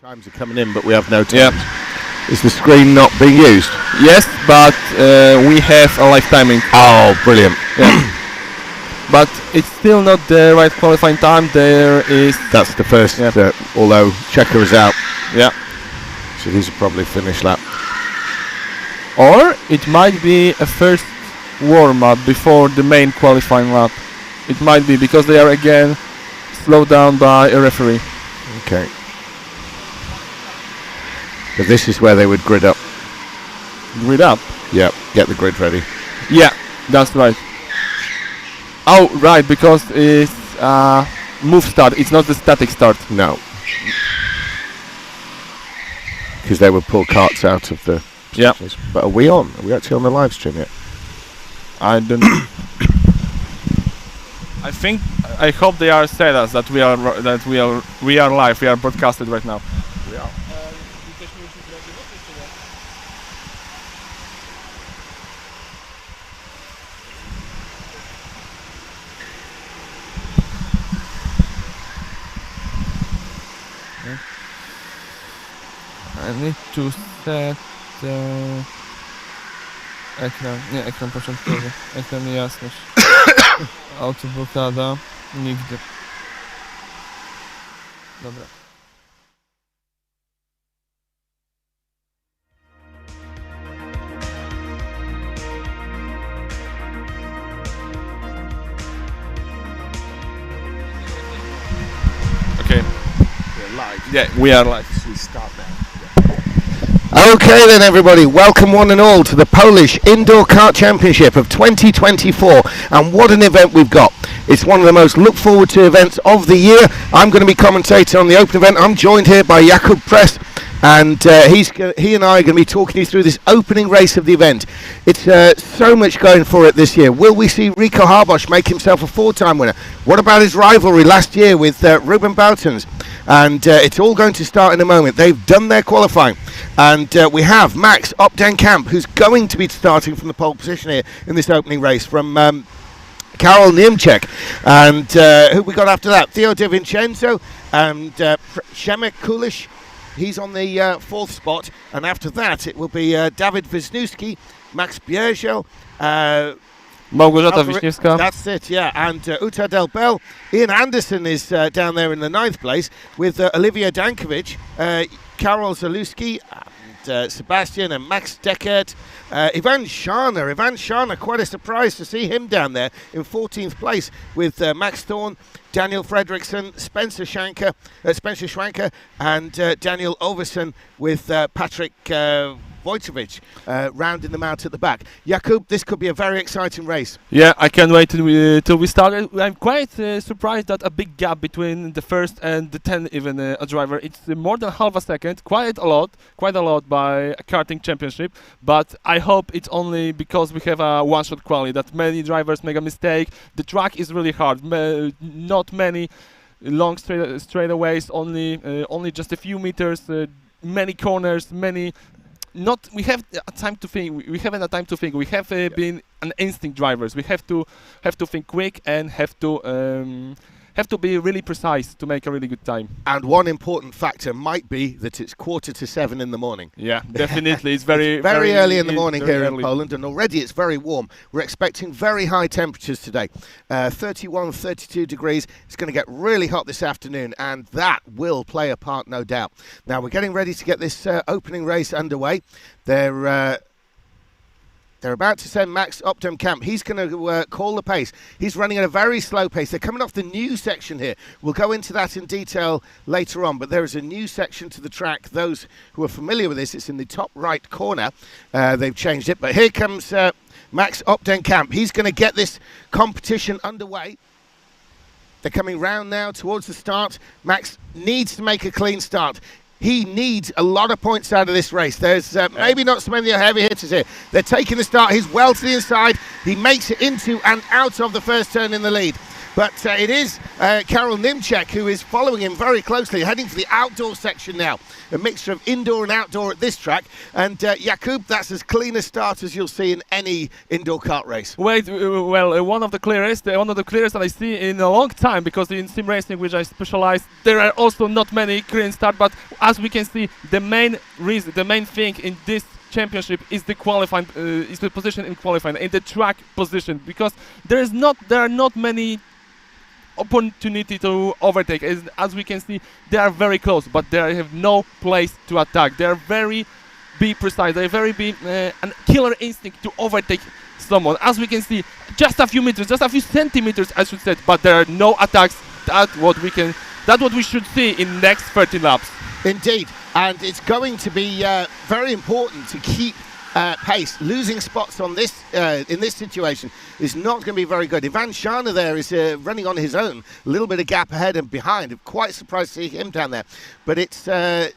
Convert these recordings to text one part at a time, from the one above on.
Times are coming in, but we have no time. Is the screen not being used? Yes, but we have a live timing. Oh, brilliant. Yeah. But it's still not the right qualifying time. That's the first, although Checker is out. Yeah. So these are probably finish lap. Or it might be a first warm-up before the main qualifying lap. It might be, because they are again slowed down by a referee. Okay. But this is where they would grid up. Grid up? Yeah, get the grid ready. Yeah, that's right. Oh, right, because it's move start, it's not the static start. No. Because they would pull carts out of the... Yeah. But are we on? Are we actually on the live stream yet? I don't know. I hope they are said us that we are live, we are broadcasted right now. We are. I need to set ekran początkowy, ekran niejasność, autoblokada, nigdy. Dobra. Okay. We're live. Yeah, we are live. So we start now. Okay then everybody, welcome one and all to the Polish Indoor Kart Championship of 2024, and what an event we've got. It's one of the most looked forward to events of the year. I'm going to be commentating on the open event. I'm joined here by Jakub Press, and he and I are going to be talking you through this opening race of the event. It's so much going for it this year. Will we see Rico Harbosch make himself a four-time winner? What about his rivalry last year with Ruben Boutens? And it's all going to start in a moment. They've done their qualifying, and we have Max Opdenkamp, who's going to be starting from the pole position here in this opening race from Karol Niemczek. And who we got after that? Theo De Vincenzo and Przemek Kulish. He's on the fourth spot, and after that it will be Dawid Wisniewski, Max Bierzel, Małgorzata Wiśniewska. That's it, yeah. And Uta Del Bell. Ian Anderson is down there in the ninth place with Olivia Dankovic, Karol Zalewski, and Sebastian and Max Deckert. Ivan Scharner, quite a surprise to see him down there in 14th place with Max Thorn, Daniel Fredriksson, Spencer Schwanker, and Daniel Overson with Patrick Wojtowicz rounding them out at the back. Jakub, this could be a very exciting race. Yeah, I can't wait till we start. I'm quite surprised that a big gap between the first and the 10 even a driver. It's more than half a second, quite a lot by a karting championship. But I hope it's only because we have a one-shot quali that many drivers make a mistake. The track is really hard. Not many long straightaways, only just a few meters. Many corners, we have a time to think. We haven't a time to think. We have been an instinct drivers. We have to think quick and have to be really precise to make a really good time. And one important factor might be that it's 6:45 in the morning. Yeah, definitely. It's very early in the morning here in Poland, and already it's very warm. We're expecting very high temperatures today, 31, 32 degrees. It's going to get really hot this afternoon, and that will play a part, no doubt. Now we're getting ready to get this opening race underway. They're about to send Max Opdenkamp. He's going to call the pace. He's running at a very slow pace. They're coming off the new section here. We'll go into that in detail later on, but there is a new section to the track. Those who are familiar with this, it's in the top right corner. They've changed it, but here comes Max Opdenkamp. He's going to get this competition underway. They're coming round now towards the start. Max needs to make a clean start. He needs a lot of points out of this race. There's maybe not so many heavy hitters here. They're taking the start. He's well to the inside. He makes it into and out of the first turn in the lead. But it is Karol Nimczek who is following him very closely, heading for the outdoor section now. A mixture of indoor and outdoor at this track. And Jakub, that's as clean a start as you'll see in any indoor kart race. Well, one of the clearest that I see in a long time, because in sim racing, which I specialize, there are also not many clean start. But as we can see, the main reason, the main thing in this championship is the qualifying, is the position in qualifying, in the track position, because there are not many opportunity to overtake. As we can see, they are very close, but they have no place to attack. They are very precise. They very a killer instinct to overtake someone. As we can see, just a few meters, just a few centimeters, I should say, but there are no attacks. That's what we should see in next 30 laps. Indeed, and it's going to be very important to keep pace. Losing spots on this in this situation is not going to be very good. Ivan Shana there is running on his own, a little bit of gap ahead and behind. I'm quite surprised to see him down there, but it's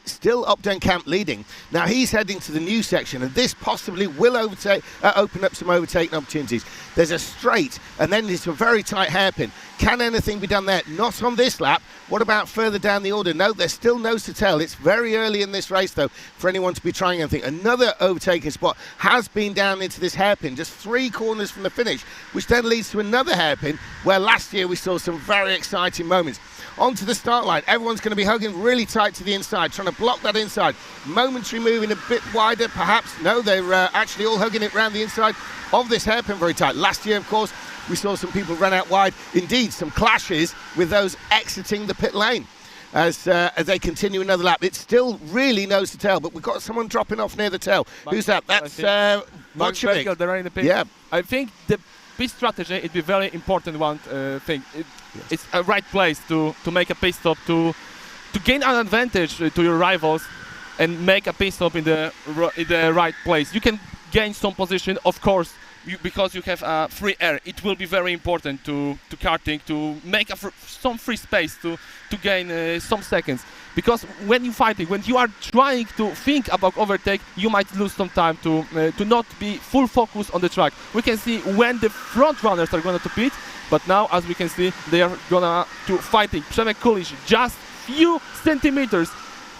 still Opdenkamp leading. Now he's heading to the new section, and this possibly will open up some overtaking opportunities. There's a straight, and then it's a very tight hairpin. Can anything be done there? Not on this lap. What about further down the order? No, there's still nose to tail. It's very early in this race, though, for anyone to be trying anything. Another overtaking spot has been down into this hairpin, just 3 corners from the finish, which then leads to another hairpin, where last year we saw some very exciting moments. Onto the start line, everyone's going to be hugging really tight to the inside, trying to block that inside. Momentary moving a bit wider, perhaps. No, they're actually all hugging it around the inside of this hairpin very tight. Last year, of course, we saw some people run out wide. Indeed, some clashes with those exiting the pit lane as they continue another lap. It's still really nose to tail, but we've got someone dropping off near the tail. Who's that? That's Mochovic. They're in the pit. Yeah. I think the pit strategy is a very important one thing. It's a right place to make a pit stop, to gain an advantage to your rivals and make a pit stop in the right place. You can gain some position, of course, because you have free air. It will be very important to karting to make some free space to gain some seconds. Because when you're fighting, when you are trying to think about overtake, you might lose some time to not be full focus on the track. We can see when the front runners are going to pit, but now, as we can see, they are gonna to fighting. Przemek Kulic just few centimeters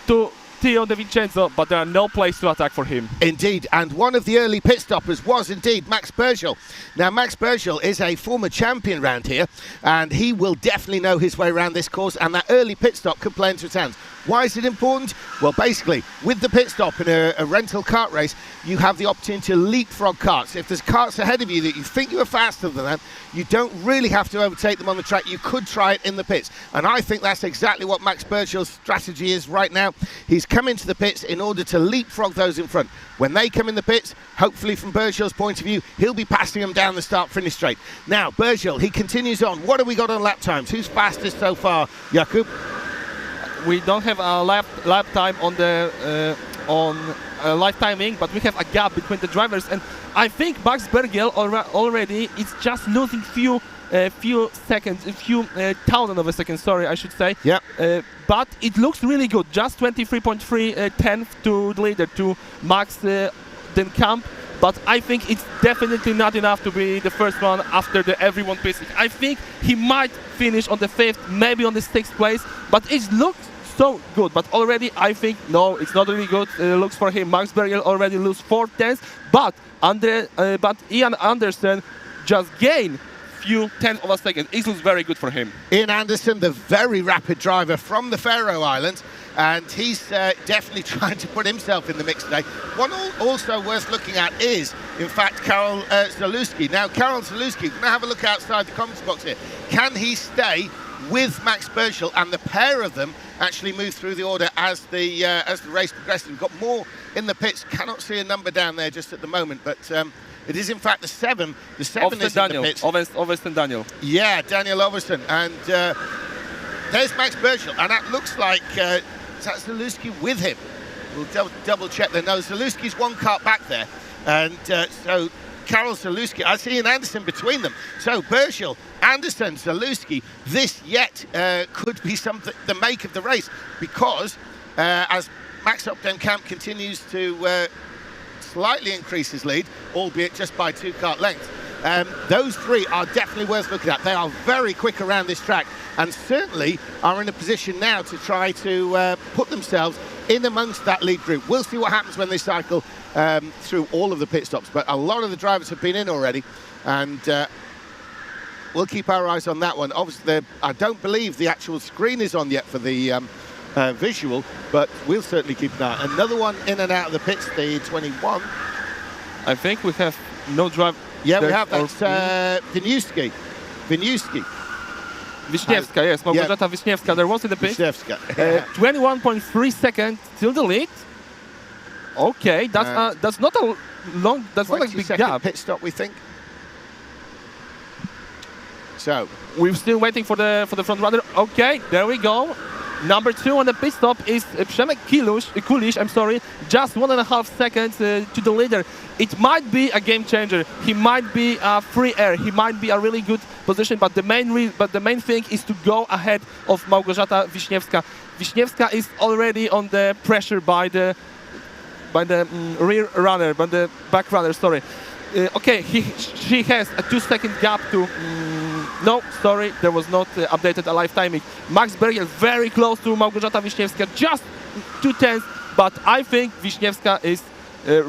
to Theo De Vincenzo, but there are no place to attack for him. Indeed, and one of the early pit stoppers was indeed Max Burgel. Now, Max Burgel is a former champion round here, and he will definitely know his way around this course, and that early pit stop could play into his hands. Why is it important? Well, basically, with the pit stop in a rental kart race, you have the opportunity to leapfrog karts. If there's karts ahead of you that you think you are faster than them, you don't really have to overtake them on the track. You could try it in the pits. And I think that's exactly what Max Burgel's strategy is right now. He's come into the pits in order to leapfrog those in front. When they come in the pits, hopefully from Burgel's point of view, he'll be passing them down the start-finish straight. Now, Burgel, he continues on. What have we got on lap times? Who's fastest so far, Jakub? We don't have a lap time on the live timing, but we have a gap between the drivers, and I think Max Burgel already is just losing few seconds, a few thousand of a second. Sorry, I should say. Yeah. But it looks really good. Just 23.3 tenth to the leader, to Max Denkamp. But I think it's definitely not enough to be the first one after everyone pissing. I think he might finish on the 5th, maybe on the 6th place, but it looks so good. But already I think, no, it's not really good looks for him. Max Burgel already lose 4 tenths, but Ian Anderson just gained few tenths of a second. It looks very good for him. Ian Anderson, the very rapid driver from the Faroe Islands, and he's definitely trying to put himself in the mix today. One also worth looking at is, in fact, Karol Zalewski. Now, Karol Zalewski, we're going to have a look outside the comments box here. Can he stay with Max Burgel, and the pair of them actually move through the order as the race progresses? We've got more in the pits. Cannot see a number down there just at the moment, but it is in fact the 7. The 7 is in the pits. Oversten Daniel. Yeah, Daniel Oversten, and there's Max Burgel, and that looks like that's Zalewski with him. We'll double check there. No, Zalewski's one kart back there, and so Karol Zalewski, I see an Anderson between them. So Burgel, Anderson, Zalewski, this yet could be something, the make of the race, because as Max Opdenkamp continues to slightly increase his lead, albeit just by 2 kart lengths, Those three are definitely worth looking at. They are very quick around this track and certainly are in a position now to try to put themselves in amongst that lead group. We'll see what happens when they cycle through all of the pit stops, but a lot of the drivers have been in already, and we'll keep our eyes on that one. Obviously, I don't believe the actual screen is on yet for the visual, but we'll certainly keep an eye. Another one in and out of the pits, the 21. I think we have no drive. Yeah, we have. That's Wieniawski. Wiśniewska, yes, Małgorzata Wiśniewska. There was in the pit. 21.3 seconds till the lead. Okay, that's not a long. That's not a big gap. Pit stop, we think. So we're still waiting for the front runner. Okay, there we go. Number 2 on the pit stop is Przemek Kulisz. I'm sorry, just 1.5 seconds to the leader. It might be a game changer. He might be a free air. He might be a really good position. But the main thing is to go ahead of Małgorzata Wiśniewska. Wiśniewska is already on the pressure by the rear runner, by the back runner. Sorry. Okay, she has a 2-second gap to. No, sorry, there was not updated a live timing. Max Bergiel very close to Małgorzata Wiśniewska, just 2/10, but I think Wiśniewska is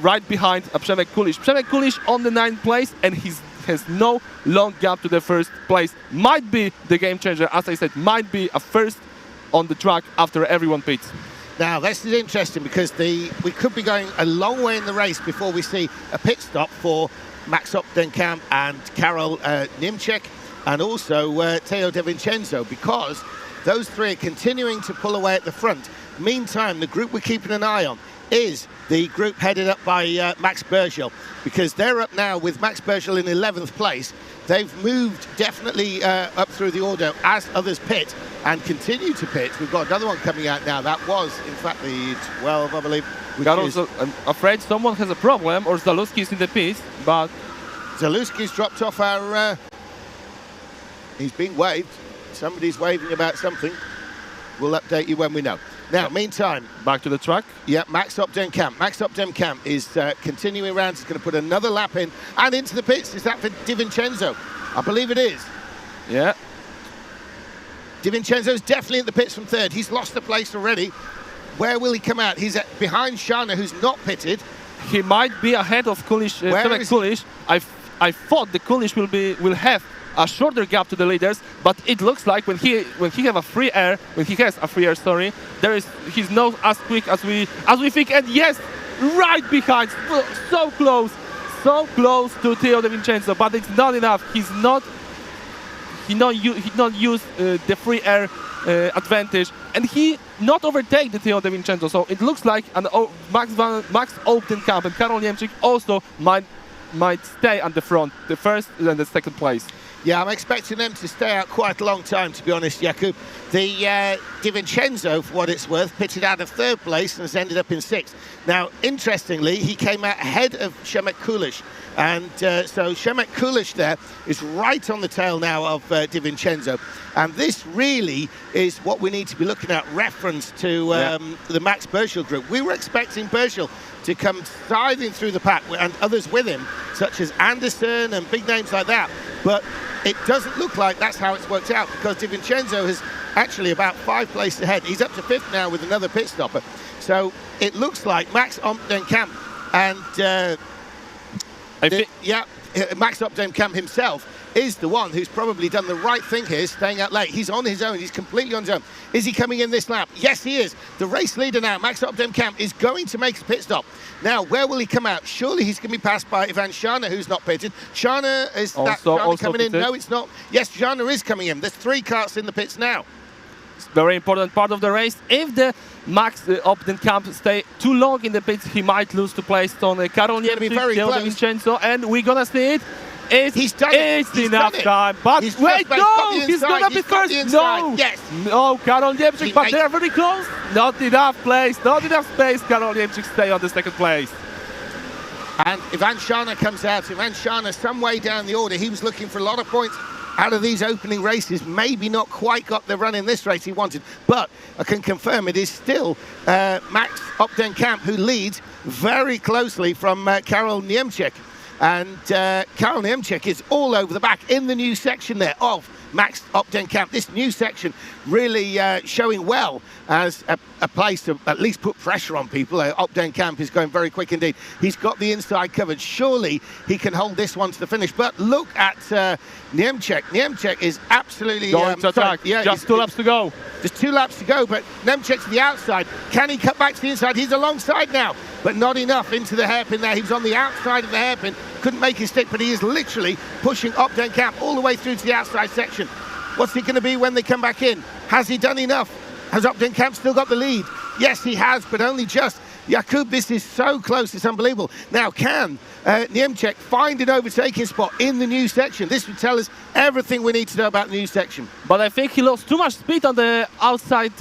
right behind Przemek Kulisz. Przemek Kulisz on the 9th place, and he has no long gap to the first place. Might be the game changer, as I said, might be a first on the track after everyone pits. Now, this is interesting because we could be going a long way in the race before we see a pit stop for Max Opdenkamp and Karol Niemczek and also Teo De Vincenzo, because those three are continuing to pull away at the front. Meantime, the group we're keeping an eye on is the group headed up by Max Bergiel, because they're up now with Max Bergiel in 11th place. They've moved definitely up through the order as others pit and continue to pit. We've got another one coming out now. That was, in fact, the 12, I believe. I'm afraid someone has a problem, or Zalewski is in the pits, but... Zalewski's dropped off our... he's being waved. Somebody's waving about something. We'll update you when we know. Now, meantime... Back to the track. Yeah, Max Opdenkamp. Max Opdenkamp is continuing around. He's going to put another lap in and into the pits. Is that for De Vincenzo? I believe it is. Yeah. De Vincenzo's definitely in the pits from 3rd. He's lost the place already. Where will he come out? He's behind Shana, who's not pitted. He might be ahead of Kulisz. Kulisz. I thought the Kulisz will have a shorter gap to the leaders, but it looks like when he has a free air, sorry, he's not as quick as we think. And yes, right behind, so close to Teo De Vincenzo, but it's not enough. He not use the free air advantage, and he not overtake the Teo De Vincenzo. So it looks like Max Opdenkamp and Karol Niemczek also might stay at the front, the first and the second place. Yeah, I'm expecting them to stay out quite a long time, to be honest, Jakub. The De Vincenzo, for what it's worth, pitted out of 3rd place and has ended up in 6th. Now, interestingly, he came out ahead of Przemek Kulisz. And so Przemek Kulisz there is right on the tail now of De Vincenzo. And this really is what we need to be looking at, reference to the Max Bergiel group. We were expecting Bergiel to come scything through the pack and others with him, such as Anderson and big names like that. But it doesn't look like that's how it's worked out, because De Vincenzo is actually about 5 places ahead. He's up to 5th now with another pit stopper. So it looks like Max Opdenkamp and Max Opdenkamp himself is the one who's probably done the right thing here, staying out late. He's on his own. He's completely on his own. Is he coming in this lap? Yes, he is. The race leader now, Max Opdenkamp, is going to make a pit stop. Now, where will he come out? Surely he's going to be passed by Ivan Shana, who's not pitted. Shana, is that Shana coming in? No, it's not. Yes, Shana is coming in. There's 3 carts in the pits now. It's a very important part of the race. If the Max Opdenkamp stay too long in the pits, he might lose to place on Karol Niemczek, Teo De Vincenzo, and we're going to see it. He's done it. It's enough time. But wait, no! He's going to be first. No! Yes! No, Karol Niemczek, but they're very close. Not enough place, not enough space. Karol Niemczek stay on the 2nd place. And Ivan Shana comes out. Ivan Shana, some way down the order. He was looking for a lot of points out of these opening races. Maybe not quite got the run in this race he wanted, but I can confirm it is still Max Opdenkamp who leads very closely from Karol Niemczek. And Karel Niemczek is all over the back in the new section there of Max Opdenkamp. This new section really showing well as a place to at least put pressure on people. Opdenkamp is going very quick indeed. He's got the inside covered. Surely he can hold this one to the finish. But look at Niemczek. Niemczek is absolutely going to attack. Yeah, just 2 laps to go. Just 2 laps to go, but Niemczek to the outside. Can he cut back to the inside? He's alongside now, but not enough into the hairpin there. He was on the outside of the hairpin, couldn't make his stick, but he is literally pushing Opdenkamp all the way through to the outside section. What's he going to be when they come back in? Has he done enough? Has Opdenkamp still got the lead? Yes, he has, but only just. Jakub, this is so close, it's unbelievable. Now, can Niemczek find an overtaking spot in the new section? This would tell us everything we need to know about the new section. But I think he lost too much speed on the outside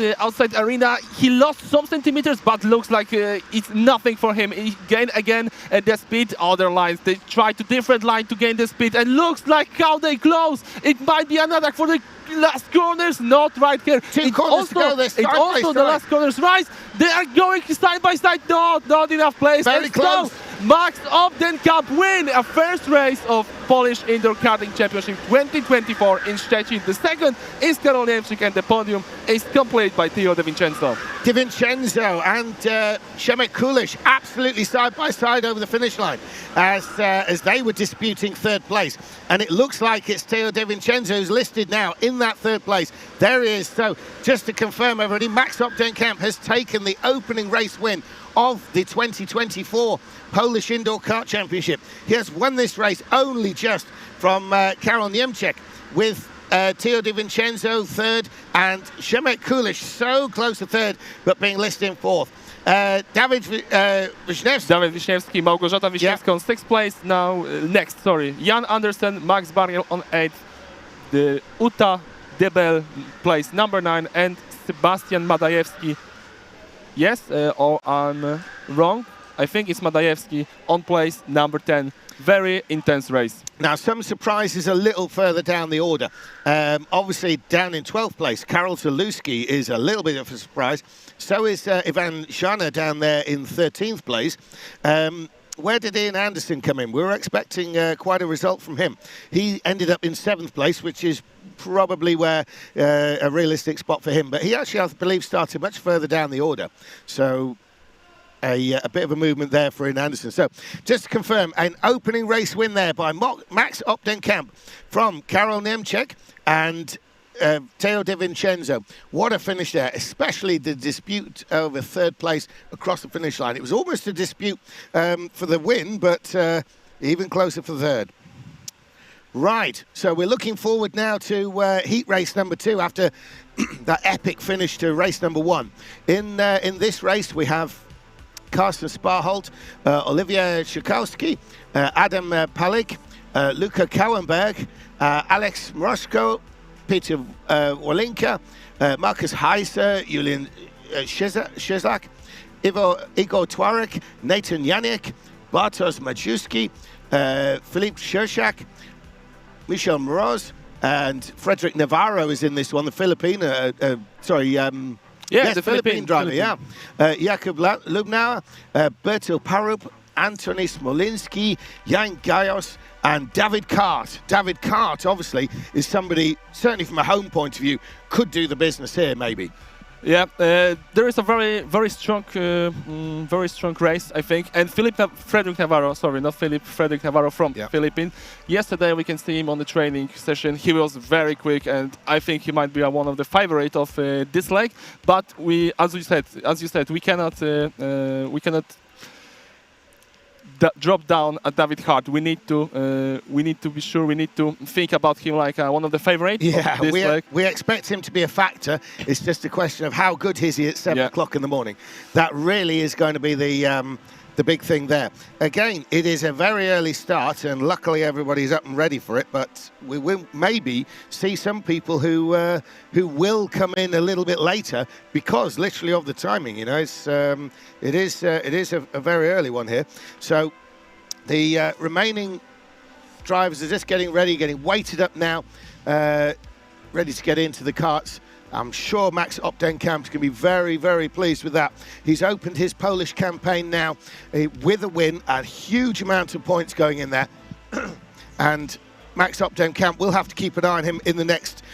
arena. He lost some centimeters, but looks like it's nothing for him. He gained again the speed. Other lines, they try to different line to gain the speed, and looks like how they close. It might be an attack for the last corners, not right here. Two corners to go, it's also the last corners rise. They are going side by side. Not enough place. Very close. Max Opdenkamp win a first race of Polish Indoor Karting Championship 2024 in Szczecin. The second is Karel Niemczek, and the podium is complete by Theo De Vincenzo. De Vincenzo and Przemek Kulisz absolutely side by side over the finish line as they were disputing third place. And it looks like it's Theo De Vincenzo who's listed now in that third place. There he is. So just to confirm everybody, Max Opdenkamp has taken the opening race win of the 2024 Polish Indoor Kart Championship. He has won this race only just from Karel Niemczek, with Theo De Vincenzo third and Przemek Kulisz so close to third but being listed in fourth. Dawid Wiśniewski, Małgorzata Wiśniewska on sixth place. Now Jan Andersen, Max Barriel on eighth. The Uta Debel place number 9, and Sebastian Madajewski. Yes, or I'm wrong. I think it's Madajewski on place number 10. Very intense race. Now, some surprises a little further down the order. Obviously, down in 12th place, Karol Zaluski is a little bit of a surprise. So is Ivan Shana down there in 13th place. Where did Ian Anderson come in? We were expecting quite a result from him. He ended up in 7th place, which is probably where a realistic spot for him. But he actually, I believe, started much further down the order. So a bit of a movement there for Ian Anderson. So just to confirm, an opening race win there by Max Opdenkamp from Karel Niemczek and Theo De Vincenzo. What a finish there, especially the dispute over third place across the finish line. It was almost a dispute for the win, but even closer for third. Right, so we're looking forward now to heat race number 2 after that epic finish to race number 1. In this race, we have Karsten Sparholt, Olivier Szykowski, Adam Pikc, Luka Kauenberg, Alex Mroszko, Peter Walinka, Markus Heiser, Julian Szezak, Igor Twarek, Nathan Janik, Bartosz Majewski, Filip Szerszak, Michel Moroz, and Frederick Navarro is in this one, the Philippine, the Philippine driver, Jakub Lubnauer, Bertil Parup, Antoni Smolinski, Jan Gajos, and David Cart. David Cart, obviously, is somebody, certainly from a home point of view, could do the business here, maybe. Yeah, there is a very strong race, I think. And Frederick Navarro from Philippines. Yesterday we can see him on the training session. He was very quick, and I think he might be one of the favorite of this leg. But we, as you said, we cannot drop down at David Hart. We need to be sure. We need to think about him like one of the favorites. Yeah, of this we expect him to be a factor. It's just a question of how good is he at 7 o'clock in the morning. That really is going to be the big thing there. Again, it is a very early start, and luckily everybody's up and ready for it. But we will maybe see some people who will come in a little bit later because literally of the timing. You know, it is a very early one here. So the remaining drivers are just getting ready, getting weighted up now, ready to get into the karts. I'm sure Max Opdenkamp is going to be very, very pleased with that. He's opened his Polish campaign now with a win, a huge amount of points going in there. and Max Opdenkamp, we'll have to keep an eye on him in the next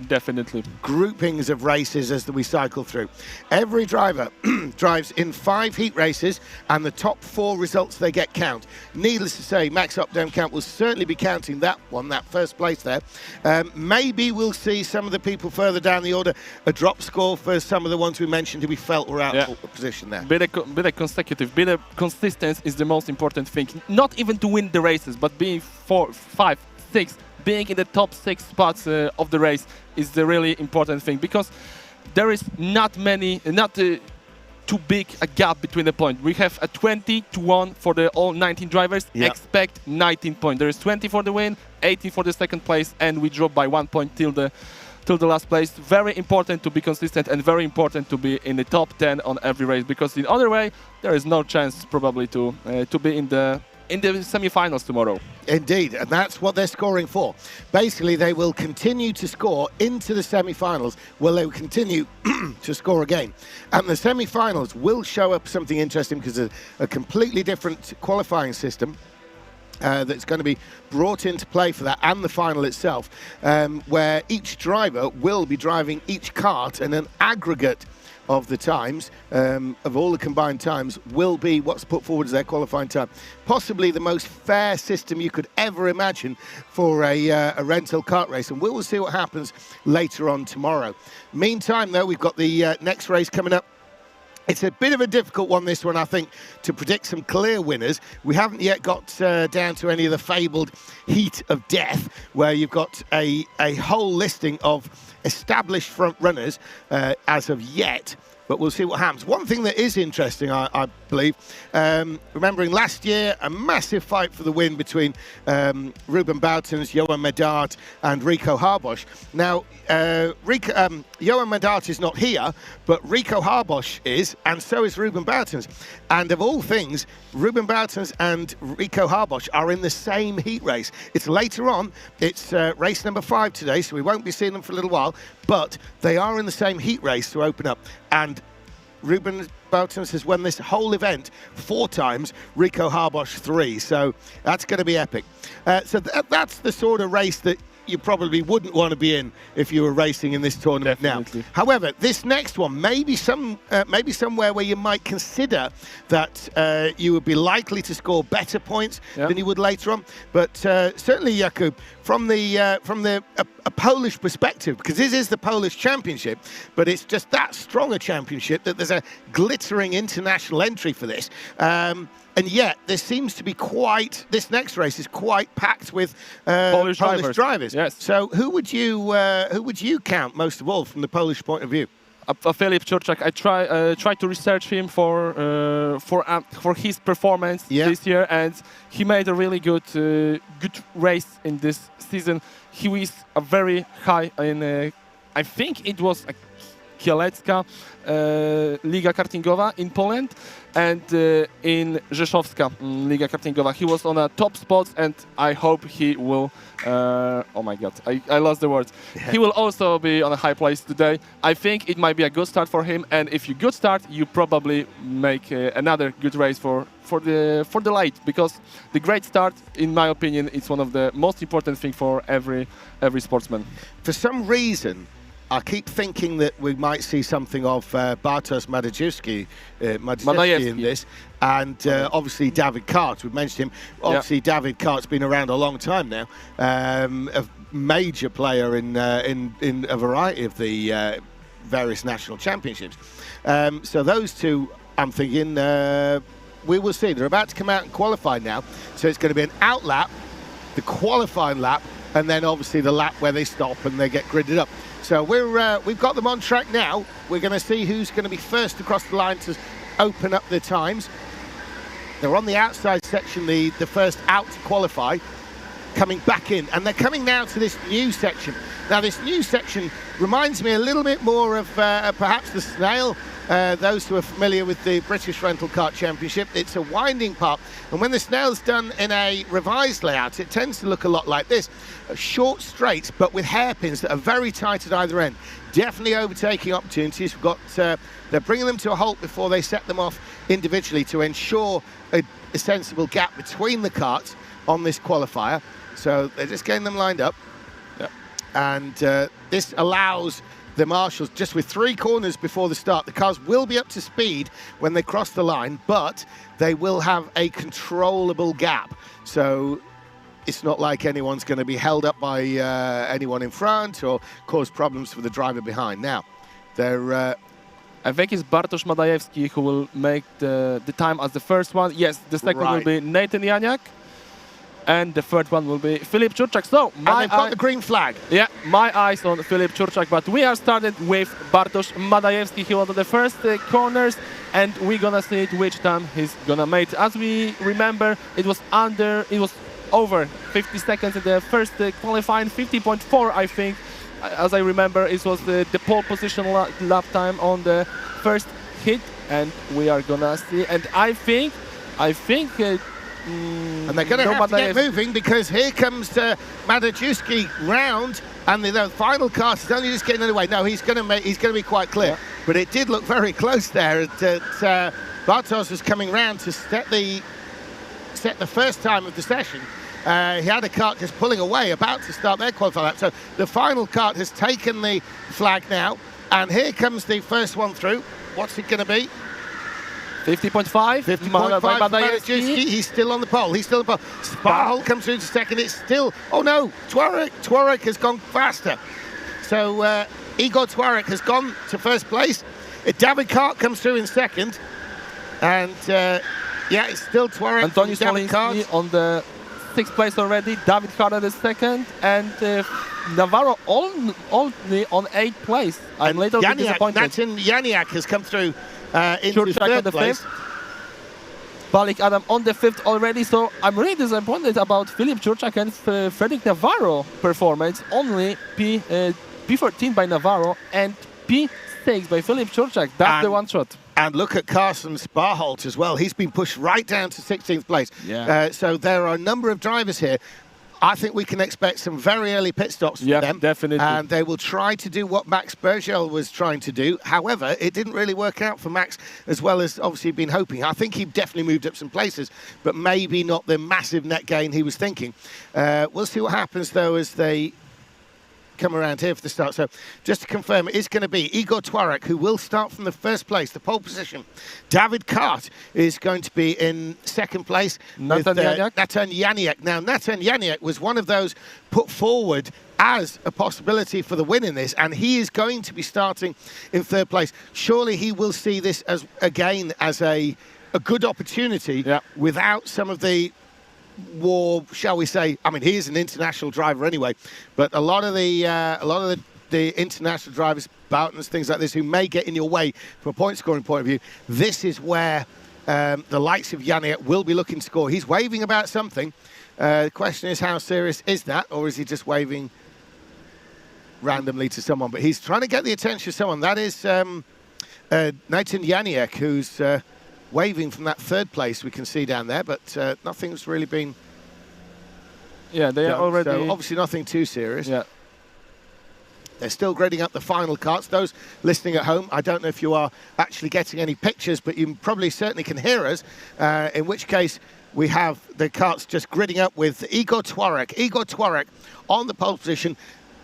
Definitely. groupings of races as we cycle through. Every driver drives in 5 heat races, and the top 4 results they get count. Needless to say, Max Opdenkamp will certainly be counting that one, that first place there. Maybe we'll see some of the people further down the order a drop score for some of the ones we mentioned who we felt were out of position there. Bit of consecutive, bit of consistency is the most important thing. Not even to win the races, but being 4, 5, 6, being in the top 6 spots of the race is the really important thing, because there is not too big a gap between the points. We have a 20-1 for the all 19 drivers. Yeah. Expect 19 points. There is 20 for the win, 18 for the second place, and we drop by 1 point till the last place. Very important to be consistent and very important to be in the top 10 on every race, because in other way there is no chance probably to be in the semi-finals tomorrow. Indeed, and that's what they're scoring for. Basically, they will continue to score into the semi-finals, where they will continue to score again. And the semi-finals will show up something interesting, because a completely different qualifying system that's going to be brought into play for that, and the final itself, where each driver will be driving each kart, and an aggregate of the times, of all the combined times, will be what's put forward as their qualifying time. Possibly the most fair system you could ever imagine for a rental kart race, and we will see what happens later on tomorrow. Meantime, though, we've got the next race coming up. It's a bit of a difficult one, this one, I think, to predict some clear winners. We haven't yet got down to any of the fabled heat of death, where you've got a whole listing of established front runners as of yet. But we'll see what happens. One thing that is interesting, I believe, remembering last year, a massive fight for the win between Ruben Boutens, Johan Medard and Rico Harbosch. Now, Johan Medard is not here, but Rico Harbosch is, and so is Ruben Boutens. And of all things, Ruben Boutens and Rico Harbosch are in the same heat race. It's later on. It's race number 5 today, so we won't be seeing them for a little while, but they are in the same heat race to open up. And Ruben Boutens has won this whole event 4 times, Rico Harbosch 3, so that's going to be epic. So that's the sort of race that you probably wouldn't want to be in if you were racing in this tournament. Definitely. Now. However, this next one may be somewhere where you might consider that you would be likely to score better points than you would later on. But certainly, Jakub, from a Polish perspective, because this is the Polish Championship, but it's just that strong a championship that there's a glittering international entry for this. And yet, there seems to be this next race is quite packed with Polish drivers. Yes. So who would you count most of all from the Polish point of view? Filip Czurczak. I tried to research him for his performance this year, and he made a really good race in this season. He was a very high in I think it was a Kielecka Liga Kartingowa in Poland, and in Rzeszowska Liga Kartingowa. He was on a top spots, and I hope he will, oh my god, I lost the words. He will also be on a high place today. I think it might be a good start for him, and if you good start, you probably make another good race for the late, because the great start, in my opinion, is one of the most important things for every sportsman. For some reason, I keep thinking that we might see something of Bartosz Madejewski in this, and obviously David Kart. We've mentioned him. Obviously, David Kart's been around a long time now, a major player in a variety of the various national championships. So those two, I'm thinking, we will see. They're about to come out and qualify now, so it's going to be an out lap, the qualifying lap, and then obviously the lap where they stop and they get gridded up. So we've got them on track now. We're going to see who's going to be first across the line to open up their times. They're on the outside section, the first out to qualify, coming back in. And they're coming now to this new section. Now, this new section reminds me a little bit more of perhaps the snail those who are familiar with the British Rental Kart Championship, it's a winding part, and when the snail's done in a revised layout, it tends to look a lot like this. Short straights, but with hairpins that are very tight at either end. Definitely overtaking opportunities. We've got, they're bringing them to a halt before they set them off individually to ensure a sensible gap between the karts on this qualifier. So they're just getting them lined up. Yep. And this allows the marshals, just with 3 corners before the start, the cars will be up to speed when they cross the line, but they will have a controllable gap. So it's not like anyone's going to be held up by anyone in front or cause problems for the driver behind. Now, they're... I think it's Bartosz Madajewski who will make the time as the first one. Yes, the second will be Nathan Janiak. And the third one will be Filip Czurczak. So, and they've got the green flag. Yeah, my eyes on Filip Czurczak, but we are started with Bartosz Madajewski. He was on the first corners, and we're gonna see it which time he's gonna make. As we remember, it was over 50 seconds in the first qualifying, 50.4, I think. As I remember, it was the pole position lap time on the first hit, and we are gonna see. And I think. And they're going to have to get moving, because here comes Madajewski round, and the final kart is only just getting underway. No, he's going to be quite clear, yeah. But it did look very close there. Bartosz was coming round to set the first time of the session. He had a kart just pulling away, about to start their qualifying lap. So the final kart has taken the flag now, and here comes the first one through. What's it going to be? 50.5. 50.5. Madajewski. He's still on the pole. Sparhol comes through to second. It's still... Oh, no. Twarek has gone faster. So Igor Twarek has gone to first place. David Kart comes through in second. And, yeah, it's still Twarek. Antoni Smolinski on the 6th place already. David Kart at the second. And Navarro only on 8th place. I'm a little bit disappointed. Nathan Janiak has come through into Czurczak third place. Balik Adam on the 5th already, so I'm really disappointed about Filip Czurczak and Fredrik Navarro performance. Only P14 by Navarro and P6 by Filip Czurczak. That's the one shot. And look at Carson Sparholt as well. He's been pushed right down to 16th place. Yeah. So there are a number of drivers here. I think we can expect some very early pit stops from them. Definitely. And they will try to do what Max Bergel was trying to do. However, it didn't really work out for Max as well as obviously been hoping. I think he definitely moved up some places, but maybe not the massive net gain he was thinking. We'll see what happens, though, as they come around here for the start. So just to confirm, it is going to be Igor Twarek, who will start from the first place, the pole position. David Kart is going to be in second place. Nathan Janiak. Now, Nathan Janiak was one of those put forward as a possibility for the win in this, and he is going to be starting in third place. Surely he will see this as a good opportunity without some of the war, shall we say. I mean, he is an international driver anyway, but a lot of the international drivers, Boutons, things like this, who may get in your way from a point scoring point of view, this is where the likes of Janiak will be looking to score. He's waving about something. The question is, how serious is that, or is he just waving randomly to someone? But he's trying to get the attention of someone. That is Nathan Janiak, who's waving from that third place we can see down there, but nothing's really been they are already... So obviously nothing too serious. Yeah. They're still grading up the final karts. Those listening at home, I don't know if you are actually getting any pictures, but you probably certainly can hear us, in which case we have the karts just gridding up with Igor Twarek. Igor Twarek on the pole position.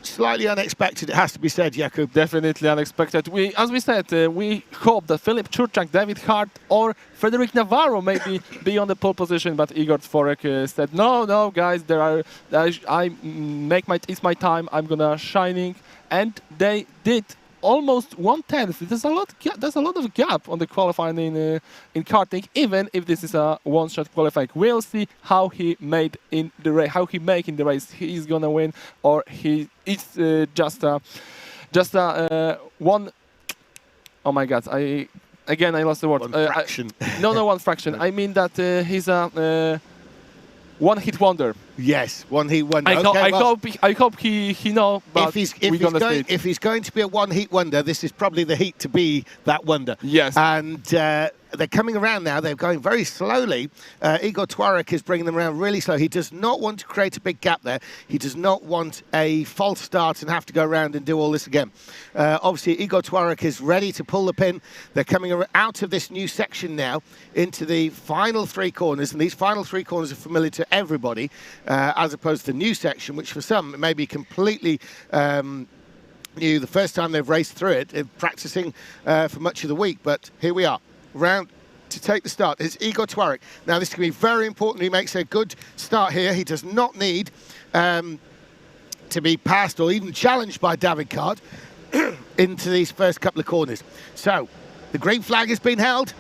Slightly unexpected, it has to be said, Jakub. Definitely unexpected. As we said, we hope that Filip Czurczak, David Kart, or Fredrik Navarro maybe be on the pole position, but Igor Twarek said, no, guys, it's my time. I'm gonna shining, and they did almost 1/10. There's a lot of gap on the qualifying in karting, even if this is a one-shot qualifying. We'll see how he made in the race. How he make in the race. He's gonna win, or it's just a one. Oh my God! I lost the word. One fraction. No, one fraction. I mean that he's a one-hit wonder. Yes, one-hit wonder. I hope he know, but if he's going to be a one-hit wonder, this is probably the heat to be that wonder. Yes. And they're coming around now. They're going very slowly. Igor Twarek is bringing them around really slow. He does not want to create a big gap there. He does not want a false start and have to go around and do all this again. Obviously, Igor Twarek is ready to pull the pin. They're coming out of this new section now into the final three corners, and these final three corners are familiar to everybody, as opposed to the new section, which for some may be completely new. The first time they've raced through it, practicing for much of the week. But here we are, round to take the start is Igor Twarek. Now this can be very important. He makes a good start here. He does not need to be passed or even challenged by David Cart into these first couple of corners. So the green flag has been held.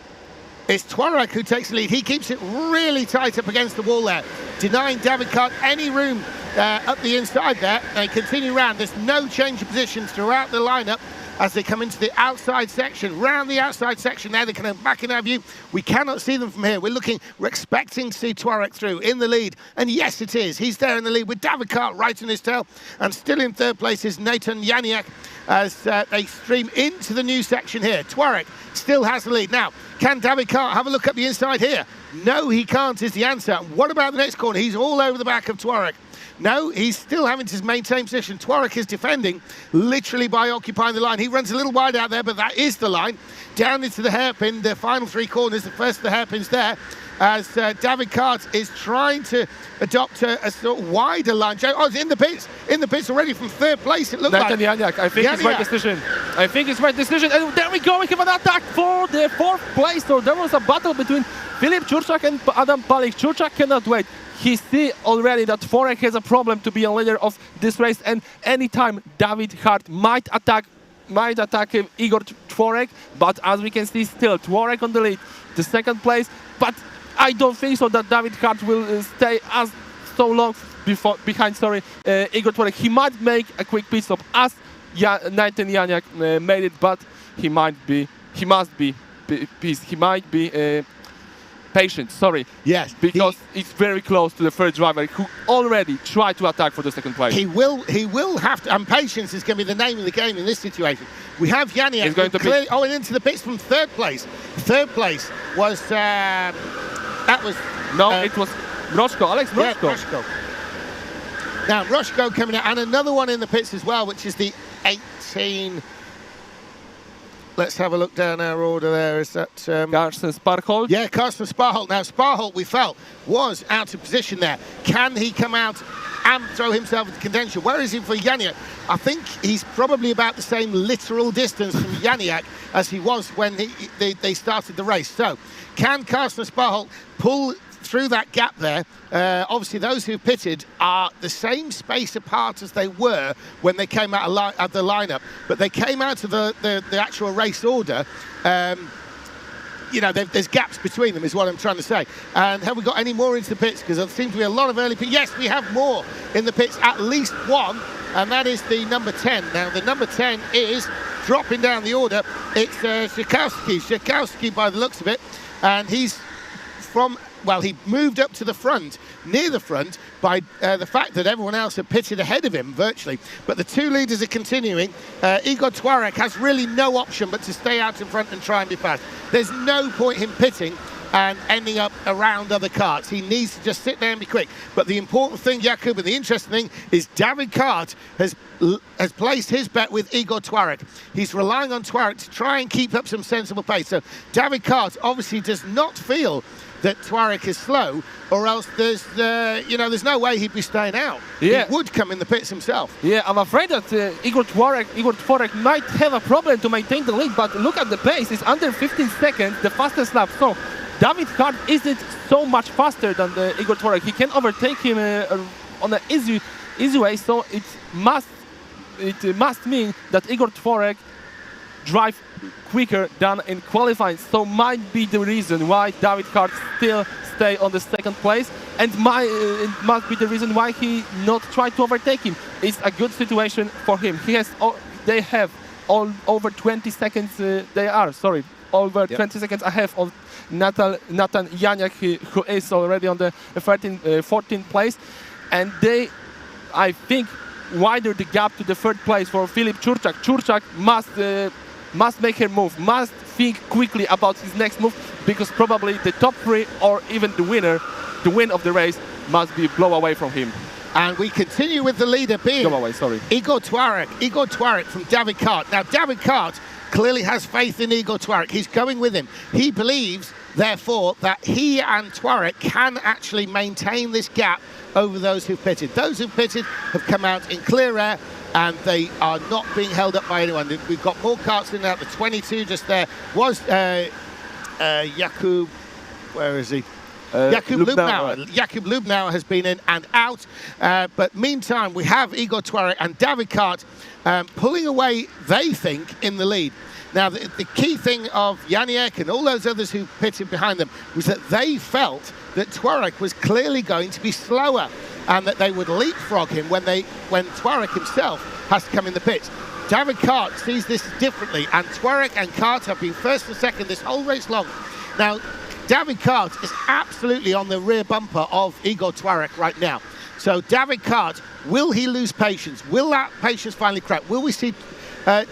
It's Twarek who takes the lead. He keeps it really tight up against the wall there, denying David Cart any room up the inside there. They continue round. There's no change of positions throughout the lineup as they come into the outside section. Round the outside section there, they can back in our view. We cannot see them from here. We're expecting to see Twarek through in the lead. And yes, it is. He's there in the lead with David Cart right on his tail. And still in third place is Nathan Janiak as they stream into the new section here. Twarek still has the lead. Now, can David Cart have a look up the inside here? No, he can't is the answer. What about the next corner? He's all over the back of Twarek. No, he's still having to maintain position. Twarek is defending literally by occupying the line. He runs a little wide out there, but that is the line. Down into the hairpin, the final three corners, the first of the hairpins there, as David Cart is trying to adopt a sort of wider line. Oh, it's in the pits already from third place, it looked like. Janiak, I think it's right decision. I think it's right decision. And there we go, we have an attack for the fourth place. So there was a battle between Filip Czurczak and Adam Palik. Czurczak cannot wait. He see already that Twarek has a problem to be a leader of this race, and anytime David Cart might attack Igor Twarek, but as we can see, still Twarek on the lead, the second place. But I don't think so that David Cart will stay as so long behind. Igor Twarek. He might make a quick pit stop as Nathan Janiak made it, but he might be patient, Yes. Because it's very close to the third driver who already tried to attack for the second place. He will have to, and patience is going to be the name of the game in this situation. We have Janiak He's going to be and into the pits from third place. Third place was, it was Mroczko, Alex Mroczko. Yeah, Mroczko. Now Mroczko coming out, and another one in the pits as well, which is the 18. Let's have a look down our order there. Is that Carsten Sparholt? Yeah, Carsten Sparholt. Now, Sparholt, we felt, was out of position there. Can he come out and throw himself into contention? Where is he for Janiak? I think he's probably about the same literal distance from Janiak as he was when they started the race. So, can Carsten Sparholt pull through that gap there? Obviously, those who pitted are the same space apart as they were when they came out of the lineup, but they came out of the actual race order. There's gaps between them, is what I'm trying to say. And have we got any more into the pits? Because there seems to be a lot of early pits. Yes, we have more in the pits, at least one, and that is the number 10. Now, the number 10 is dropping down the order. It's Szykowski by the looks of it, and he's from... Well, he moved up to the front, near the front, by the fact that everyone else had pitted ahead of him, virtually. But the two leaders are continuing. Igor Twarek has really no option but to stay out in front and try and be fast. There's no point him pitting and ending up around other carts. He needs to just sit there and be quick. But the important thing, Jakub, and the interesting thing is David Cart has placed his bet with Igor Twarek. He's relying on Twarek to try and keep up some sensible pace. So David Cart obviously does not feel that Twarek is slow, or else there's no way he'd be staying out. Yeah. He would come in the pits himself. Yeah, I'm afraid that Igor Twarek might have a problem to maintain the lead, but look at the pace. It's under 15 seconds, the fastest lap. So David Cart isn't so much faster than Igor Twarek. He can overtake him on an easy way, so it must mean that Igor Twarek drive quicker than in qualifying, so might be the reason why David Cart still stay on the second place, and it must be the reason why he not try to overtake him. It's a good situation for him. They have all over 20 seconds. over 20 seconds ahead of Nathan Janiak, who is already on the 14th place. And they, I think, wider the gap to the third place for Filip Czurczak. Czurczak must make her move, must think quickly about his next move, because probably the top three or even the win of the race must be blow away from him. And we continue with the leader being Igor Tuareg from David Cart. Now, David Cart clearly has faith in Igor Tuareg. He's going with him. He believes, therefore, that he and Tuareg can actually maintain this gap over those who've pitted. Those who've pitted have come out in clear air, and they are not being held up by anyone. We've got more carts in out. The 22 just there was Jakub, where is he? Jakub Lubnauer has been in and out. But meantime, we have Igor Tuareg and David Cart pulling away, they think, in the lead. Now, the key thing of Janiak and all those others who pitted behind them was that they felt that Tuareg was clearly going to be slower and that they would leapfrog him when Tuareg himself has to come in the pits. David Cart sees this differently, and Tuareg and Cart have been first and second this whole race long. Now, David Cart is absolutely on the rear bumper of Igor Tuareg right now. So David Cart, will he lose patience? Will that patience finally crack? Will we see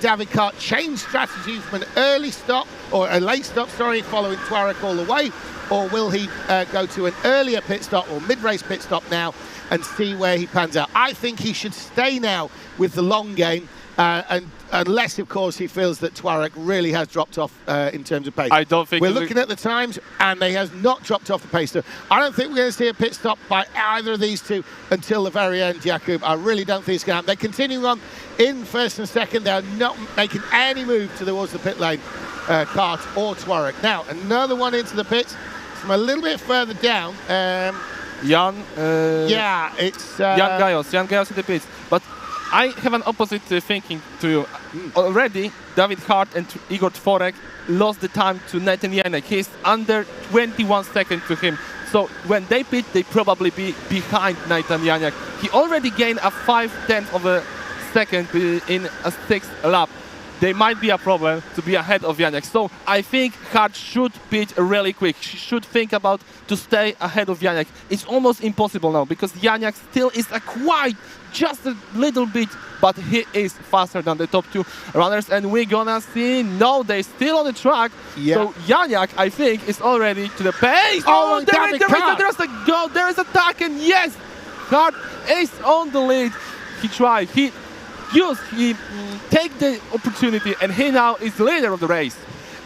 David Cart change strategy from an early stop, or a late stop, sorry, following Tuareg all the way? Or will he go to an earlier pit stop or mid-race pit stop now and see where he pans out? I think he should stay now with the long game, and unless, of course, he feels that Tuareg really has dropped off in terms of pace. I don't think we're looking at the times, and he has not dropped off the pace. So I don't think we're going to see a pit stop by either of these two until the very end, Jakub. I really don't think it's going to happen. They're continuing on in first and second. They're not making any move towards the pit lane, Cart or Tuareg. Now, another one into the pits from a little bit further down. Jan Gajos in the pits. But I have an opposite thinking to you. Already, David Cart and Igor Tuareg lost the time to Nathan Janiak. He's under 21 seconds to him. So when they pit, they probably be behind Nathan Janiak. He already gained a 0.5 of a second in a 6th lap. There might be a problem to be ahead of Janiak. So I think Cart should pit really quick. She should think about to stay ahead of Janiak. It's almost impossible now, because Janiak still is just a little bit, but he is faster than the top two runners, and we're gonna see, no, they're still on the track. Yeah. So Janiak, I think, is already to the pace. Oh, there is attack, and yes, Cart is on the lead. He tried, he take the opportunity, and he now is the leader of the race.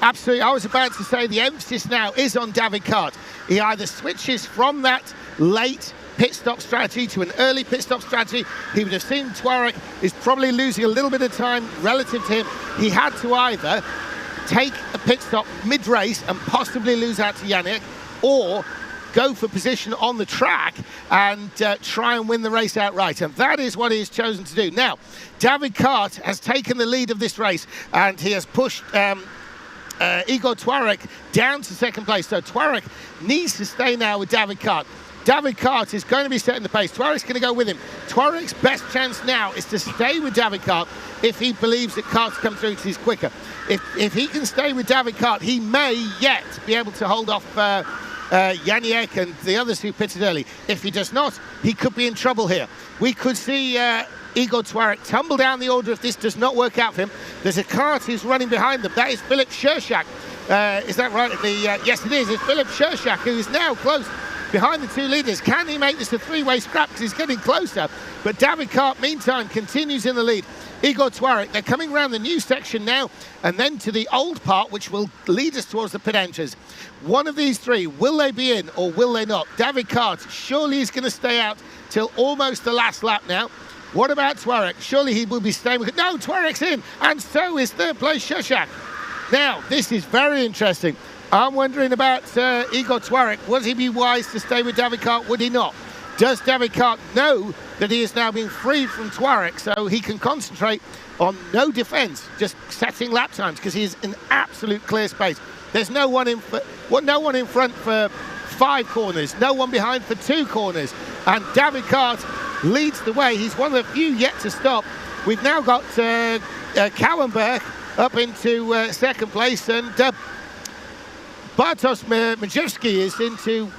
Absolutely. I was about to say the emphasis now is on David Cart. He either switches from that late pit stop strategy to an early pit stop strategy. He would have seen Tuareg is probably losing a little bit of time relative to him. He had to either take a pit stop mid-race and possibly lose out to Janiak, or go for position on the track and try and win the race outright. And that is what he has chosen to do. Now, David Cart has taken the lead of this race, and he has pushed Igor Tuareg down to second place. So Tuareg needs to stay now with David Cart. David Cart is going to be setting the pace. Tuareg's going to go with him. Tuareg's best chance now is to stay with David Cart if he believes that Cart's come through because he's quicker. If he can stay with David Cart, he may yet be able to hold off Janiak and the others who pitted early. If he does not, he could be in trouble here. We could see Igor Tuareg tumble down the order if this does not work out for him. There's a cart who's running behind them. That is Filip Czurczak. Is that right? Yes, it is. It's Filip Czurczak, who is now close behind the two leaders. Can he make this a three-way scrap? Because he's getting closer. But David Cart, meantime, continues in the lead. Igor Tuareg, they're coming around the new section now, and then to the old part, which will lead us towards the pit entries. One of these three, will they be in or will they not? David Cart, surely he's going to stay out till almost the last lap now. What about Tuareg? Surely he will be staying with... No, Tuareg's in, and so is third place Czurczak. Now, this is very interesting. I'm wondering about Igor Tuareg. Would he be wise to stay with David Cart? Would he not? Does David Cart know that he is now being freed from Tuareg, so he can concentrate on no defence, just setting lap times, because he is in absolute clear space. There's no one in front for 5 corners, no one behind for 2 corners, and David Cart leads the way. He's one of the few yet to stop. We've now got Kauenberg up into second place, and Bartosz Majewski is into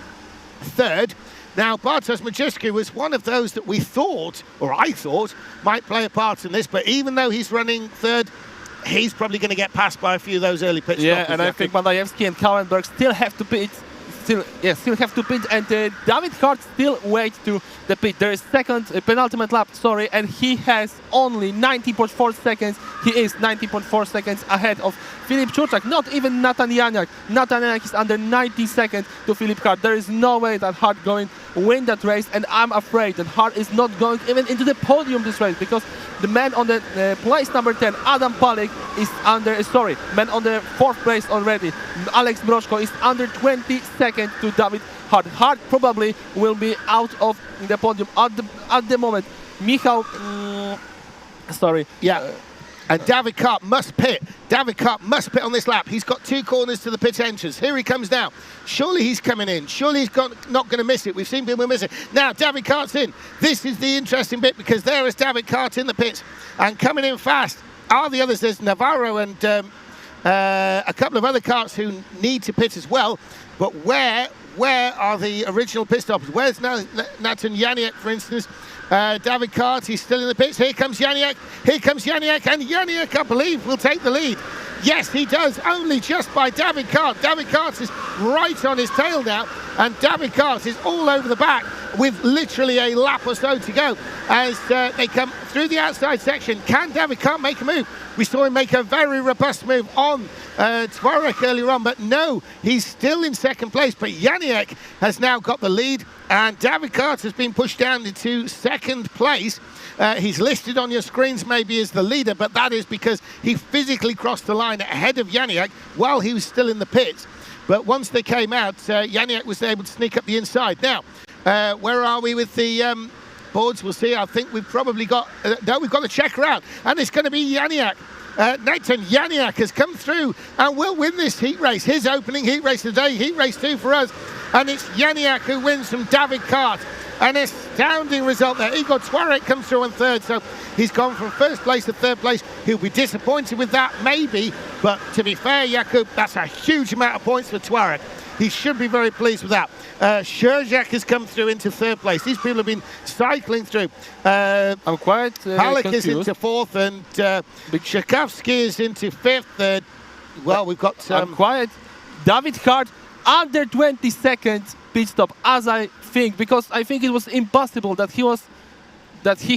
third. Now, Bartosz Majewski was one of those that we thought, or I thought, might play a part in this, but even though he's running third, he's probably going to get passed by a few of those early pit stoppers. Yeah, and I think Madajewski and Kallenberg still have to pit. Still have to pit, and David Hart still waits to the pit. There is second penultimate lap, sorry, and he has only 90.4 seconds. He is 90.4 seconds ahead of Filip Czurczak, not even Nathan Janiak. Nathan Janiak is under 90 seconds to Filip Hart. There is no way that Hart going to win that race, and I'm afraid that Hart is not going even into the podium this race, because the man on the place number 10, Adam Palik, is under, man on the 4th place already, Alex Mroczko, is under 20 seconds to David Hart. Hart probably will be out of the podium at the moment. Michał, and David Hart must pit. David Hart must pit on this lap. He's got 2 corners to the pit entrance. Here he comes now. Surely he's coming in. Surely he's not going to miss it. We've seen people miss it. Now David Hart's in. This is the interesting bit, because there is David Hart in the pits and coming in fast are the others. There's Navarro and a couple of other karts who need to pit as well. But where are the original pit stoppers? Where's Nathan Janiak, for instance? David Hart, he's still in the pits. Here comes Janiak. Here comes Janiak, and Janiak, I believe, will take the lead. Yes, he does, only just by David Hart. David Hart is right on his tail now, and David Hart is all over the back with literally a lap or so to go as they come through the outside section. Can David Hart make a move? We saw him make a very robust move on Twarek earlier on, but no, he's still in second place. But Janiak has now got the lead, and David Hart has been pushed down into second place. He's listed on your screens maybe as the leader, but that is because he physically crossed the line ahead of Janiak while he was still in the pits. But once they came out, Janiak was able to sneak up the inside. Now, where are we with the boards? We'll see. I think we've probably got... no, we've got the checker out, and it's going to be Janiak. Nathan Janiak has come through and will win this heat race. His opening heat race today, heat race 2 for us. And it's Janiak who wins from David Hart. An astounding result there. Igor Twarek comes through on third, so he's gone from first place to third place. He'll be disappointed with that, maybe, but to be fair, Jakub, that's a huge amount of points for Twarek. He should be very pleased with that. Czurczak has come through into third place. These people have been cycling through. I'm quite Palik is into fourth, and Tchaikovsky is into fifth. Well, we've got... I'm quiet. David Hart, under 20 seconds pit stop, as I think, because I think it was impossible that he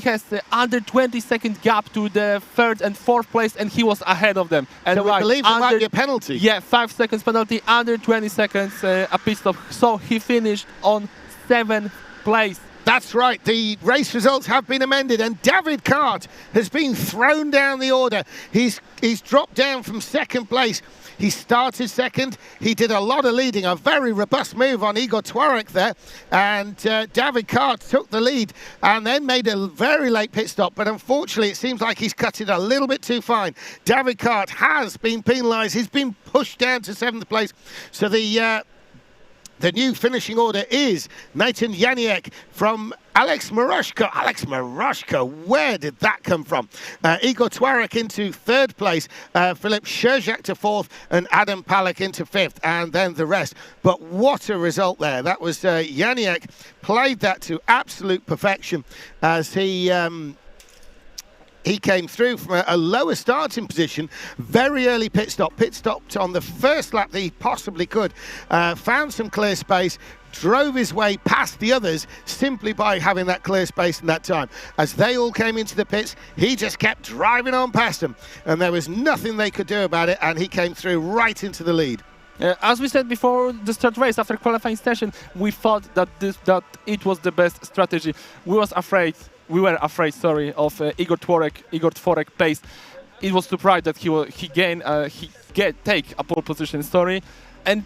has the under 20-second gap to the third and fourth place, and he was ahead of them. And so we believe there might be a penalty. Yeah, 5 seconds penalty, under 20 seconds a pit stop. So he finished on 7th place. That's right, the race results have been amended, and David Hart has been thrown down the order. He's dropped down from second place. He started second. He did a lot of leading, a very robust move on Igor Twarek there. And David Hart took the lead and then made a very late pit stop. But unfortunately, it seems like he's cut it a little bit too fine. David Hart has been penalised. He's been pushed down to 7th place. So the new finishing order is Nathan Janiak from Alex Mroczko. Alex Mroczko, where did that come from? Igor Twarek into 3rd place, Filip Czurczak to 4th, and Adam Palik into 5th, and then the rest. But what a result there. That was Janiak played that to absolute perfection as he came through from a lower starting position, very early pit stopped on the first lap that he possibly could, found some clear space, drove his way past the others simply by having that clear space in that time. As they all came into the pits, he just kept driving on past them, and there was nothing they could do about it, and he came through right into the lead. As we said before the start race, after qualifying session, we thought that it was the best strategy. We were afraid, of Igor Twarek pace. It was surprised that he take a pole position, and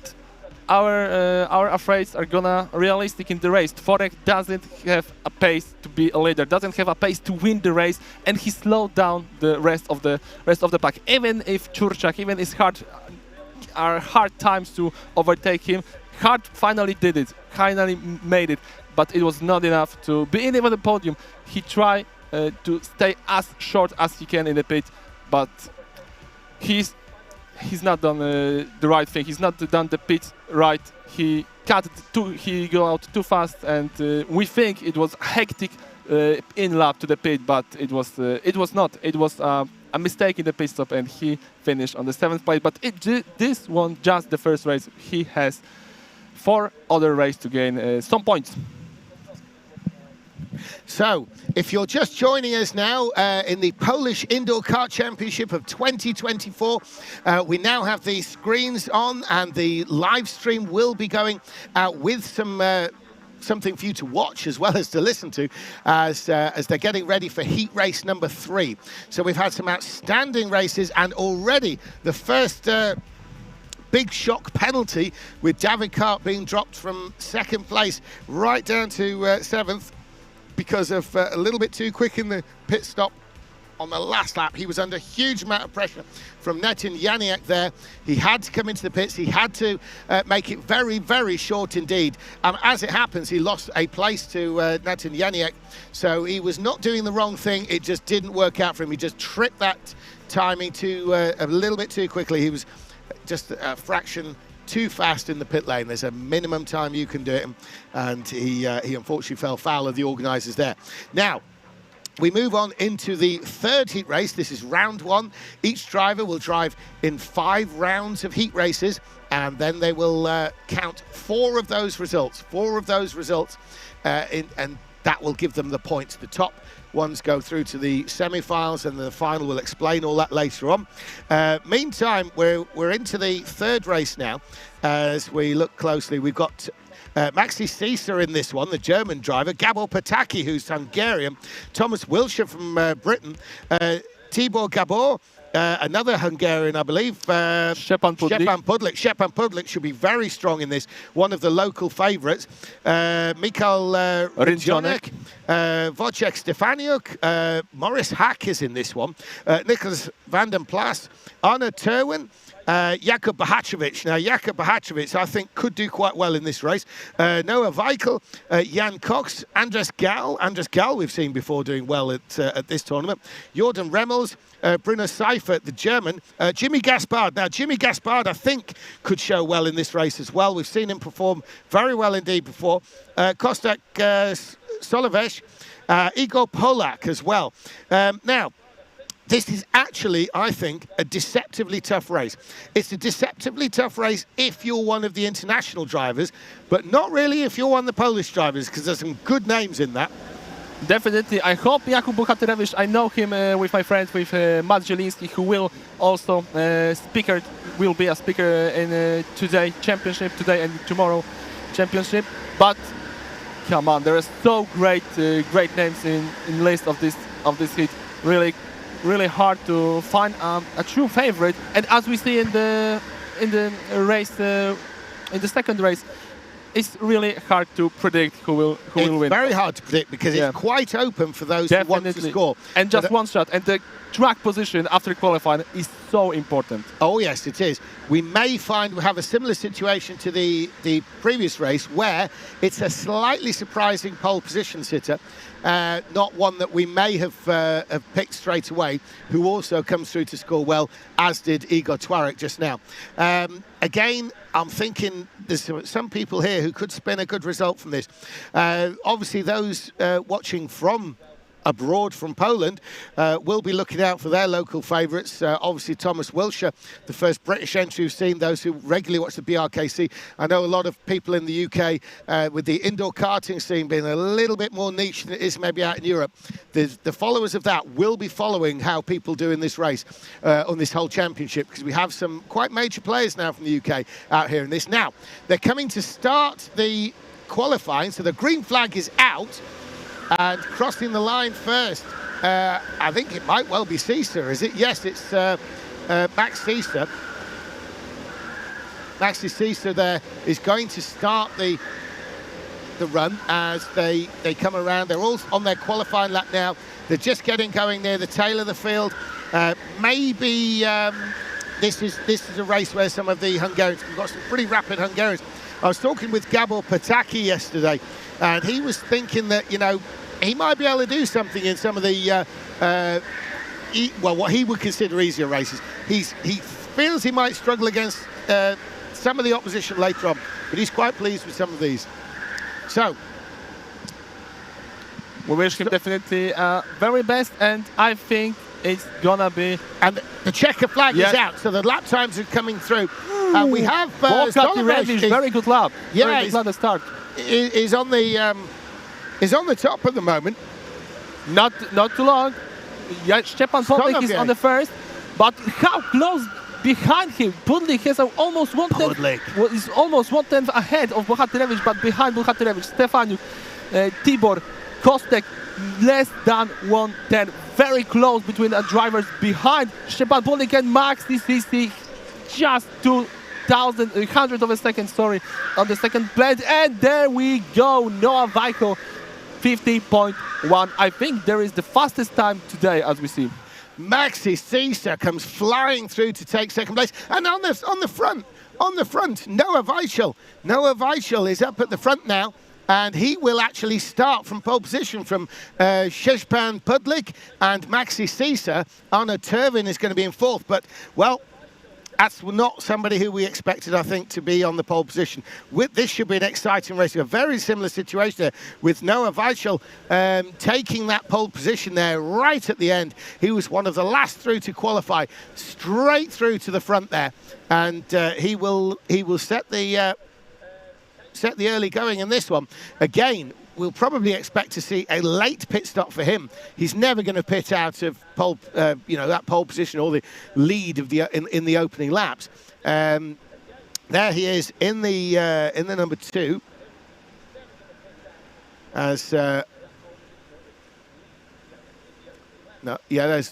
our afraids are gonna realistic in the race. Twarek doesn't have a pace to be a leader, doesn't have a pace to win the race, and he slowed down the rest of the pack. Even if Czurczak, even his hard times to overtake him, Hart finally did it, finally made it, but it was not enough to be in the podium. He tried to stay as short as he can in the pit, but he's he's not done the right thing. He's not done the pit right. He he go out too fast, and we think it was hectic in lap to the pit, but it was not. It was a mistake in the pit stop, and he finished on the 7th place. But this one just the first race. He has 4 other races to gain some points. So, if you're just joining us now in the Polish Indoor Kart Championship of 2024, we now have the screens on, and the live stream will be going out with something for you to watch as well as to listen to as they're getting ready for heat race number 3. So we've had some outstanding races, and already the first big shock penalty with David Kart being dropped from 2nd place right down to 7th. Because of a little bit too quick in the pit stop on the last lap. He was under huge amount of pressure from Netin Janiak there. He had to come into the pits. He had to make it very, very short indeed. As it happens, he lost a place to Netin Janiak. So he was not doing the wrong thing. It just didn't work out for him. He just tripped that timing a little bit too quickly. He was just a fraction too fast in the pit lane. There's a minimum time you can do it, and he unfortunately fell foul of the organisers there. Now, we move on into the 3rd heat race. This is round 1. Each driver will drive in 5 rounds of heat races, and then they will count 4 of those results. And that will give them the points. The top ones go through to the semi-finals, and the final will explain all that later on. Meantime, we're into the 3rd race now. As we look closely, we've got Maxi Caesar in this one, the German driver, Gabor Pataki, who's Hungarian, Thomas Wilshire from Britain, Tibor Gabor, another Hungarian, I believe. Szczepan Pudlik. Szczepan Pudlik should be very strong in this. One of the local favourites. Mikhail Rindzonek, Wojciech Stefaniuk, Maurice Hack is in this one. Nicholas van den Plas, Arno Terwin, Jakub Bahacevic. Now, Jakub Bahacevic, I think, could do quite well in this race. Noah Weichel, Jan Cox, Andres Gal. Andres Gal we've seen before doing well at this tournament. Jordan Remmels, Bruno Seifert, the German. Jimmy Gaspard. Now, Jimmy Gaspard, I think, could show well in this race as well. We've seen him perform very well indeed before. Kostak Solovesh, Igor Polak as well. Now, this is actually, I think, a deceptively tough race. It's a deceptively tough race if you're one of the international drivers, but not really if you're one of the Polish drivers, because there's some good names in that. Definitely. I hope Jakub Bohaterewicz, I know him with my friends, with Matt Zielinski, who will also will be a speaker in today championship, today and tomorrow championship. But come on, there are so great names in list of this heat. Really hard to find a true favorite, and as we see in the race, in the 2nd race, it's really hard to predict who will win. It's very hard to predict because it's quite open for those who want to score. And just one shot, and the track position after qualifying is so important. Oh yes, it is. We may have a similar situation to the previous race, where it's a slightly surprising pole position sitter, not one that we may have picked straight away, who also comes through to score well, as did Igor Twarek just now. Again, I'm thinking there's some people here who could spin a good result from this. Obviously, those watching from abroad from Poland will be looking out for their local favourites. Obviously, Thomas Wilshire, the first British entry we've seen, those who regularly watch the BRKC. I know a lot of people in the UK, with the indoor karting scene being a little bit more niche than it is maybe out in Europe. The followers of that will be following how people do in this race, on this whole championship, because we have some quite major players now from the UK out here in this. Now, they're coming to start the qualifying, so the green flag is out. And crossing the line first, I think it might well be Caesar, is it? Yes, it's Max Caesar. Maxi Caesar there is going to start the run as they come around. They're all on their qualifying lap now. They're just getting going near the tail of the field. Maybe this is a race where some of the Hungarians, we've got some pretty rapid Hungarians. I was talking with Gabor Pataki yesterday, and he was thinking that, you know, he might be able to do something in some of the, what he would consider easier races. He feels he might struggle against some of the opposition later on, but he's quite pleased with some of these. So we wish him definitely very best, and I think it's gonna be. And the checker flag is out, so the lap times are coming through. And we have very good lap. Yeah, very good lap to start. Is on the top at the moment. Not too long. Yeah, Szczepan Pudlik is on the first, but how close behind him? Pudlik has almost 1/10. Is almost 1/10 ahead of Bohatyrewicz, but behind Bohatyrewicz, Stefaniuk, Tibor, Kostek, less than 1/10. Very close between the drivers behind Szczepan Pudlik and Max. This is just 2,100 of a second, on the second place. And there we go, Noah Weichel, 50.1. I think there is the fastest time today, as we see. Maxi Cisa comes flying through to take second place, and on the front, Noah Weichel. Noah Weichel is up at the front now, and he will actually start from pole position from Szczepan Pudlik and Maxi Cisa. Arno Turvin is going to be in fourth, but well, that's not somebody who we expected, I think, to be on the pole position. This should be an exciting race. A very similar situation there with Noah Weichel taking that pole position there right at the end. He was one of the last through to qualify, straight through to the front there, and he will set the early going in this one. Again, we'll probably expect to see a late pit stop for him. He's never going to pit out of pole, that pole position or the lead of in the opening laps. There he is in the number 2. As there's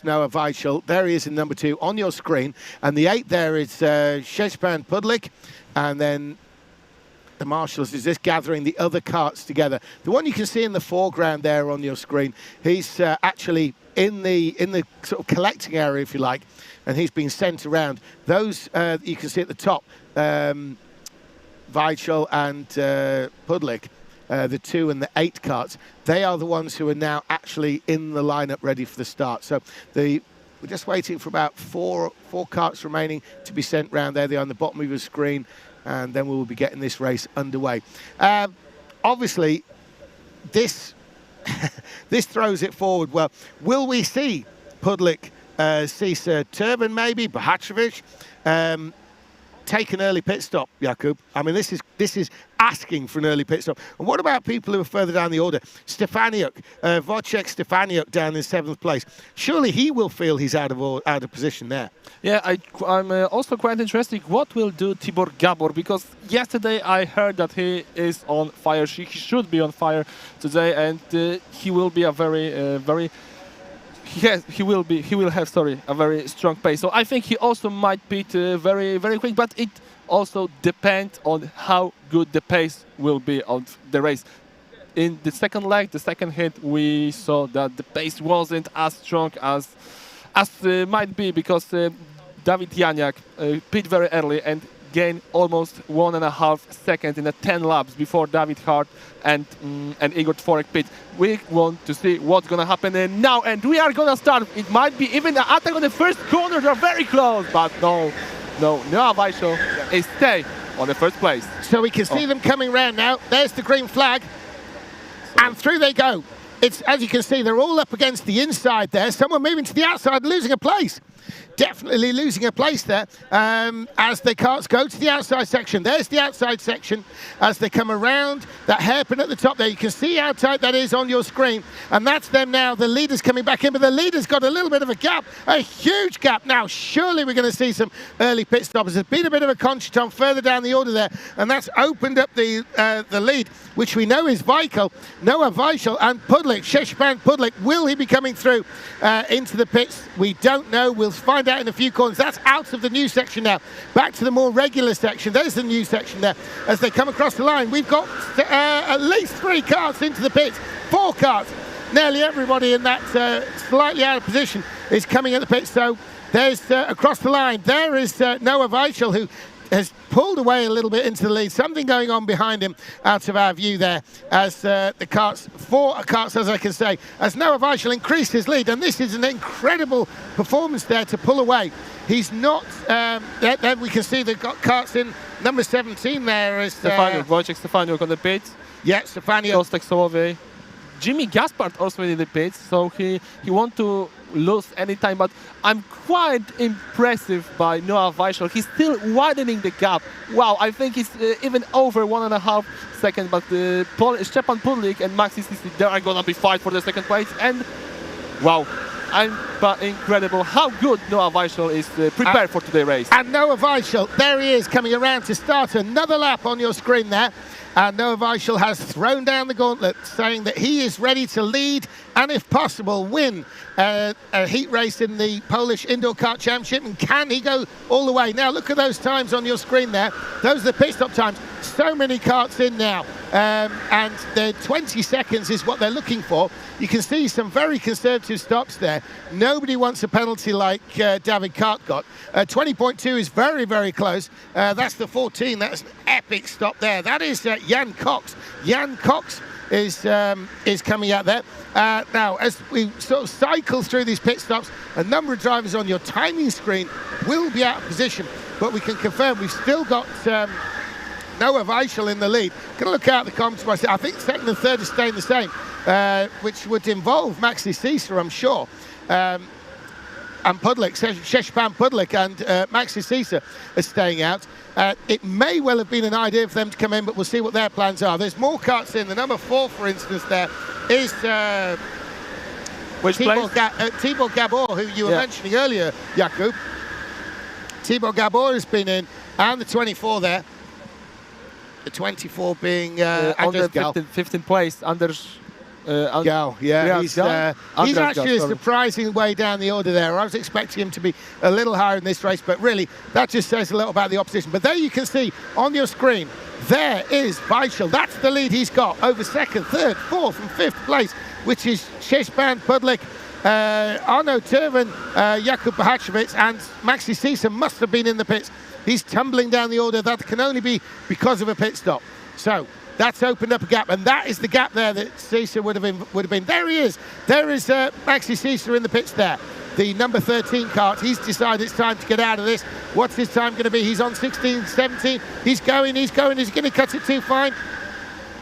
Noah Weichel. There he is in number 2 on your screen, and the 8 there is Szczepan Pudlik, and then the marshals is just gathering the other carts together. The one you can see in the foreground there on your screen, he's actually in the sort of collecting area, if you like, and he's been sent around. Those you can see at the top, Weichel and Pudlik, the 2 and the 8 carts, they are the ones who are now actually in the lineup ready for the start. So we're just waiting for about four carts remaining to be sent round there. They're on the bottom of your screen, and then we will be getting this race underway. Obviously, this this throws it forward. Well, will we see Pudlik, Cisa, Turvin maybe, Bohatyrewicz take an early pit stop, Jakub? I mean, this is asking for an early pit stop. And what about people who are further down the order? Stefaniuk, Wojciech Stefaniuk down in 7th place. Surely he will feel he's out of position there. Yeah, I'm also quite interested. What will do Tibor Gabor? Because yesterday I heard that he is on fire. He should be on fire today, and he will be a he will have a very strong pace. So I think he also might beat very quick, but it also depends on how good the pace will be on the race. In the second leg, the second hit, we saw that the pace wasn't as strong as might be, because Dawid Janiak pit very early and gained almost 1.5 seconds in the 10 laps before David Hart and Igor Tworek pit. We want to see what's going to happen now, and we are going to start. It might be even an attack on the first corner. They're very close, but no. Noah Weichel is stay on the first place. So we can see them coming round now. There's the green flag, and through they go. It's, as you can see, they're all up against the inside there. Someone moving to the outside, losing a place. Definitely losing a place there as the carts go to the outside section. There's the outside section as they come around that hairpin at the top there. You can see how tight that is on your screen, and that's them now. The leader's coming back in, but the leader's got a little bit of a gap, a huge gap. Now, surely we're going to see some early pit stoppers. There's been a bit of a contretemps further down the order there, and that's opened up the lead, which we know is Weichel, Noah Weichel, and Pudlik, Szczepan Pudlik. Will he be coming through into the pits? We don't know. We'll find out in a few corners. That's out of the new section now. Back to the more regular section. There's the new section there. As they come across the line, we've got at least 3 carts into the pits. 4 carts. Nearly everybody in that slightly out of position is coming at the pits. So there's across the line. There is Noah Weichel, who has pulled away a little bit into the lead. Something going on behind him out of our view there as the carts, 4 carts as I can say, as Noah Weichel increased his lead. And this is an incredible performance there to pull away. He's not, then we can see they've got carts in. Number 17 there is... Wojciech Stefaniuk on the pit. Yeah, Stefaniuk. Kostek Sołowy. Jimmy Gaspard also in the pits, so he wants to lose any time, but I'm quite impressive by Noah Weichel. He's still widening the gap. Wow, I think he's even over 1.5 seconds, but Szczepan Pudlik and Maxi Sisi, they are gonna be fight for the second place, and wow, incredible how good Noah Weichel is prepared for today's race. And Noah Weichel, there he is, coming around to start another lap on your screen there. And Noah Weichel has thrown down the gauntlet, saying that he is ready to lead and, if possible, win a heat race in the Polish Indoor Kart Championship. And can he go all the way? Now, look at those times on your screen there. Those are the pit stop times. So many karts in now. And the 20 seconds is what they're looking for. You can see some very conservative stops there. Nobody wants a penalty like David Kart got. 20.2 is very, very close. That's the 14. That's an epic stop there. That is Jan Cox. Jan Cox is coming out there. Now, as we sort of cycle through these pit stops, a number of drivers on your timing screen will be out of position, but we can confirm we've still got Noah Weichel in the lead. Gonna look out the comments. I think second and third are staying the same, which would involve Maxi Sisa, I'm sure. And Pudlik, Szczepan Pudlik and Maxi Sisa are staying out. It may well have been an idea for them to come in, but we'll see what their plans are. There's more karts in. The number 4, for instance, there is Tibor Gabor, who you were mentioning earlier, Jakub. Tibor Gabor has been in, and the 24 there. The 24 being on the Gal. 15th place, Anders Gal, yeah, he's actually a surprising way down the order there. I was expecting him to be a little higher in this race, but really that just says a little about the opposition. But there you can see on your screen, there is Weichel. That's the lead he's got over second, third, fourth and fifth place, which is Szczepan Pudlik, Arno Turven, Jakub Bahacevic and Maxi Sisa must have been in the pits. He's tumbling down the order. That can only be because of a pit stop. So that's opened up a gap, and that is the gap there that Sisa would have been. There he is. There is Maxi Sisa in the pits there. The number 13 kart. He's decided it's time to get out of this. What's his time going to be? He's on 16, 17. He's going. Is he going to cut it too fine?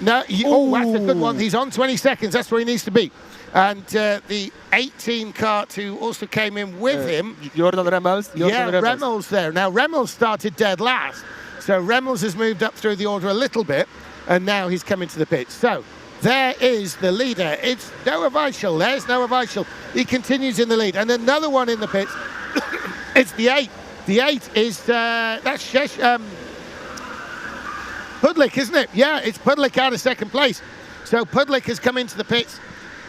No. That's a good one. He's on 20 seconds. That's where he needs to be. And the 18 kart who also came in with him. Jordan Remmels. Remmels there. Now, Remmels started dead last. So Remmels has moved up through the order a little bit, and now he's coming to the pits. So there is the leader. It's Noah Weichel. There's Noah Weichel. He continues in the lead. And another one in the pits. It's the 8. The 8 is, that's Pudlik, isn't it? Yeah, it's Pudlik out of second place. So Pudlik has come into the pits.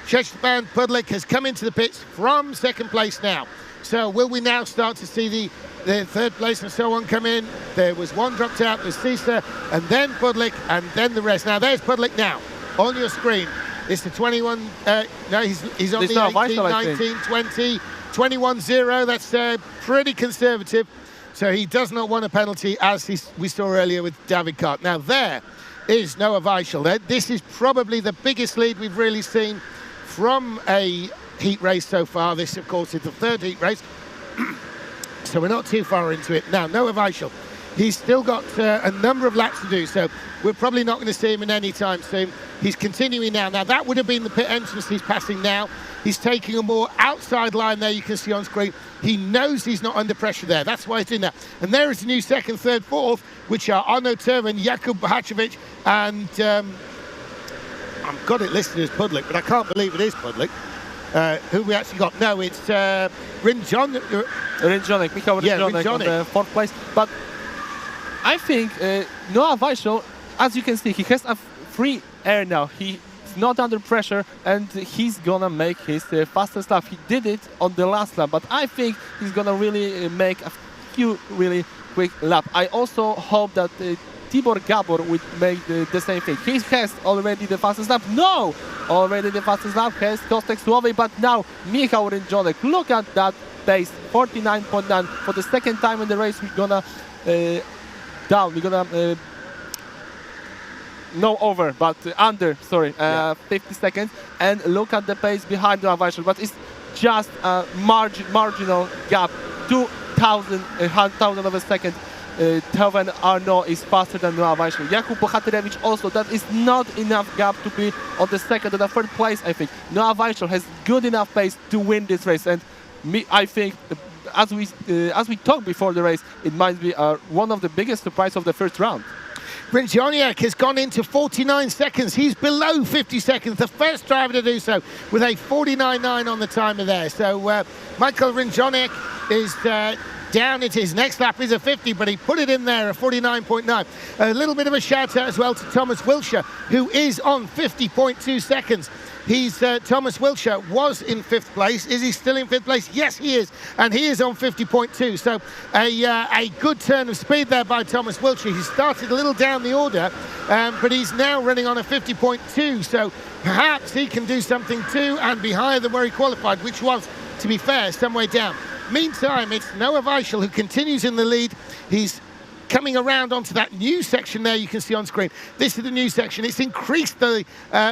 Szczepan Pudlik has come into the pits from second place now. So will we now start to see the third place and so on come in? There was one dropped out, there's Sisa, and then Pudlik, and then the rest. Now there's Pudlik now on your screen. It's the 21, no, he's on the 18, 19, 20, 21-0. That's pretty conservative. So he does not want a penalty, as we saw earlier with David Kart. Now there is Noah Weichel. This is probably the biggest lead we've really seen from a heat race so far. This, of course, is the third heat race. So we're not too far into it. Now, Noah Weichel, he's still got a number of laps to do, so we're probably not going to see him in any time soon. He's continuing now. Now, that would have been the pit entrance he's passing now. He's taking a more outside line there, you can see on screen. He knows he's not under pressure there. That's why he's doing that. And there is the new second, third, fourth, which are Arno Turven, Jakub Bahacevic, and I've got it listed as Pudlik, but I can't believe it is Pudlik. Who we actually got? No, it's Rindjonek. Michał Rindjonek on the fourth place. But I think Noah Weichel, as you can see, he has a free air now. He's not under pressure, and he's gonna make his fastest lap. He did it on the last lap, but I think he's gonna really make a few really quick laps. I also hope that Tibor Gabor would make the same thing. He has already the fastest lap. No! Already the fastest lap has Kostek Sołowy, but now Michał Rindjonek. Look at that pace, 49.9. For the second time in the race, we're gonna down. We're gonna no over, but under. Sorry, 50 seconds. And look at the pace behind Noah Weichel, but it's just a marginal gap. 1,000 of a second. Teven Arnaud is faster than Noah Weichel. Jakub Bohatyrewicz also, that is not enough gap to be on the second or the third place, I think. Noah Weichel has good enough pace to win this race, and I think, as we talked before the race, it might be one of the biggest surprises of the first round. Rinjoniak has gone into 49 seconds. He's below 50 seconds, the first driver to do so, with a 49.9 on the timer there. So Michael Rinjoniak is down. It his next lap is a 50, but he put it in there, a 49.9. A little bit of a shout out as well to Thomas Wilshere, who is on 50.2 seconds. Thomas Wilshere was in 5th place. Is he still in 5th place? Yes, he is, and he is on 50.2. So a good turn of speed there by Thomas Wilshere. He started a little down the order, but he's now running on a 50.2. So perhaps he can do something too and be higher than where he qualified, which was, to be fair, some way down. Meantime, it's Noah Weichel who continues in the lead. He's coming around onto that new section there you can see on screen. This is the new section. It's increased the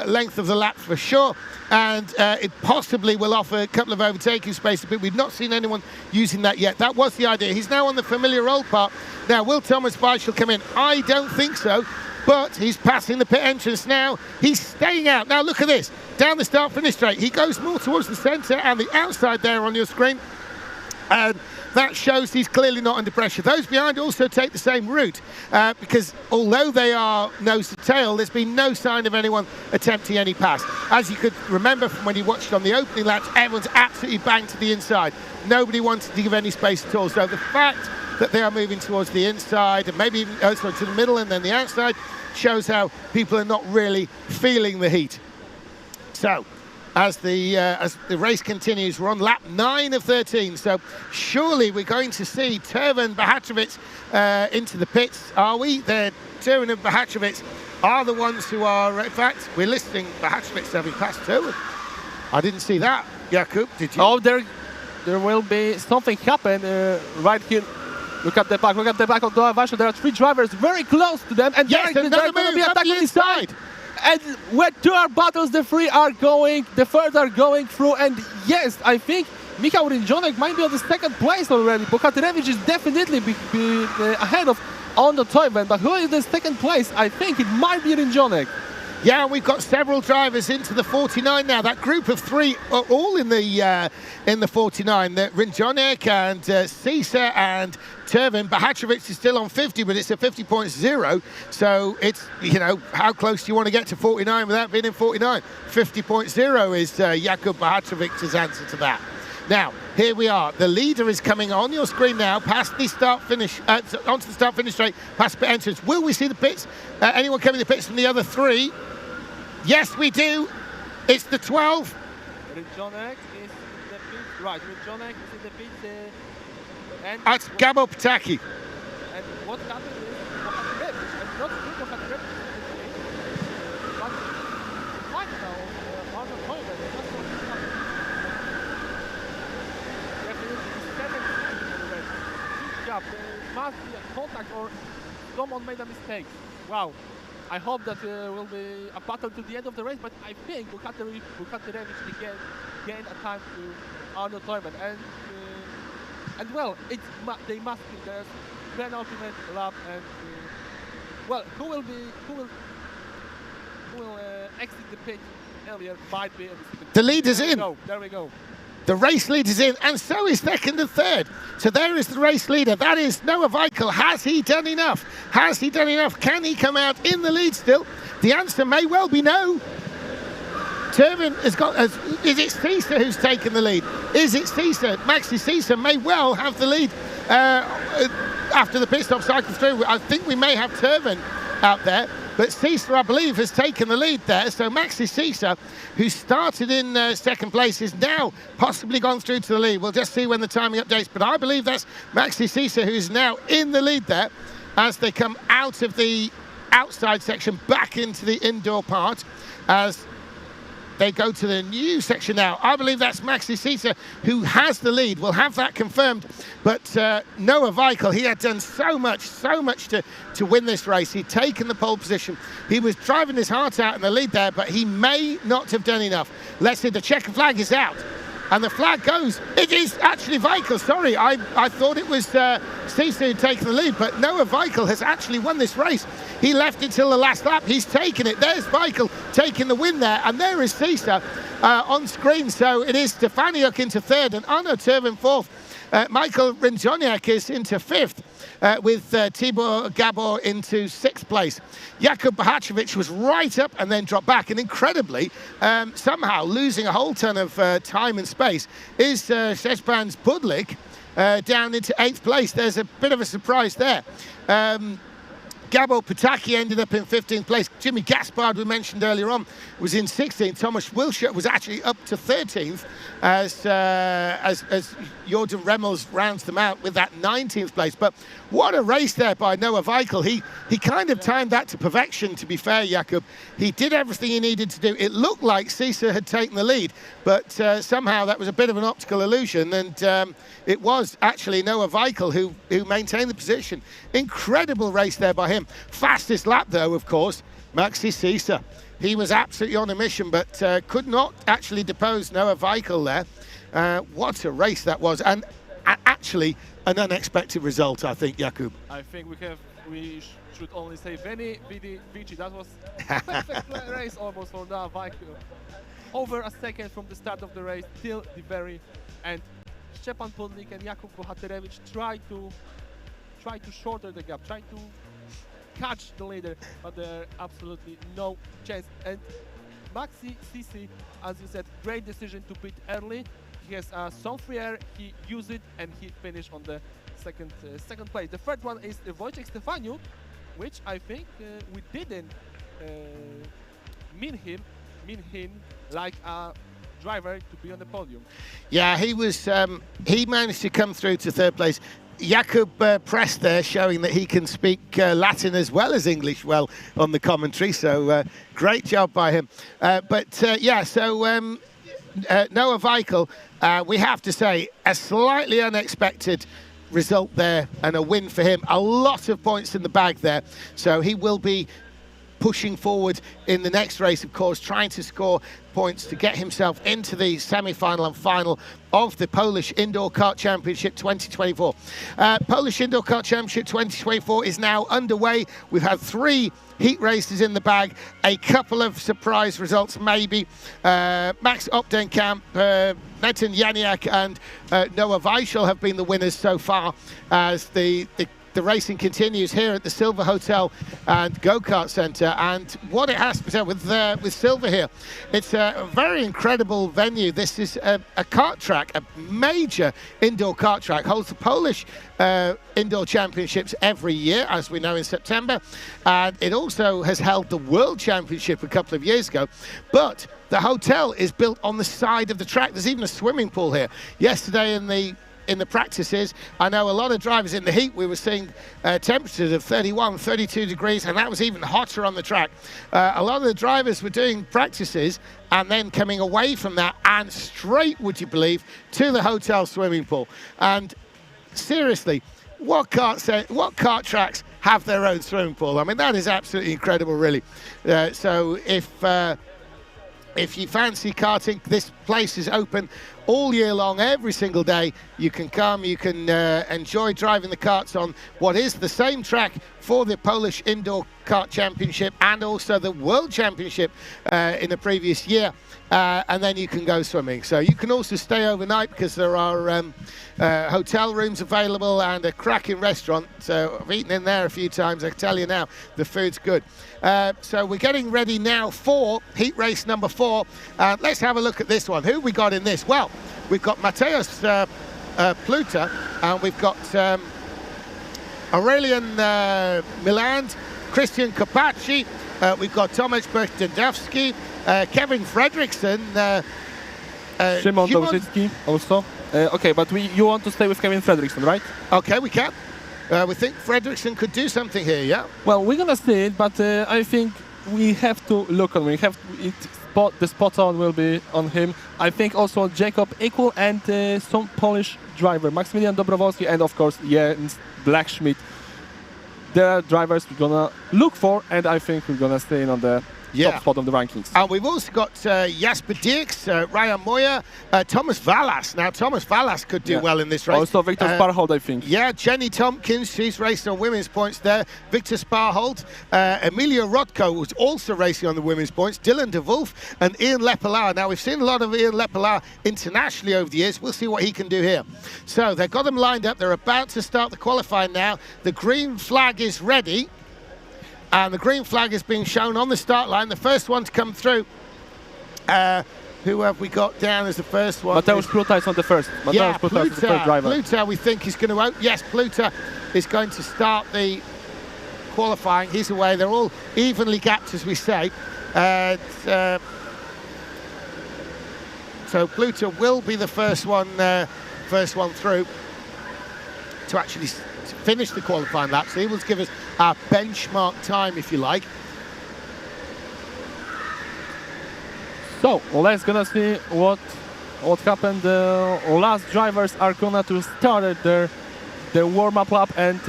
length of the lap for sure, and it possibly will offer a couple of overtaking spaces, but we've not seen anyone using that yet. That was the idea. He's now on the familiar old part. Now, will Thomas Weichel come in? I don't think so, but he's passing the pit entrance now. He's staying out. Now, look at this. Down the start-finish straight. He goes more towards the centre and the outside there on your screen. And that shows he's clearly not under pressure. Those behind also take the same route because although they are nose to tail, there's been no sign of anyone attempting any pass. As you could remember from when you watched on the opening laps, everyone's absolutely banged to the inside. Nobody wanted to give any space at all. So the fact that they are moving towards the inside and maybe even to the middle and then the outside shows how people are not really feeling the heat. So as the race continues, we're on lap 9 of 13, so surely we're going to see Teven Bohatyrewicz into the pits, are we? Teven and Bohatyrewicz are the ones who are, in fact, we're listing Bohatyrewicz having passed Teven. I didn't see that, Jakub, did you? Oh, there will be something happen right here. Look at the back of Noah Weichel. There are 3 drivers very close to them, and yes, they're going to be attacking inside. And where 2 are battles, the 3 are going, the 3rd are going through, and yes, I think Michał Rinjoniak might be on the 2nd place already. Bohatyrewicz is definitely ahead of Arnaud Teven, but who is the 2nd place? I think it might be Rinjoniak. Yeah, we've got several drivers into the 49 now. That group of 3 are all in the 49. Rinjoniak and Cisa and Teven. Bohatyrewicz is still on 50, but it's a 50.0. So it's, you know, how close do you want to get to 49 without being in 49? 50.0 is Jakub Bohatyrewicz's answer to that. Now, here we are. The leader is coming on your screen now, past the start-finish, onto the start-finish straight, past pit entrance. Will we see the pits? Anyone coming to the pits from the other 3? Yes, we do. It's the 12. Rinjoniak is in the pit. Right, Rinjoniak is in the pit. And that's Gabo Pataki. And what happened is Bohatyrewicz, and not Bohatyrewicz, but right now, Arnaud Teven just on the top. There must be a contact or someone made a mistake. Wow. I hope that will be a battle to the end of the race, but I think Bohatyrewicz again gained a time to Arnaud Teven, and well, they must be their penultimate lap, and well, who will exit the pit earlier might be the leader's in. There we go. The race leader's in, and so is 2nd and 3rd. So there is the race leader. That is Noah Weichel. Has he done enough? Has he done enough? Can he come out in the lead still? The answer may well be no. Teven has got... is it Cisa who's taken the lead? Is it Cisa? Maxi Cisa may well have the lead after the pit stop cycle through. I think we may have Teven out there. But Cisa, I believe, has taken the lead there. So Maxi Cisa, who started in 2nd place, is now possibly gone through to the lead. We'll just see when the timing updates. But I believe that's Maxi Cisa who is now in the lead there as they come out of the outside section back into the indoor part. As they go to the new section now. I believe that's Maxi Cisa who has the lead. We'll have that confirmed. But Noah Weichel, he had done so much to win this race. He'd taken the pole position. He was driving his heart out in the lead there, but he may not have done enough. Let's see, the checkered flag is out. And the flag goes. It is actually Weichel. Sorry, I thought it was Cisa who'd taken the lead, but Noah Weichel has actually won this race. He left it till the last lap. He's taken it. There's Weichel taking the win there, and there is Cisa on screen. So it is Stefaniuk into third and Arno Turvin fourth. Michael Rinzoniak is into fifth. With Tibor Gabor into sixth place. Jakub Bahacevic was right up and then dropped back, and incredibly, somehow losing a whole ton of time and space, is Szczepan Budlik down into eighth place. There's a bit of a surprise there. Gabor Pataki ended up in 15th place. Jimmy Gaspard, we mentioned earlier on, was in 16th. Thomas Wilshire was actually up to 13th as Jordan Remmels rounds them out with that 19th place. But what a race there by Noah Weichel. He kind of timed that to perfection, to be fair, Jakub. He did everything he needed to do. It looked like Cisa had taken the lead, but somehow that was a bit of an optical illusion, and it was actually Noah Weichel who maintained the position. Incredible race there by him. Fastest lap, though, of course, Maxi Cisa. He was absolutely on a mission, but could not actually depose Noah Weichel there. What a race that was, and actually an unexpected result, I think, Jakub. I think we should only say Veni Vidi Vici. That was a perfect race almost for Noah Weichel. Over a second from the start of the race till the very end. Szczepan Podlik and Jakub Bohaterewicz try to shorten the gap, try to catch the leader, but there absolutely no chance. And Maxi Cisa, as you said, great decision to pit early. He has some free air, he used it, and he finished on the second place. The third one is Wojciech Stefaniuk, which I think we didn't mean him like a driver to be on the podium. Yeah, he was. He managed to come through to third place. Jakub pressed there, showing that he can speak Latin as well as English well on the commentary. So great job by him. Yeah, so Noah Weichel, we have to say, a slightly unexpected result there and a win for him. A lot of points in the bag there. So he will be pushing forward in the next race, of course, trying to score points to get himself into the semi-final and final of the Polish Indoor Kart Championship 2024. Polish Indoor Kart Championship 2024 is now underway. We've had 3 heat races in the bag, a couple of surprise results maybe. Max Opdenkamp, Metin Janiak and Noah Weichel have been the winners so far, as the racing continues here at the Silver Hotel and Go-Kart Centre. And what it has to say with Silver here, it's a very incredible venue. This is a kart track, a major indoor kart track, holds the Polish indoor championships every year, as we know, in September. And it also has held the World Championship a couple of years ago. But the hotel is built on the side of the track. There's even a swimming pool here. Yesterday in the practices, I know a lot of drivers in the heat, we were seeing temperatures of 31, 32 degrees, and that was even hotter on the track. A lot of the drivers were doing practices and then coming away from that and straight, would you believe, to the hotel swimming pool. And seriously, what kart tracks have their own swimming pool? I mean, that is absolutely incredible, really. So if you fancy karting, this place is open all year long, every single day. You can come, you can enjoy driving the karts on what is the same track for the Polish Indoor Kart Championship and also the World Championship in the previous year. And then you can go swimming. So you can also stay overnight because there are hotel rooms available and a cracking restaurant. So I've eaten in there a few times. I can tell you now, the food's good. So we're getting ready now for heat race number 4. Let's have a look at this one. Who have we got in this? Well, we've got Mateusz Pluta, and we've got Aurelian Miland, Christian Kopacki, we've got Tomasz Berdowski, Kevin Fredrickson, Szymon Dobrzycki also. Okay, but you want to stay with Kevin Fredrickson, right? Okay, we can. We think Fredrickson could do something here, yeah? Well, we're gonna see it, but I think we have to look on. It's the spot on will be on him. I think also Jacob Equal and some Polish driver, Maksymilian Dobrowolski and of course Jens Blackschmidt. The drivers we're gonna look for, and I think we're gonna stay in on the top spot of the rankings. And we've also got Jasper Dirks, Ryan Moyer, Thomas Vallas. Now, Thomas Vallas could do well in this race. Also Victor Sparhold, I think. Yeah, Jenny Tompkins, she's racing on women's points there. Victor Sparhold, Emilia Rodko was also racing on the women's points. Dylan de Wolf and Ian Lepelaar. Now, we've seen a lot of Ian Lepelaar internationally over the years. We'll see what he can do here. So, they've got them lined up. They're about to start the qualifying now. The green flag is ready. And the green flag is being shown on the start line. The first one to come through. Who have we got down as the first one? Mateusz Pluta is on the first. Mateusz Pluta is the first driver. Pluta, we think, is going to... Yes, Pluta is going to start the qualifying. He's away. They're all evenly gapped, as we say. So Pluta will be the first one through to actually finish the qualifying lap. So he will give us our benchmark time, if you like. So let's gonna see what happened. The last drivers are gonna to start their warm-up lap, and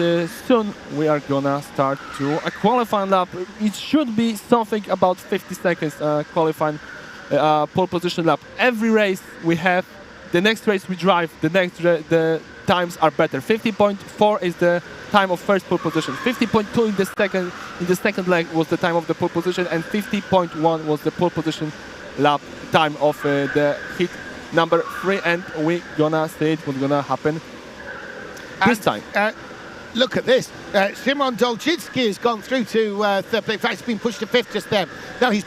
soon we are gonna start to a qualifying lap. It should be something about 50 seconds qualifying pole position lap. Every race we have, the next race we drive, the times are better. 50.4 is the time of first pole position. 50.2 in the second leg was the time of the pole position, and 50.1 was the pole position lap time of the heat number 3. And we gonna see what's gonna happen this time. Look at this. Szymon Dolczycki has gone through to third. In fact, he's been pushed to fifth just then. No, he's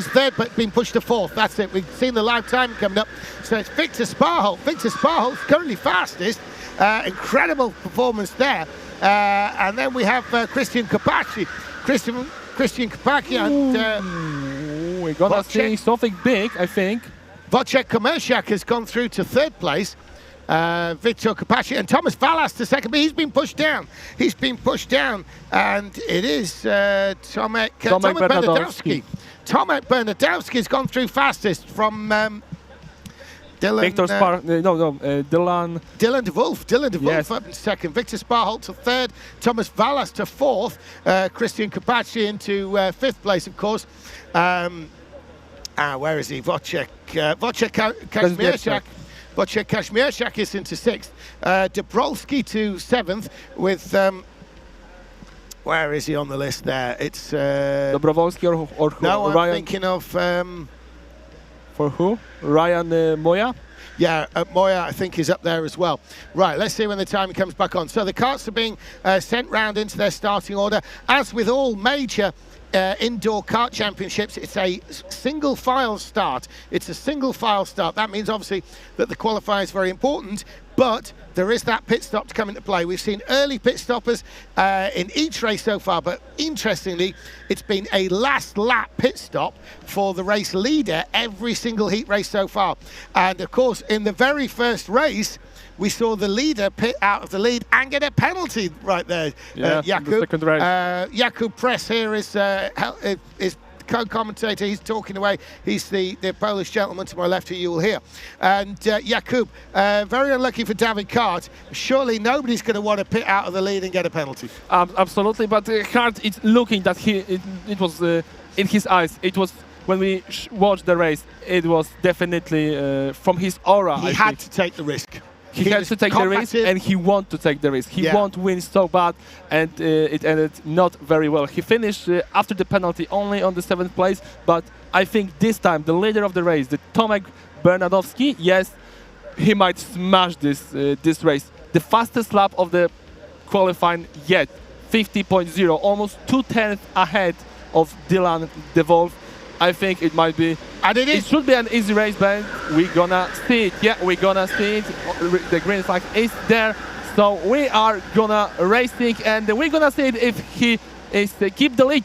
third, but been pushed to fourth. That's it. We've seen the live time coming up. So it's Victor Sparhold. Victor Sparhold's currently fastest. Incredible performance there. And then we have Christian Kopacki. Christian Kopacki and... we're gonna see something big, I think. Wojciech Komersiak has gone through to third place. Victor Kopacki and Thomas Vallas to second, but he's been pushed down. He's been pushed down, and it is Tomek Bernadowski. Tomek Bernadowski has gone through fastest from Dylan. Dylan de Wolf. Dylan de Wolf up in second. Victor Sparhold to third. Thomas Vallas to fourth. Christian Kopacki into fifth place, of course. Where is he? Wojciech Kazmierczak. Wojciech Kazmierczak is into sixth. Dabrowski to seventh with... where is he on the list there? It's... Dobrowolski or who? No, I'm Ryan, thinking of... for who? Ryan Moya? Yeah, Moya, I think, is up there as well. Right, let's see when the time comes back on. So the carts are being sent round into their starting order. As with all major indoor kart championships, it's a single file start. It's a single file start. That means obviously that the qualifier is very important, but there is that pit stop to come into play. We've seen early pit stoppers in each race so far, but interestingly, it's been a last lap pit stop for the race leader every single heat race so far. And of course, in the very first race, we saw the leader pit out of the lead and get a penalty right there. Yeah, Jakub. the second race. Jakub Press here is co-commentator. He's talking away. He's the Polish gentleman to my left who you will hear. And Jakub, very unlucky for David Kart. Surely nobody's going to want to pit out of the lead and get a penalty. Absolutely, but Kart is looking that it was in his eyes. It was when we watched the race. It was definitely from his aura. He had to take the risk. He had to take the risk, and he wanted to take the risk. He won't win so bad, and it ended not very well. He finished after the penalty only on the 7th place, but I think this time the leader of the race, the Tomek Bernadowski, yes, he might smash this race. The fastest lap of the qualifying yet, 50.0, almost 2/10 ahead of Dylan de Wolf. I think it might be, and it should be an easy race, but we're gonna see it. Yeah, we're gonna see it. The green flag is there, so we are gonna racing, and we're gonna see it if he is keep the lead.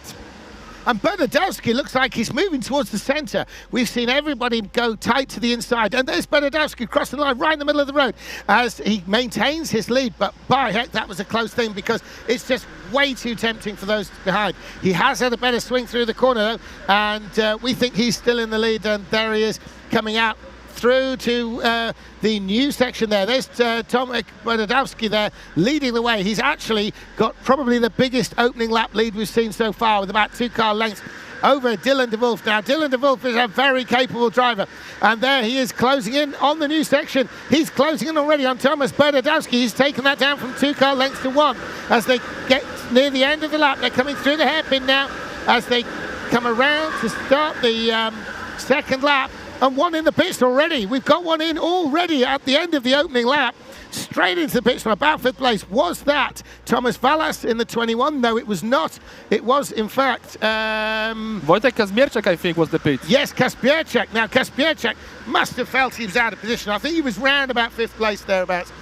And Bernadowski looks like he's moving towards the centre. We've seen everybody go tight to the inside. And there's Bernadowski crossing the line right in the middle of the road as he maintains his lead. But by heck, that was a close thing because it's just way too tempting for those behind. He has had a better swing through the corner, though. And we think he's still in the lead. And there he is coming out through to the new section there. There's Tomek Bernadowski there leading the way. He's actually got probably the biggest opening lap lead we've seen so far with about 2 car lengths over Dylan de Wolf. Now, Dylan de Wolf is a very capable driver, and there he is closing in on the new section. He's closing in already on Thomas Bernadowski. He's taken that down from 2 car lengths to 1 as they get near the end of the lap. They're coming through the hairpin now as they come around to start the second lap. And 1 in the pits already. We've got 1 in already at the end of the opening lap. Straight into the pits from about 5th place. Was that Thomas Vallas in the 21? No, it was not. It was, in fact... Wojtek Kazmierczak, I think, was the pit. Yes, Kazmierczak. Now, Kazmierczak must have felt he was out of position. I think he was round about 5th place thereabouts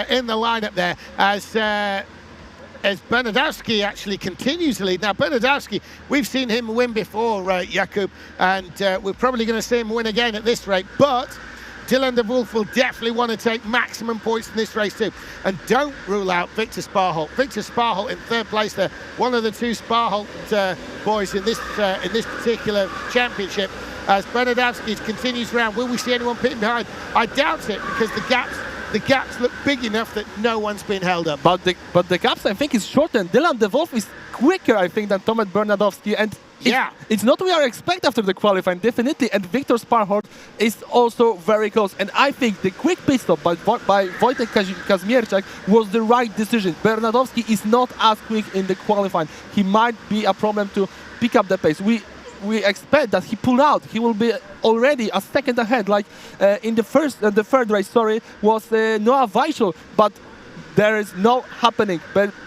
in the lineup there as Bernadowski actually continues to lead. Now, Bernadowski, we've seen him win before, Jakub, and we're probably going to see him win again at this rate, but Dylan de Wolf will definitely want to take maximum points in this race too. And don't rule out Victor Sparholt. Victor Sparholt in 3rd place there, one of the 2 Sparholt boys in this particular championship. As Bernadowski continues round, will we see anyone pitting behind? I doubt it, because the gaps look big enough that no one's been held up. But the gaps, I think, is shortened. Dylan de Wolf is quicker, I think, than Tomek Bernadowski, and it's not what we are expect after the qualifying, definitely. And Victor Sparholt is also very close. And I think the quick pit stop by Wojtek Kazmierczak was the right decision. Bernadowski is not as quick in the qualifying. He might be a problem to pick up the pace. We expect that he pull out. He will be already a second ahead, like in the third race, was Noah Weichel, but there is no happening.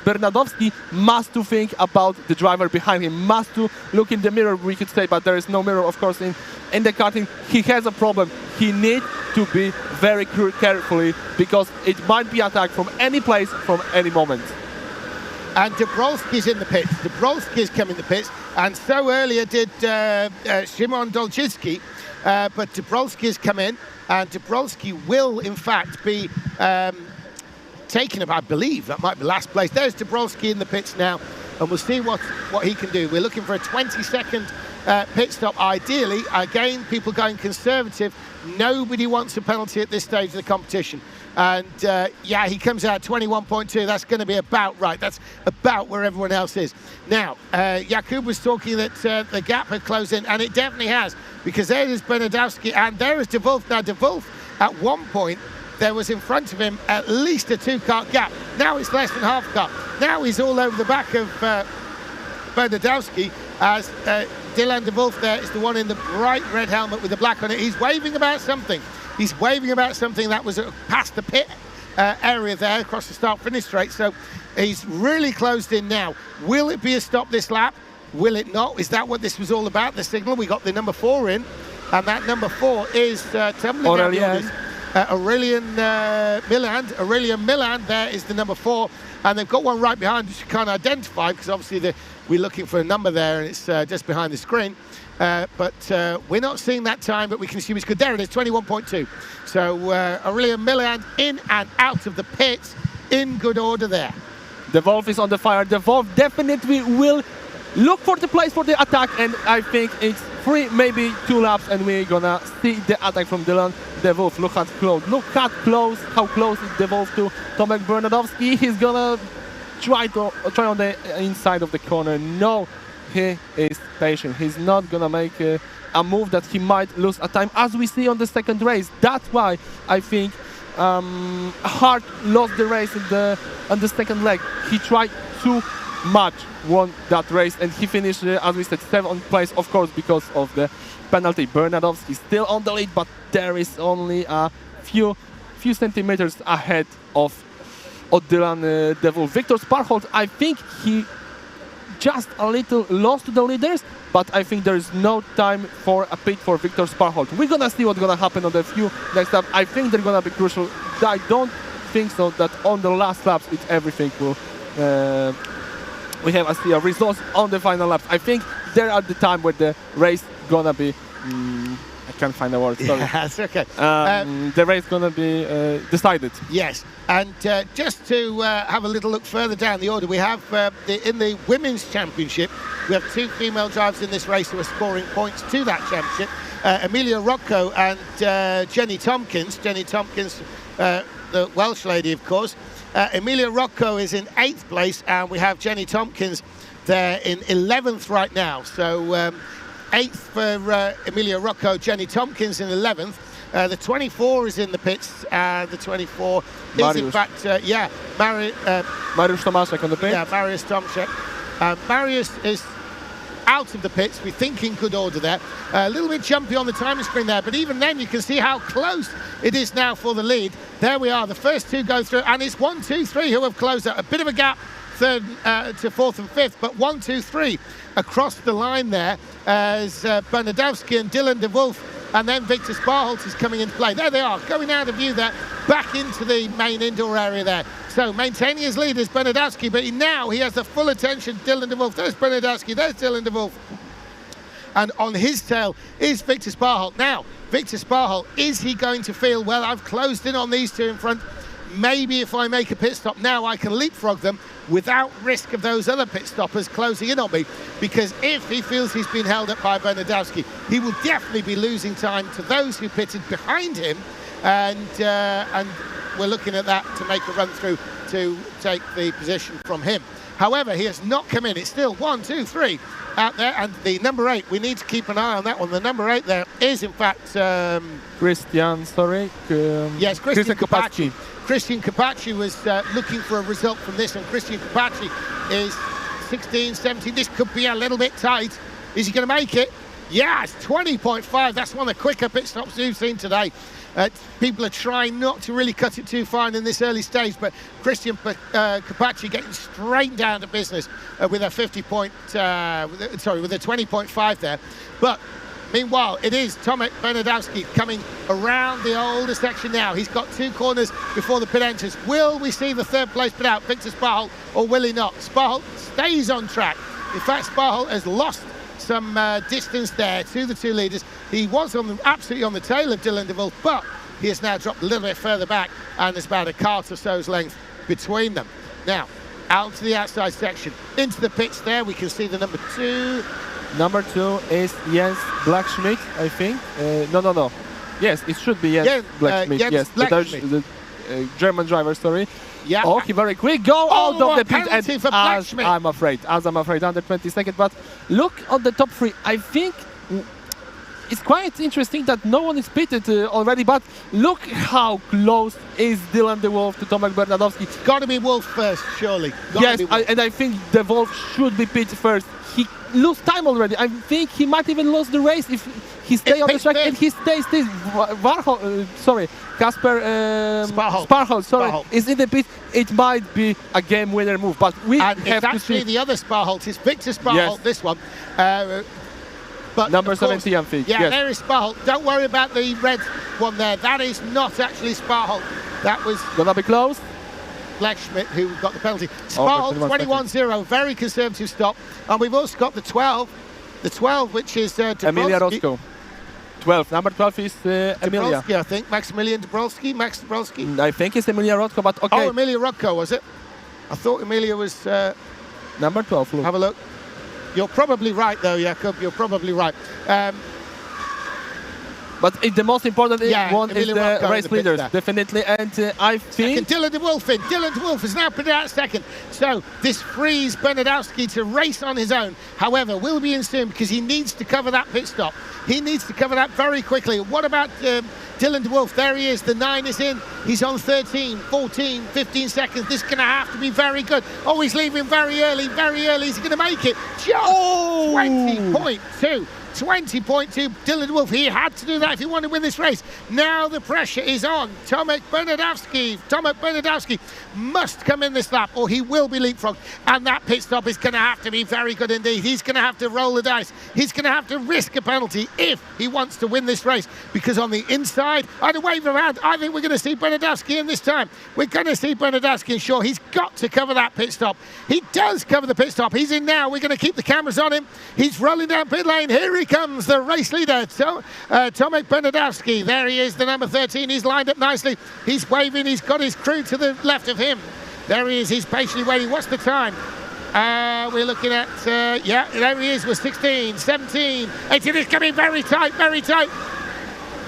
Bernadowski must to think about the driver behind him, must to look in the mirror, we could say, but there is no mirror, of course, in the karting. He has a problem. He needs to be very carefully, because it might be attacked from any place, from any moment. And Dabrowski's in the pits. Dabrowski's come in the pits, and so earlier did Szymon Dolczycki, but Dabrowski's come in, and Dabrowski will, in fact, be taken up, I believe, that might be last place. There's Dabrowski in the pits now, and we'll see what he can do. We're looking for a 20-second pit stop, ideally. Again, people going conservative. Nobody wants a penalty at this stage of the competition. And yeah, he comes out 21.2. That's going to be about right. That's about where everyone else is. Now, Jakub was talking that the gap had closed in, and it definitely has, because there is Bernadowski and there is de Wolf. Now, de Wolf, at one point, there was in front of him at least a 2-car gap. Now it's less than half a car. Now he's all over the back of Bernadowski, as Dylan de Wolf there is the one in the bright red helmet with the black on it. He's waving about something. He's waving about something that was past the pit area there, across the start-finish straight. So he's really closed in now. Will it be a stop this lap? Will it not? Is that what this was all about, the signal? We got the number 4 in, and that number 4 is Aurelian Milland. There is the number 4, and they've got one right behind which you can't identify, because obviously we're looking for a number there, and it's just behind the screen. But we're not seeing that time, but we can assume it's good. There it is, 21.2. So Aurelian Milland in and out of the pits in good order there. De Wolf is on the fire. De Wolf definitely will look for the place for the attack, and I think it's 3, maybe 2 laps, and we're gonna see the attack from Dylan de Wolf. Look how close is De Wolf to Tomek Bernadowski. He's gonna try on the inside of the corner. No, he is patient. He's not gonna make a move that he might lose a time, as we see on the second race. That's why I think Hart lost the race on the second leg. He tried too much, won that race, and he finished, as we said, 7th place, of course, because of the penalty. Bernadowski still on the lead, but there is only a few centimeters ahead of Dylan de Wolf. Victor Sparholt, I think he just a little lost to the leaders, but I think there is no time for a pit for Victor Sparholt. We're gonna see what's gonna happen on the few next lap. I think they're gonna be crucial. I don't think so that on the last laps everything will we have a results on the final laps. I think there at the time where the race gonna be. I can't find the word. Sorry. Yes, okay. The race gonna be decided. Yes, and just to have a little look further down the order, we have in the women's championship, we have 2 female drivers in this race who are scoring points to that championship. Amelia Rocco and Jenny Tompkins. Jenny Tompkins, the Welsh lady, of course. Amelia Rocco is in 8th place, and we have Jenny Tompkins there in 11th right now. So 8th for Amelia Rocco, Jenny Tompkins in 11th. The 24 is in the pits. The 24 is in fact, Mariusz Tomaszek on the pit. Yeah, Mariusz Tomaszek. Mariusz is out of the pits. We think in good order there. A little bit jumpy on the timing screen there, but even then you can see how close it is now for the lead. There we are. The first 2 go through, and it's 1, 2, 3 who have closed out. A bit of a gap, 3rd to 4th and 5th, but 1, 2, 3 across the line there as Bernadowski and Dylan de Wolf, and then Victor Sparholt is coming into play. There they are, going out of view there, back into the main indoor area there. So maintaining his lead is Bernadowski, but now he has the full attention. Dylan de Wolf, there's Bernadowski, there's Dylan de Wolf. And on his tail is Victor Sparholt. Now, Victor Sparholt, is he going to feel, well, I've closed in on these 2 in front. Maybe if I make a pit stop now, I can leapfrog them without risk of those other pit stoppers closing in on me. Because if he feels he's been held up by Bernadowski, he will definitely be losing time to those who pitted behind him. And we're looking at that to make a run through to take the position from him. However, he has not come in. It's still 1, 2, 3 out there. And the number 8, we need to keep an eye on that one. The number 8 there is, in fact... Christian Capacci. Christian Capacci was looking for a result from this, and Christian Capacci is 16, 17. This could be a little bit tight. Is he going to make it? Yeah, it's 20.5. That's one of the quicker pit stops we've seen today. People are trying not to really cut it too fine in this early stage, but Christian Capacci getting straight down to business with a 20.5 there. But meanwhile, it is Tomek Bernadowski coming around the older section now. He's got 2 corners before the pit enters. Will we see the 3rd place pit out, Victor Sparholt, or will he not? Sparholt stays on track. In fact, Sparholt has lost some distance there to the 2 leaders. He was absolutely on the tail of Dylan de Wolf, but he has now dropped a little bit further back, and there's about a cart or so's length between them. Now, out to the outside section, into the pits there, we can see the number 2. Number 2 is Jens Blackschmidt, I think. No. Yes, it should be Jens Blackschmidt. Jens Blackschmidt. The German driver, sorry. Yeah. Oh, he very quick. Go out of the pit, and for Blackschmidt. I'm afraid, under 20 seconds. But look on the top 3. I think it's quite interesting that no one is pitted already, but look how close is Dylan de Wolf to Tomek Bernadowski. It's got to be Wolf first, surely. Yes, and I think de Wolf should be pitted first. He lose time already. I think he might even lose the race if he stays on the track and he stays this. Kasper Sparholt is in the pit. It might be a game winner move, but we have it's to actually see. the other Sparholt. It's Victor Sparholt, Yes. this one. But Number of course, 70, I think. Yeah, yes. there is Sparholt. Don't worry about the red one there. That is not actually Sparholt. That was Gonna be close. Blackschmidt who got the penalty. Sparholt 21-0, very conservative stop. And we've also got the 12, which is Emilia Roscoe. 12. Number 12 is Emilia. I think. Maximilian Dabrowski. I think it's Emilia Roscoe, but okay. Oh, Emilia Rocco, was it? I thought Emilia was... Number 12, look. Have a look. You're probably right, though, Jakob. You're probably right. But the most important one is Emilia the Rocco race in the leaders, pits definitely. And I think... Dylan de Wolf in. Dylan de Wolf is now put out second. So this frees Bernadowski to race on his own. However, will be in soon because he needs to cover that pit stop. He needs to cover that very quickly. What about Dylan de Wolf? There he is. The 9 is in. He's on 13, 14, 15 seconds. This is going to have to be very good. Oh, he's leaving very early, very early. Is he going to make it? Just 20.2. 20.2. Dylan de Wolf, he had to do that if he wanted to win this race. Now the pressure is on. Tomek Bernardowski must come in this lap or he will be leapfrogged. And that pit stop is going to have to be very good indeed. He's going to have to roll the dice. He's going to have to risk a penalty if he wants to win this race. Because on the inside, I'd wave around. I think we're going to see Bernardowski in this time. We're going to see Bernardowski in short. He's got to cover that pit stop. He does cover the pit stop. He's in now. We're going to keep the cameras on him. He's rolling down pit lane. Here he comes, the race leader, Tomek Bernardowski. There he is, the number 13. He's lined up nicely. He's waving. He's got his crew to the left of him. There he is. He's patiently waiting. What's the time? We're looking at, yeah, there he is with 16, 17, 18. It's coming very tight, very tight.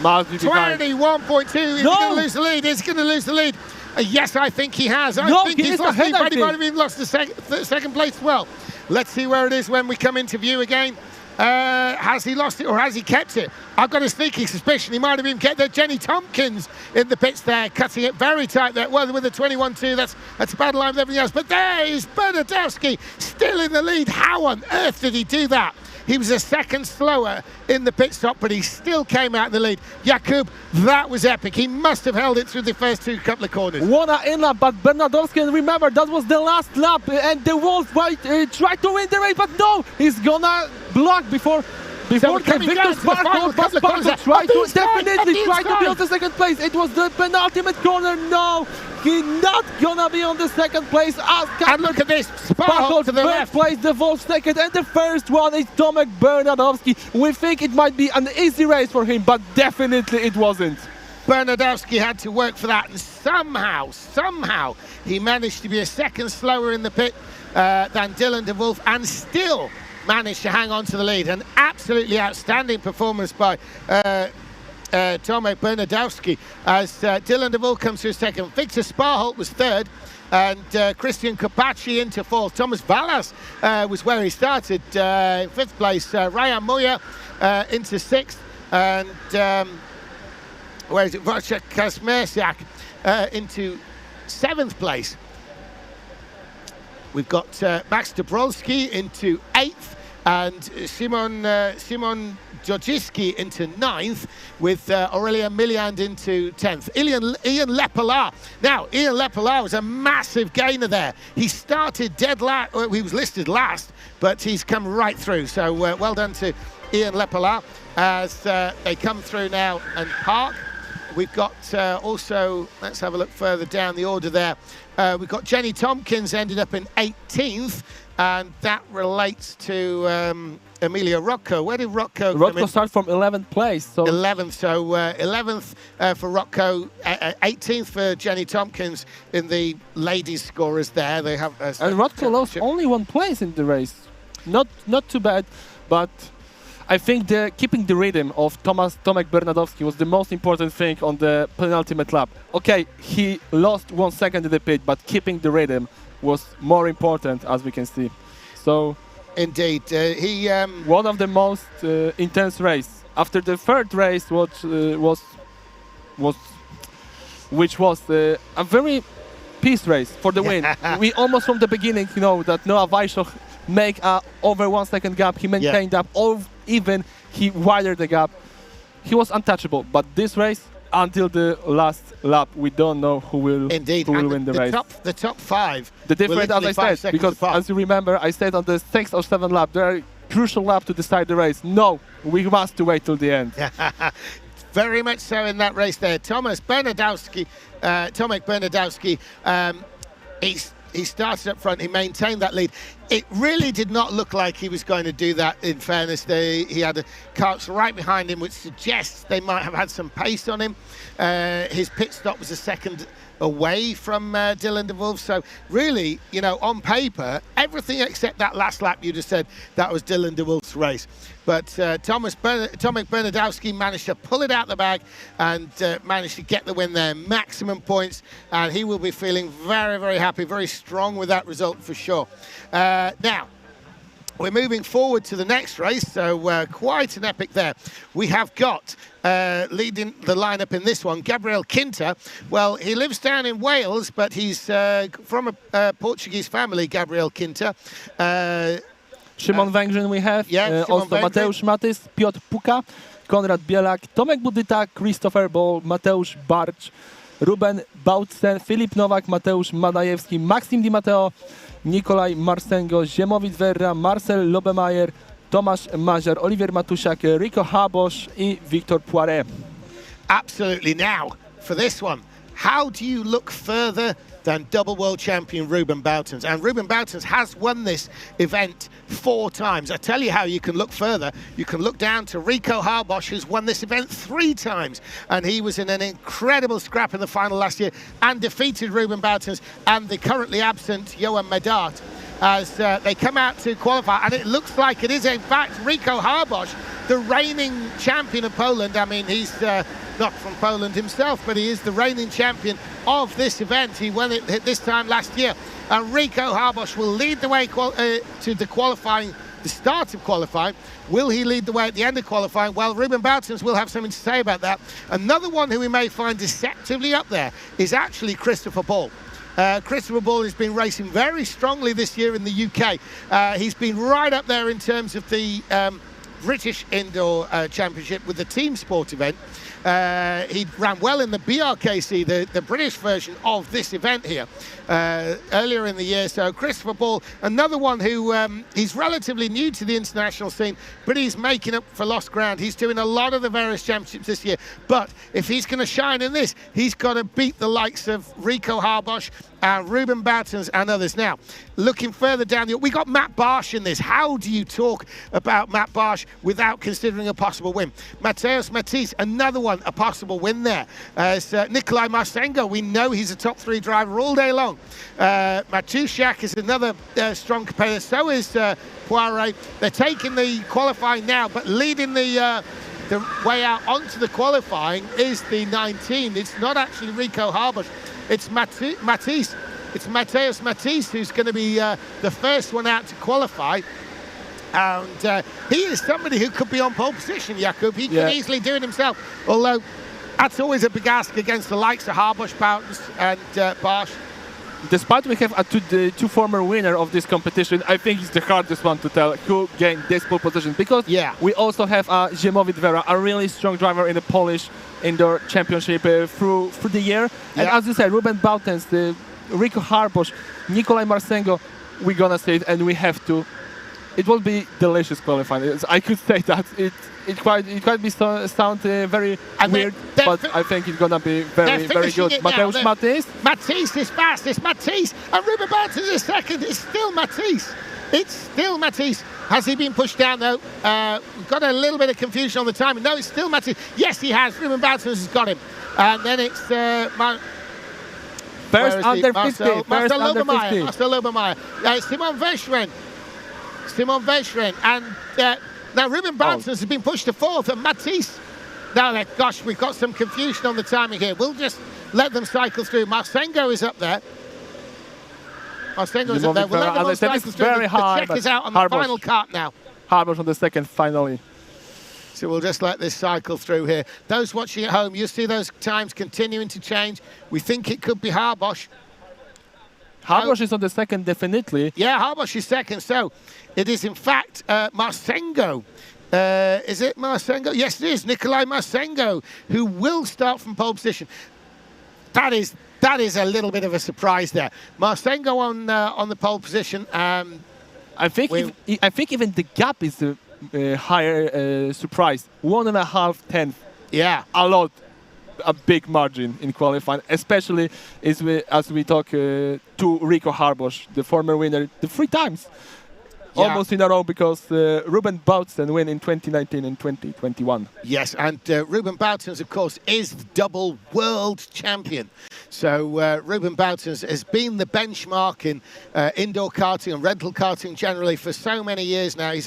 21.2. Is he going to lose the lead? Is he going to lose the lead? Yes, I think he has. I think he's lost the lead, but he might have even lost the second place as well. Let's see where it is when we come into view again. Has he lost it or has he kept it? I've got a sneaky suspicion he might have even kept there. Jenny Tompkins in the pits there, cutting it very tight there. Well, with the 21.2, that's a bad line with everything else. But there is Bernardowski still in the lead. How on earth did he do that? He was a second slower in the pit stop, but he still came out in the lead. Jakub, that was epic. He must have held it through the first couple of corners. One in lap, but Bernardowski, and remember, that was the last lap, and the Wolf might try to win the race, but no, he's gonna block before the Victor Sparkle, but Sparkle tried to definitely try to be on the second place. It was the penultimate corner. No, he's not gonna be on the second place. And look at this, Sparkle to the left. Place, the Wolf second, and the first one is Tomek Bernardowski. We think it might be an easy race for him, but definitely it wasn't. Bernardowski had to work for that, and somehow he managed to be a second slower in the pit than Dylan de Wolf, and still managed to hang on to the lead. An absolutely outstanding performance by Tomek Bernardowski as Dylan de Wolf comes through second. Victor Sparholt was third, and Christian Kopachi into fourth. Thomas Vallas was where he started in fifth place. Ryan Moya into sixth, and where is it? Wojciech Kazmierczak into seventh place. We've got Max Dabrowski into eighth, and Simon Djordjiski into ninth, with Aurelien Milliand into 10th. Ian Lepela. Now, Ian Lepela was a massive gainer there. He started dead last, he was listed last, but he's come right through. So well done to Ian Lepela as they come through now and park. We've got also, let's have a look further down the order there. We've got Jenny Tompkins ended up in 18th, and that relates to Emilia Rocco. Where did Rocco come in? Rocco started from 11th place. So 11th, so 11th for Rocco, 18th for Jenny Tompkins in the ladies' scorers there. They have and Rocco lost only one place in the race. Not too bad, but I think keeping the rhythm of Tomek Bernardowski was the most important thing on the penultimate lap. Okay, he lost 1 second in the pit, but keeping the rhythm was more important, as we can see. So, indeed, he one of the most intense race. After the third race, which was a very peace race for the win. We almost from the beginning, that Noah Weisshoch make over 1 second gap. He maintained that, or even he widened the gap. He was untouchable. But this race, until the last lap, we don't know who will win the race. The top five. The difference, as I said, because as you remember, I said on the 6th or 7th lap, there are crucial lap to decide the race. No, we must wait till the end. Very much so in that race there. Tomek Bernardowski, he started up front, he maintained that lead. It really did not look like he was going to do that, in fairness. He had carts right behind him, which suggests they might have had some pace on him. His pit stop was a second away from Dylan de Wolf. So really, on paper, everything except that last lap you just said, that was Dylan de Wolf's race. But Tomek Bernardowski managed to pull it out the bag and managed to get the win there. Maximum points, and he will be feeling very, very happy, very strong with that result for sure. Now, we're moving forward to the next race, so quite an epic there. We have got, leading the lineup in this one, Gabriel Quinta. Well, he lives down in Wales, but he's from a Portuguese family, Gabriel Quinta. Szymon Węgrzyn we have, Szymon also Węgrzyn. Mateusz Matys, Piotr Puka, Konrad Bielak, Tomek Budyta, Christopher Ball, Mateusz Barcz, Ruben Bautzen, Filip Nowak, Mateusz Madajewski, Maxim Di Matteo, Nikolaj Marsengo, Ziemowit Werra, Marcel Lobemeyer, Tomasz Maziar, Oliwier Matusiak, Rico Habosz i Wiktor Poiret. Absolutely. Now, for this one, how do you look further than double world champion Ruben Boutens? And Ruben Boutens has won this event 4 times. I tell you how you can look further. You can look down to Rico Habosz, who's won this event 3 times. And he was in an incredible scrap in the final last year and defeated Ruben Boutens and the currently absent Johan Medart as they come out to qualify. And it looks like it is, in fact, Rico Habosz, the reigning champion of Poland. I mean, he's not from Poland himself, but he is the reigning champion of this event. He won it this time last year. And Rico Habosz will lead the way to the qualifying, the start of qualifying. Will he lead the way at the end of qualifying? Well, Ruben Boutens will have something to say about that. Another one who we may find deceptively up there is actually Christopher Ball. Christopher Ball has been racing very strongly this year in the UK. He's been right up there in terms of the British Indoor Championship with the team sport event. He ran well in the BRKC, the British version of this event here, earlier in the year. So Christopher Ball, another one who he's relatively new to the international scene, but he's making up for lost ground. He's doing a lot of the various championships this year. But if he's going to shine in this, he's got to beat the likes of Rico Habosz, Ruben Boutens and others. Now, looking further down we got Matt Barsh in this. How do you talk about Matt Barsh without considering a possible win? Mateusz Matys, another one, a possible win there. Nikolaj Marsengo, we know he's a top 3 driver all day long. Matusiak is another strong competitor. So is Poiret. They're taking the qualifying now, but leading the way out onto the qualifying is the 19. It's not actually Rico Habosz. It's Matys. It's Mateusz Matys who's going to be the first one out to qualify. And he is somebody who could be on pole position, Jakub. He could easily do it himself. Although that's always a big ask against the likes of Habosz, Boutens and Barsh. Despite we have the 2 former winner of this competition, I think it's the hardest one to tell who gained this pole position, because we also have Ziemowit Werra, a really strong driver in the Polish Indoor Championship through the year. And as you said, Ruben Boutens, Rico Habosz, Nikolaj Marsengo, we're gonna say it, and we have to. It will be delicious qualifying. I could say that it quite be sound very weird, but I think it's gonna be very good. Mateusz Matys. Matys is fast. It's Matys, and Ruben Boutens is second. It's still Matys. It's still Matys. Has he been pushed down though? We've got a little bit of confusion on the timing. No, it's still Matys. Yes, he has. Ruben Boutens has got him, and then it's first under 50. Marcel Lobemeyer. Simon Veshrin, and now Ruben Boutens has been pushed to 4th, and Matys. Now, gosh, we've got some confusion on the timing here. We'll just let them cycle through. Marsengo is up there. We'll let them all cycle through. The check is out on the final kart now. Habosz on the second, finally. So we'll just let this cycle through here. Those watching at home, you see those times continuing to change. We think it could be Habosz. Habosz is on the second, definitely. Yeah, Habosz is second. So it is, in fact, Marsengo. Is it Marsengo? Yes, it is. Nikolaj Marsengo, who will start from pole position. That is a little bit of a surprise there. Marsengo on the pole position. I think even the gap is a higher surprise. 1.5 tenths. Yeah, a big margin in qualifying, especially as we talk to Rico Habosz, the former winner, the 3 times. Almost in a row, because Ruben Boutens win in 2019 and 2021. Yes, and Ruben Boutens, of course, is the double world champion. So Ruben Boutens has been the benchmark in indoor karting and rental karting generally for so many years now. He's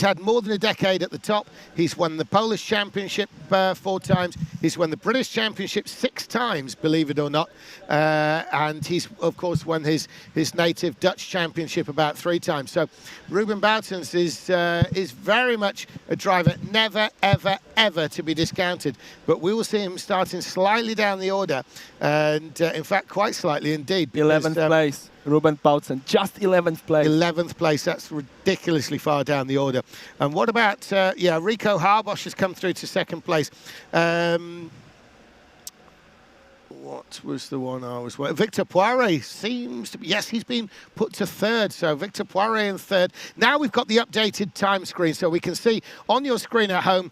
had more than a decade at the top. He's won the Polish Championship 4 times. He's won the British Championship 6 times, believe it or not. And he's, of course, won his native Dutch Championship about 3 times. So Ruben Boutens is very much a driver never, ever, ever to be discounted. But we will see him starting slightly down the order, and in fact, quite slightly indeed. 11th place, Ruben Bautzen, just 11th place. 11th place, that's ridiculously far down the order. And what about, Rico Harbosch has come through to second place. What was the one I was waiting? Victor Poiré seems to be, yes, he's been put to third. So Victor Poiré in third. Now we've got the updated time screen, so we can see on your screen at home,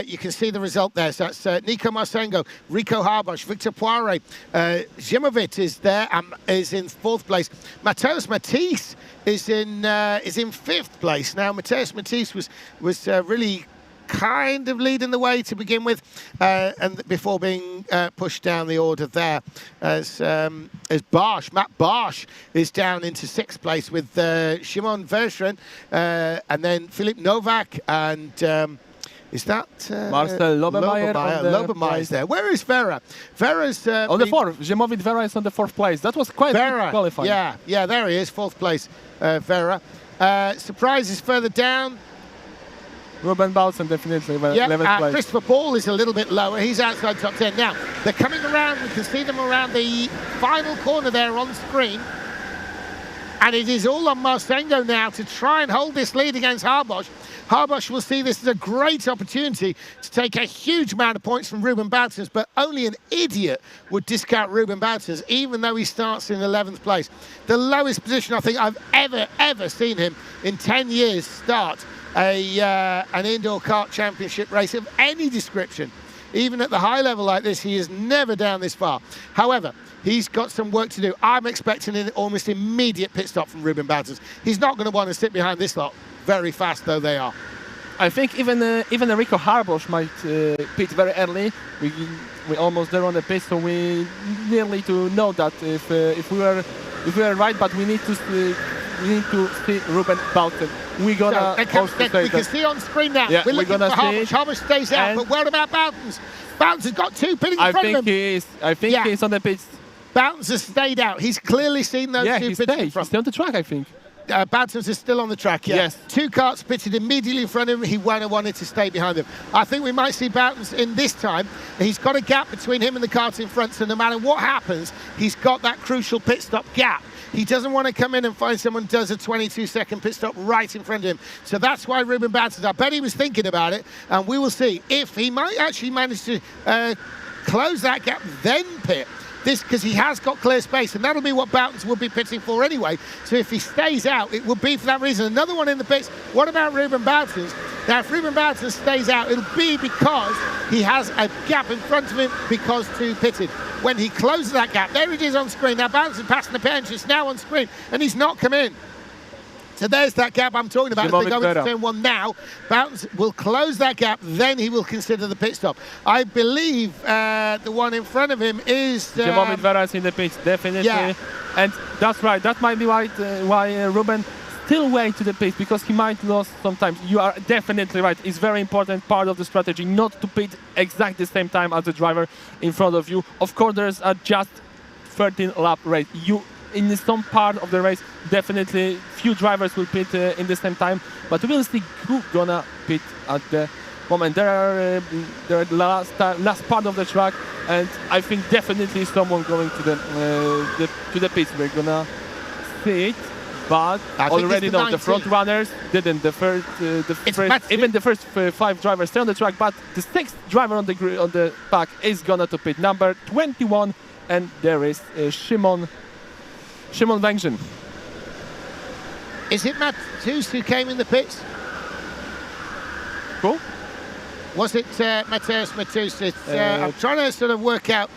you can see the result there. So that's Nico Marsengo, Rico Harbosch, Victor Poiré, Zimovic is there, is in fourth place. Mateusz Matisse is in fifth place. Now Mateusz Matisse was really kind of leading the way to begin with, and before being pushed down the order there, as Matt Barsh is down into sixth place with Szymon Versheren, and then Filip Novak, and is that Marcel Lobemeyer? Lobemeyer there. Where is Vera? Vera's on the fourth. Zimovic Vera is on the fourth place. That was quite good qualifying. Yeah, there he is, fourth place. Vera. Surprises further down. Ruben Bautzen definitely 11th place. Christopher Paul is a little bit lower. He's outside top 10. Now, they're coming around. We can see them around the final corner there on screen. And it is all on Marsengo now to try and hold this lead against Harbosch. Harbosch will see this as a great opportunity to take a huge amount of points from Ruben Bautzen, but only an idiot would discount Ruben Bautzen, even though he starts in 11th place. The lowest position I think I've ever seen him in 10 years start an indoor kart championship race of any description. Even at the high level like this, he is never down this far. However, he's got some work to do. I'm expecting an almost immediate pit stop from Ruben Bautzen. He's not going to want to sit behind this lot, very fast though they are. I think even Rico Harbosch might pit very early. We almost there on the pit, so we nearly to know that if we are right, but we need to see Ruben Bautzen. We're gonna we can see on screen now. Yeah, we're looking for Harbosch. Harbosch stays out, and but what about Bautzen? Bautzen has got two pitting in front of him. I think he's on the pits. Bautzen has stayed out. He's clearly seen those two pitting in front. He's on the track, I think. Bautzen is still on the track, yeah. Yes. Two karts pitted immediately in front of him. He won't have wanted to stay behind them. I think we might see Bautzen in this time. He's got a gap between him and the karts in front, so no matter what happens, he's got that crucial pit stop gap. He doesn't want to come in and find someone does a 22-second pit stop right in front of him. So that's why Ruben Bautzen, I bet he was thinking about it, and we will see if he might actually manage to close that gap, then pit. This because he has got clear space, and that'll be what Bautzen will be pitting for anyway. So if he stays out, it will be for that reason. Another one in the pits. What about Ruben Bautzen? Now, if Ruben Bautzen stays out, it'll be because he has a gap in front of him because two pitted. When he closes that gap, there it is on screen. Now, Bautzen passing the bench, it's now on screen, and he's not come in. So there's that gap I'm talking about. If they go into turn one now, Bautzen will close that gap, then he will consider the pit stop. I believe the one in front of him is... Zimovic Vera is in the pits, definitely. Yeah. And that's right, that might be why Ruben still wait to the pit, because he might lose sometimes. You are definitely right. It's very important part of the strategy not to pit exactly the same time as the driver in front of you. Of course, there's a just 13-lap race. In some part of the race, definitely few drivers will pit in the same time, but we'll see who gonna pit at the moment. There are last part of the track, and I think definitely someone going to the pits. We're gonna see it, but already know the front runners didn't. The first even the first 5 drivers stay on the track, but the 6th driver on the pack is gonna to pit, number 21, and there is Szymon Węgrzyn. Is it Mateusz who came in the pits? Cool. Was it Mateusz? I'm trying to sort of work out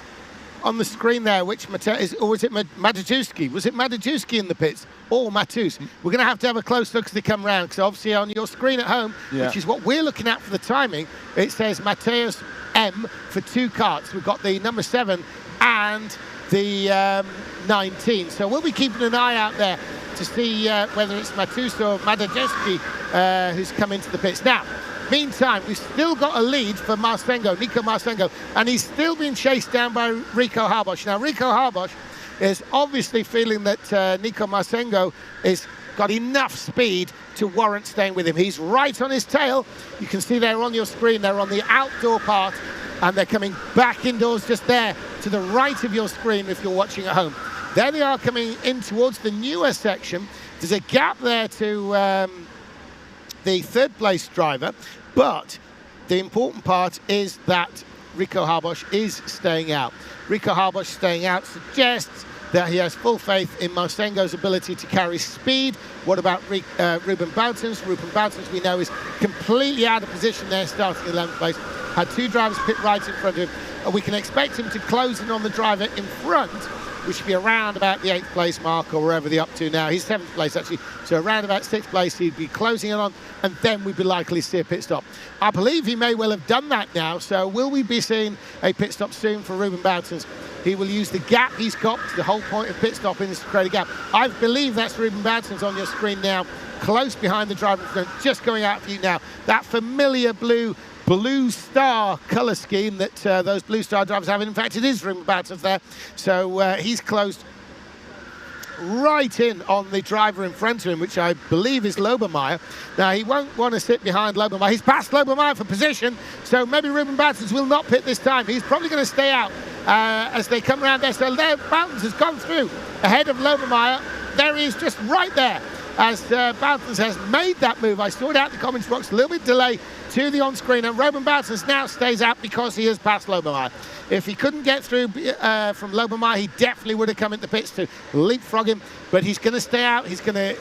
on the screen there which Mateusz, or was it Madajewski? Was it Madajewski in the pits or Mateusz? We're going to have a close look as they come round, because obviously on your screen at home, which is what we're looking at for the timing, it says Mateusz M for 2 karts. We've got the number 7 and the 19. So we'll be keeping an eye out there to see whether it's Mateusz or Madajewski who's come into the pits. Now, meantime, we've still got a lead for Nico Marsengo, and he's still being chased down by Rico Harbosch. Now, Rico Harbosch is obviously feeling that Nico Marsengo is got enough speed to warrant staying with him. He's right on his tail. You can see they're on your screen. They're on the outdoor part, and they're coming back indoors just there to the right of your screen if you're watching at home. There they are coming in towards the newer section. There's a gap there to the third place driver, but the important part is that Rico Harbosch is staying out. Rico Harbosch staying out suggests that he has full faith in Marsengo's ability to carry speed. What about Ruben Boutens? Ruben Boutens, we know, is completely out of position there, starting in 11th place. Had two drivers pit right in front of him. We can expect him to close in on the driver in front, which should be around about the 8th place mark or wherever they're up to now. He's 7th place, actually. So around about 6th place, he'd be closing in on, and then we'd be likely to see a pit stop. I believe he may well have done that now. So will we be seeing a pit stop soon for Ruben Boutens? He will use the gap he's got. The whole point of pit stopping is to create a gap. I believe that's Ruben Boutens on your screen now, close behind the driver in front, just going out for you now. That familiar blue star colour scheme that those Blue Star drivers have. In fact, it is Ruben Boutens there. So he's closed right in on the driver in front of him, which I believe is Lobermeyer. Now, he won't want to sit behind Lobermeyer. He's passed Lobermeyer for position, so maybe Ruben Boutens will not pit this time. He's probably going to stay out as they come around there. So there, Boutens has gone through ahead of Lobermeyer. There he is, just right there, as Boutens has made that move. I saw it out in the comments box, a little bit delay to the on-screen, and Ruben Boutens now stays out because he has passed Lobermeyer. If he couldn't get through from Lobermeyer, he definitely would have come into pits to leapfrog him, but he's going to stay out. He's going to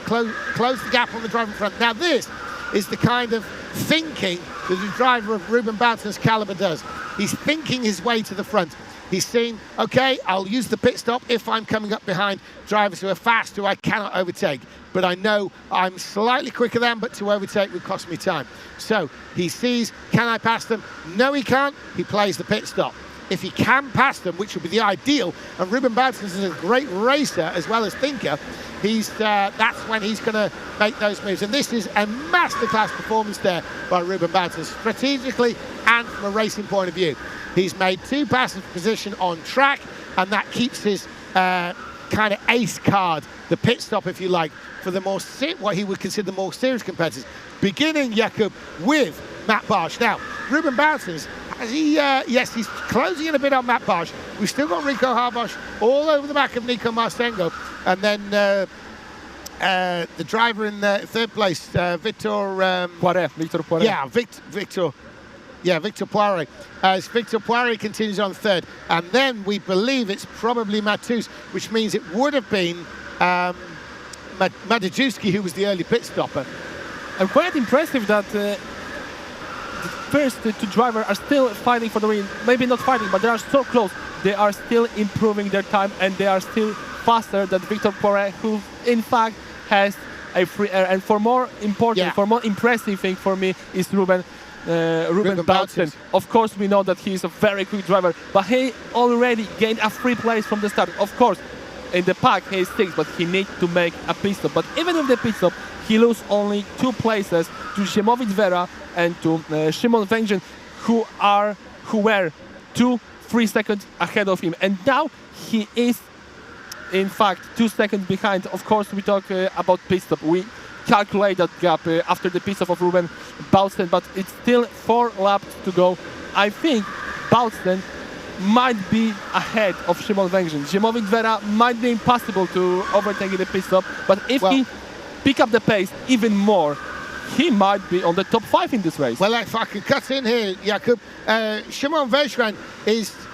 close the gap on the driver in front. Now, this is the kind of thinking that the driver of Ruben Boutens' caliber does. He's thinking his way to the front. He's saying, okay, I'll use the pit stop if I'm coming up behind drivers who are fast, who I cannot overtake. But I know I'm slightly quicker than, but to overtake would cost me time. So he sees, can I pass them? No, he can't. He plays the pit stop. If he can pass them, which would be the ideal, and Ruben Boutens is a great racer as well as thinker, that's when he's going to make those moves. And this is a masterclass performance there by Ruben Boutens, strategically and from a racing point of view. He's made two passes for position on track, and that keeps his kind of ace card, the pit stop, if you like, for the more what he would consider the more serious competitors. Beginning, Jakub, with Matt Barsh. Now, Ruben Boutens, yes, he's closing in a bit on Matt Barsh. We've still got Rico Harbosch all over the back of Nico Marsengo, and then the driver in third place, Victor Poiré. Yeah, Victor Poiré. As Victor Poiré continues on third. And then we believe it's probably Matus, which means it would have been Madejewski who was the early pit stopper. And quite impressive that the first two drivers are still fighting for the win. Maybe not fighting, but they are so close. They are still improving their time, and they are still faster than Victor Poiré, who in fact has a free air. And for more important, for more impressive thing for me is Ruben Boutens. Of course, we know that he is a very quick driver, but he already gained a free place from the start. Of course, in the pack he is 6th, but he needs to make a pit stop. But even with the pit stop, he loses only 2 places to Ziemowit Vera and to Szymon Węgrzyn, who were 2-3 seconds ahead of him. And now he is, in fact, 2 seconds behind. Of course, we talk about pit stop. We calculate that gap after the pit stop of Ruben Boutsen, but it's still 4 laps to go. I think Boutsen might be ahead of Szymon Węgrzyn. Ziemowit Vera might be impossible to overtake in the pit stop, but if he pick up the pace even more, he might be on the top 5 in this race. Well, if I could cut in here, Jakub, Szymon Węgrzyn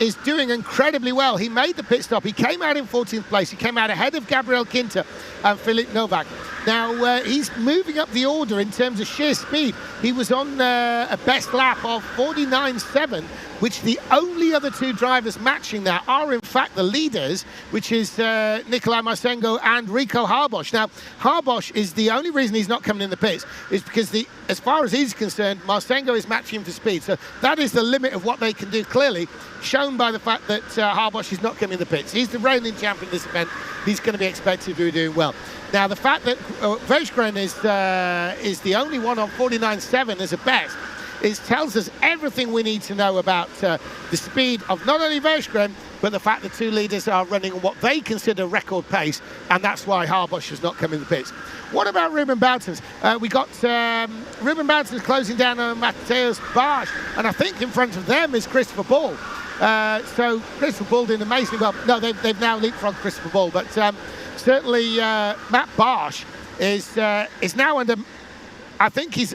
is doing incredibly well. He made the pit stop. He came out in 14th place. He came out ahead of Gabriel Kinter and Filip Novak. Now, he's moving up the order in terms of sheer speed. He was on a best lap of 49.7, which the only other 2 drivers matching that are, in fact, the leaders, which is Nikolai Marsengo and Rico Harbosch. Now, Harbosch is the only reason he's not coming in the pits is because, as far as he's concerned, Marsengo is matching him for speed. So that is the limit of what they can do, clearly shown by the fact that Harbosch is not coming in the pits. He's the reigning champion of this event. He's going to be expected to be doing well. Now, the fact that Węgrzyn is the only one on 49.7 as a best tells us everything we need to know about the speed of not only Węgrzyn, but the fact the two leaders are running what they consider record pace, and that's why Harbosch has not come in the pits. What about Ruben Boutens? We got Ruben Boutens closing down on Mateusz Barsz, and I think in front of them is Christopher Ball. So Christopher Ball did amazingly well. No, they've now leapfrogged Christopher Ball, but certainly Matt Barsz is now under. I think he's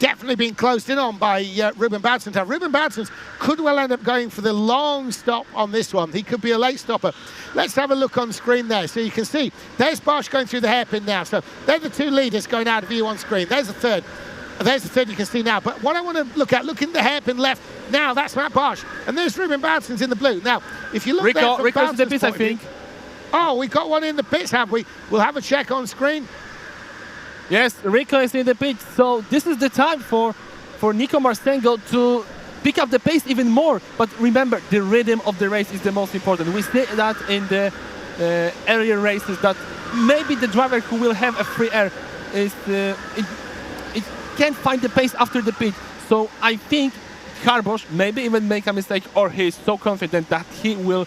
definitely been closed in on by Ruben Boutens. Now, Ruben Boutens could well end up going for the long stop on this one. He could be a late stopper. Let's have a look on screen there. So you can see there's Barsz going through the hairpin now. So they're the two leaders going out of view on screen. There's the third. There's the third you can see now. But what I want to look at the hairpin left now, that's Matt Barsz. And there's Ruben Boutens in the blue. Now, if you look there from Rico's in the Boutens' pits, I point of view- think. Oh, we've got one in the pits, have we? We'll have a check on screen. Yes, Rico is in the pit, so this is the time for Nico Marstengo to pick up the pace even more. But remember, the rhythm of the race is the most important. We see that in the earlier races, that maybe the driver who will have a free air it can't find the pace after the pit. So I think Harbosch maybe even make a mistake, or he is so confident that he will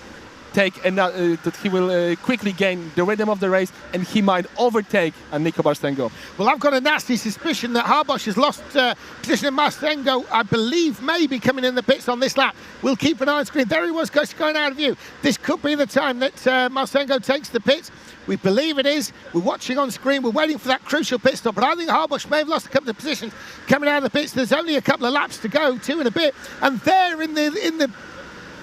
quickly gain the rhythm of the race, and he might overtake Nico Marstengo. Well, I've got a nasty suspicion that Harbosch has lost position, and Marstengo, I believe, may be coming in the pits on this lap. We'll keep an eye on screen. There he was, going out of view. This could be the time that Marstengo takes the pits. We believe it is. We're watching on screen. We're waiting for that crucial pit stop. But I think Harbosch may have lost a couple of positions coming out of the pits. There's only a couple of laps to go, 2 and a bit. And there in the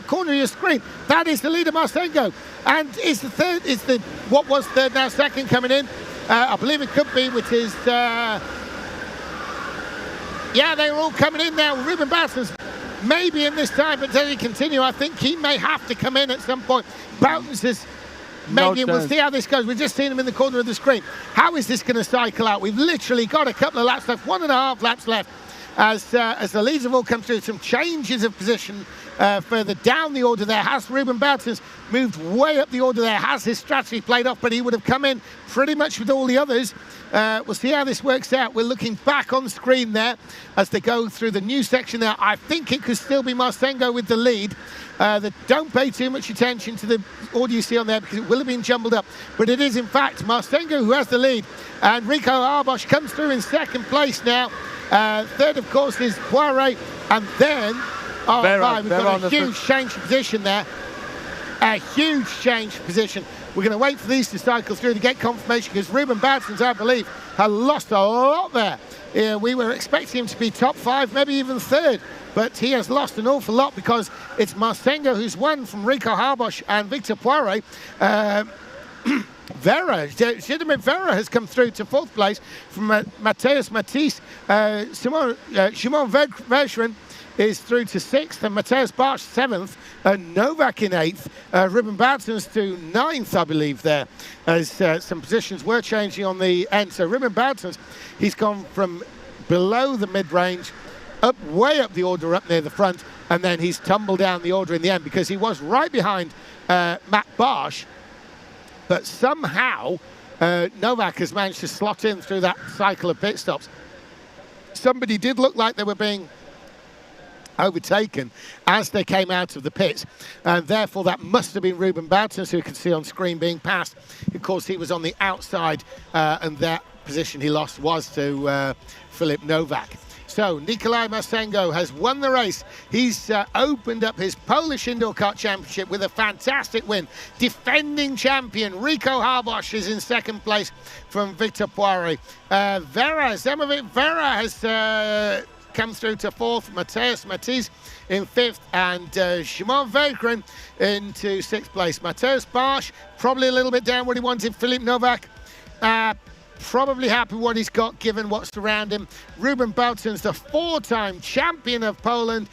corner of your screen, that is the leader, Marstengo. And is the third, what was third now, second coming in? I believe it could be, which is, yeah, they're all coming in now. Ruben Boutens maybe in this time, but does he continue? I think he may have to come in at some point. Boutens is maybe, we'll see how this goes. We've just seen him in the corner of the screen. How is this going to cycle out? We've literally got a couple of laps left, 1.5 laps left, as the leads have all come through. Some changes of position further down the order there. Has Ruben Boutens moved way up the order there? Has his strategy played off? But he would have come in pretty much with all the others. We'll see how this works out. We're looking back on screen there as they go through the new section there. I think it could still be Marstengo with the lead. Don't pay too much attention to the order you see on there, because it will have been jumbled up. But it is, in fact, Marstengo who has the lead. And Rico Harbosch comes through in second place now. Third, of course, is Poiré. And then, we've got a huge change of position there. A huge change of position. We're going to wait for these to cycle through to get confirmation, because Ruben Boutens, I believe, had lost a lot there. We were expecting him to be top 5, maybe even third, but he has lost an awful lot, because it's Marstengo who's won from Rico Harbosch and Victor Poiré. Vera has come through to 4th place from Mateusz Matisse. Szymon Versheren is through to 6th, and Mateusz Barsz 7th, Novak in 8th, Ruben Boutens to 9th, I believe, there, as some positions were changing on the end. So Ruben Boutens, he's gone from below the mid-range, way up the order, up near the front, and then he's tumbled down the order in the end, because he was right behind Matt Barsz, but somehow Novak has managed to slot in through that cycle of pit stops. Somebody did look like they were being overtaken as they came out of the pits, and therefore that must have been Ruben Boutens, who you can see on screen being passed. Of course, he was on the outside, and that position he lost was to Filip Novak. So Nikolai Marstengo has won the race. He's opened up his Polish Indoor Kart Championship with a fantastic win. Defending champion Rico Harbosch is in second place from Victor Poiré. Zemovic Vera has come through to 4th, Mateusz Matisse in 5th, and Szymon Versheren into 6th place. Mateusz Barsz, probably a little bit down what he wanted. Filip Novak, probably happy with what he's got given what's around him. Ruben Boutens, the 4-time champion of Poland,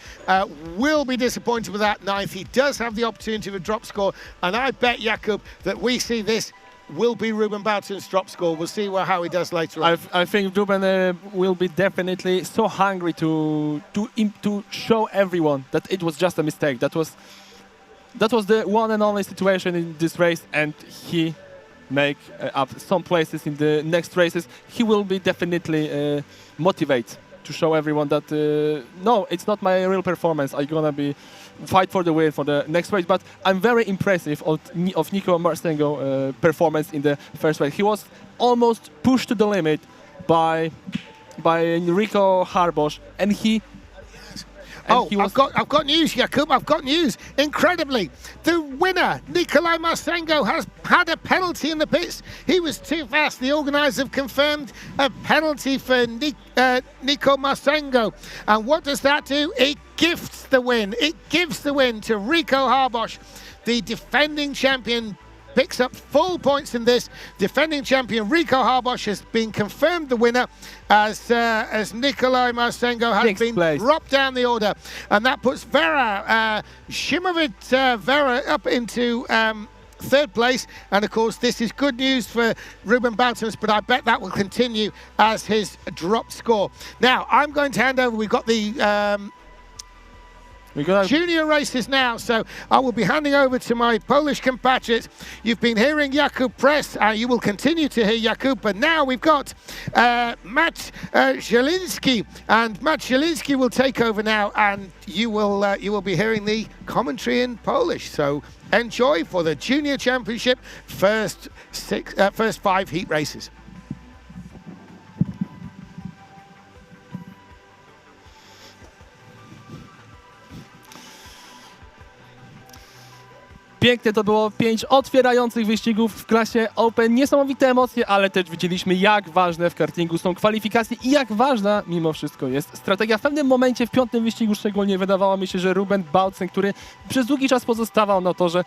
will be disappointed with that 9th. He does have the opportunity of a drop score, and I bet, Jakub, that we see this will be Ruben Boutens' drop score. We'll see how he does later on. I think Ruben will be definitely so hungry to show everyone that it was just a mistake. That was the one and only situation in this race, and he make up some places in the next races. He will be definitely motivate to show everyone that no, it's not my real performance. I'm gonna be fight for the win for the next race, but I'm very impressive of Nico Marstengo performance in the first race. He was almost pushed to the limit by Rico Harbosh, and he. I've got news, Jakub. I've got news. Incredibly, the winner, Nikolai Marstengo, has had a penalty in the pits. He was too fast. The organisers have confirmed a penalty for Nico Marstengo. And what does that do? It gifts the win. It gives the win to Rico Harbosh, the defending champion. Picks up full points in this. Defending champion Rico Harbosh has been confirmed the winner as Nikolai Marstengo has been dropped down the order, and that puts Vera Shimovic Vera up into third place. And of course, this is good news for Ruben Boutons, but I bet that will continue as his drop score. Now I'm going to hand over. We've got the junior races now, so I will be handing over to my Polish compatriots. You've been hearing Jakub Press, you will continue to hear Jakub, but now we've got Matt Zielinski, and Matt Zielinski will take over now, and you will be hearing the commentary in Polish. So enjoy for the Junior Championship first 5 heat races. Pięknie to było, 5 otwierających wyścigów w klasie Open. Niesamowite emocje, ale też widzieliśmy, jak ważne w kartingu są kwalifikacje i jak ważna mimo wszystko jest strategia. W pewnym momencie, w 5. wyścigu szczególnie, wydawało mi się, że Ruben Bautzen, który przez długi czas pozostawał na torze,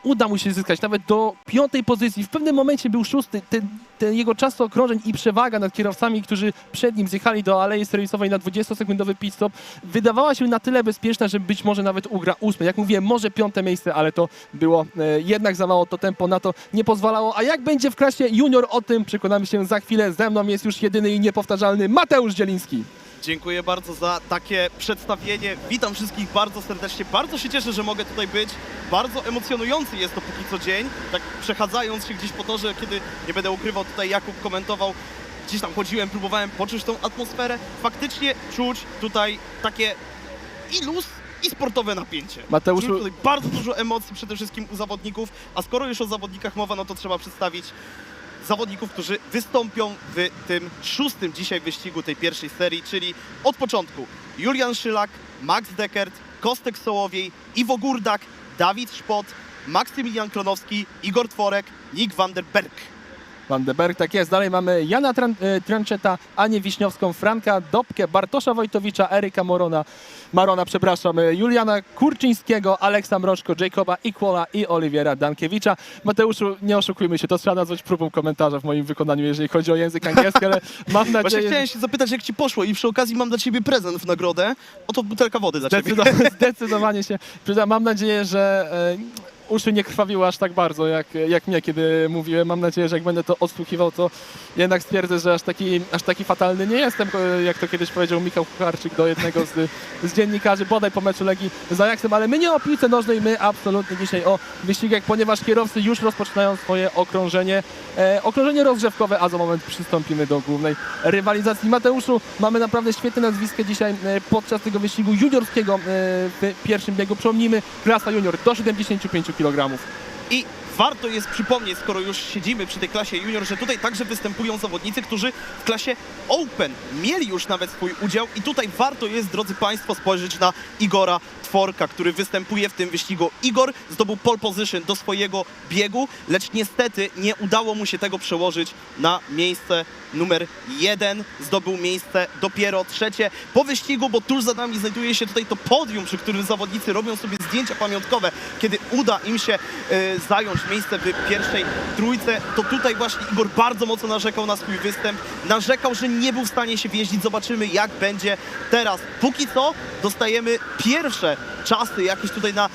uda mu się zyskać nawet do 5. pozycji. W pewnym momencie był 6. Ten jego czas okrążeń i przewaga nad kierowcami, którzy przed nim zjechali do alei serwisowej na 20-sekundowy pit stop, wydawała się na tyle bezpieczna, że być może nawet ugra 8. Jak mówiłem, może 5. miejsce, ale to było jednak za mało. To tempo na to nie pozwalało. A jak będzie w klasie junior, o tym przekonamy się za chwilę. Ze mną jest już jedyny i niepowtarzalny Mateusz Zieliński. Dziękuję bardzo za takie przedstawienie. Witam wszystkich bardzo serdecznie. Bardzo się cieszę, że mogę tutaj być. Bardzo emocjonujący jest to póki co dzień. Tak przechadzając się gdzieś po torze, kiedy, nie będę ukrywał, tutaj Jakub komentował, gdzieś tam chodziłem, próbowałem poczuć tą atmosferę. Faktycznie czuć tutaj takie i luz, i sportowe napięcie. Mateuszu, czuć tutaj bardzo dużo emocji przede wszystkim u zawodników, a skoro już o zawodnikach mowa, no to trzeba przedstawić zawodników, którzy wystąpią w tym 6. dzisiaj wyścigu tej pierwszej serii, czyli od początku Julian Szylak, Max Deckert, Kostek Sołowiej, Iwo Górdak, Dawid Szpot, Maksymilian Klonowski, Igor Tworek, Nick van der Berg. Van den Berg, tak jest. Dalej mamy Jana Trancheta, Anię Wiśniowską, Franka Dobkę, Bartosza Wojtowicza, Eryka Marona, Juliana Kurczyńskiego, Aleksa Mroczko, Jacoba Ikwola i Oliwiera Dankiewicza. Mateuszu, nie oszukujmy się, to trzeba nazwać próbą komentarza w moim wykonaniu, jeżeli chodzi o język angielski, ale mam nadzieję... Właśnie chciałem się zapytać, jak ci poszło i przy okazji mam dla ciebie prezent w nagrodę. Oto butelka wody dla ciebie. Zdecydowanie się przyda. Mam nadzieję, że uszy nie krwawiły aż tak bardzo, jak mnie, kiedy mówiłem. Mam nadzieję, że jak będę to odsłuchiwał, to jednak stwierdzę, że aż taki fatalny nie jestem, jak to kiedyś powiedział Michał Kucharczyk do jednego z dziennikarzy, bodaj po meczu Legii z Ajaxem, ale my nie o piłce nożnej, my absolutnie dzisiaj o wyścigach, ponieważ kierowcy już rozpoczynają swoje okrążenie rozgrzewkowe, a za moment przystąpimy do głównej rywalizacji. Mateuszu, mamy naprawdę świetne nazwisko dzisiaj podczas tego wyścigu juniorskiego w pierwszym biegu. Przypomnijmy, klasa junior do 75 kg. I warto jest przypomnieć, skoro już siedzimy przy tej klasie junior, że tutaj także występują zawodnicy, którzy w klasie Open mieli już nawet swój udział i tutaj warto jest, drodzy Państwo, spojrzeć na Igora Tworka, który występuje w tym wyścigu. Igor zdobył pole position do swojego biegu, lecz niestety nie udało mu się tego przełożyć na miejsce numer 1. Zdobył miejsce dopiero 3. po wyścigu, bo tuż za nami znajduje się tutaj to podium, przy którym zawodnicy robią sobie zdjęcia pamiątkowe, kiedy uda im się zająć miejsce w pierwszej trójce. To tutaj właśnie Igor bardzo mocno narzekał na swój występ. Narzekał, że nie był w stanie się wjeździć. Zobaczymy, jak będzie teraz. Póki co dostajemy pierwsze czasy jakieś tutaj na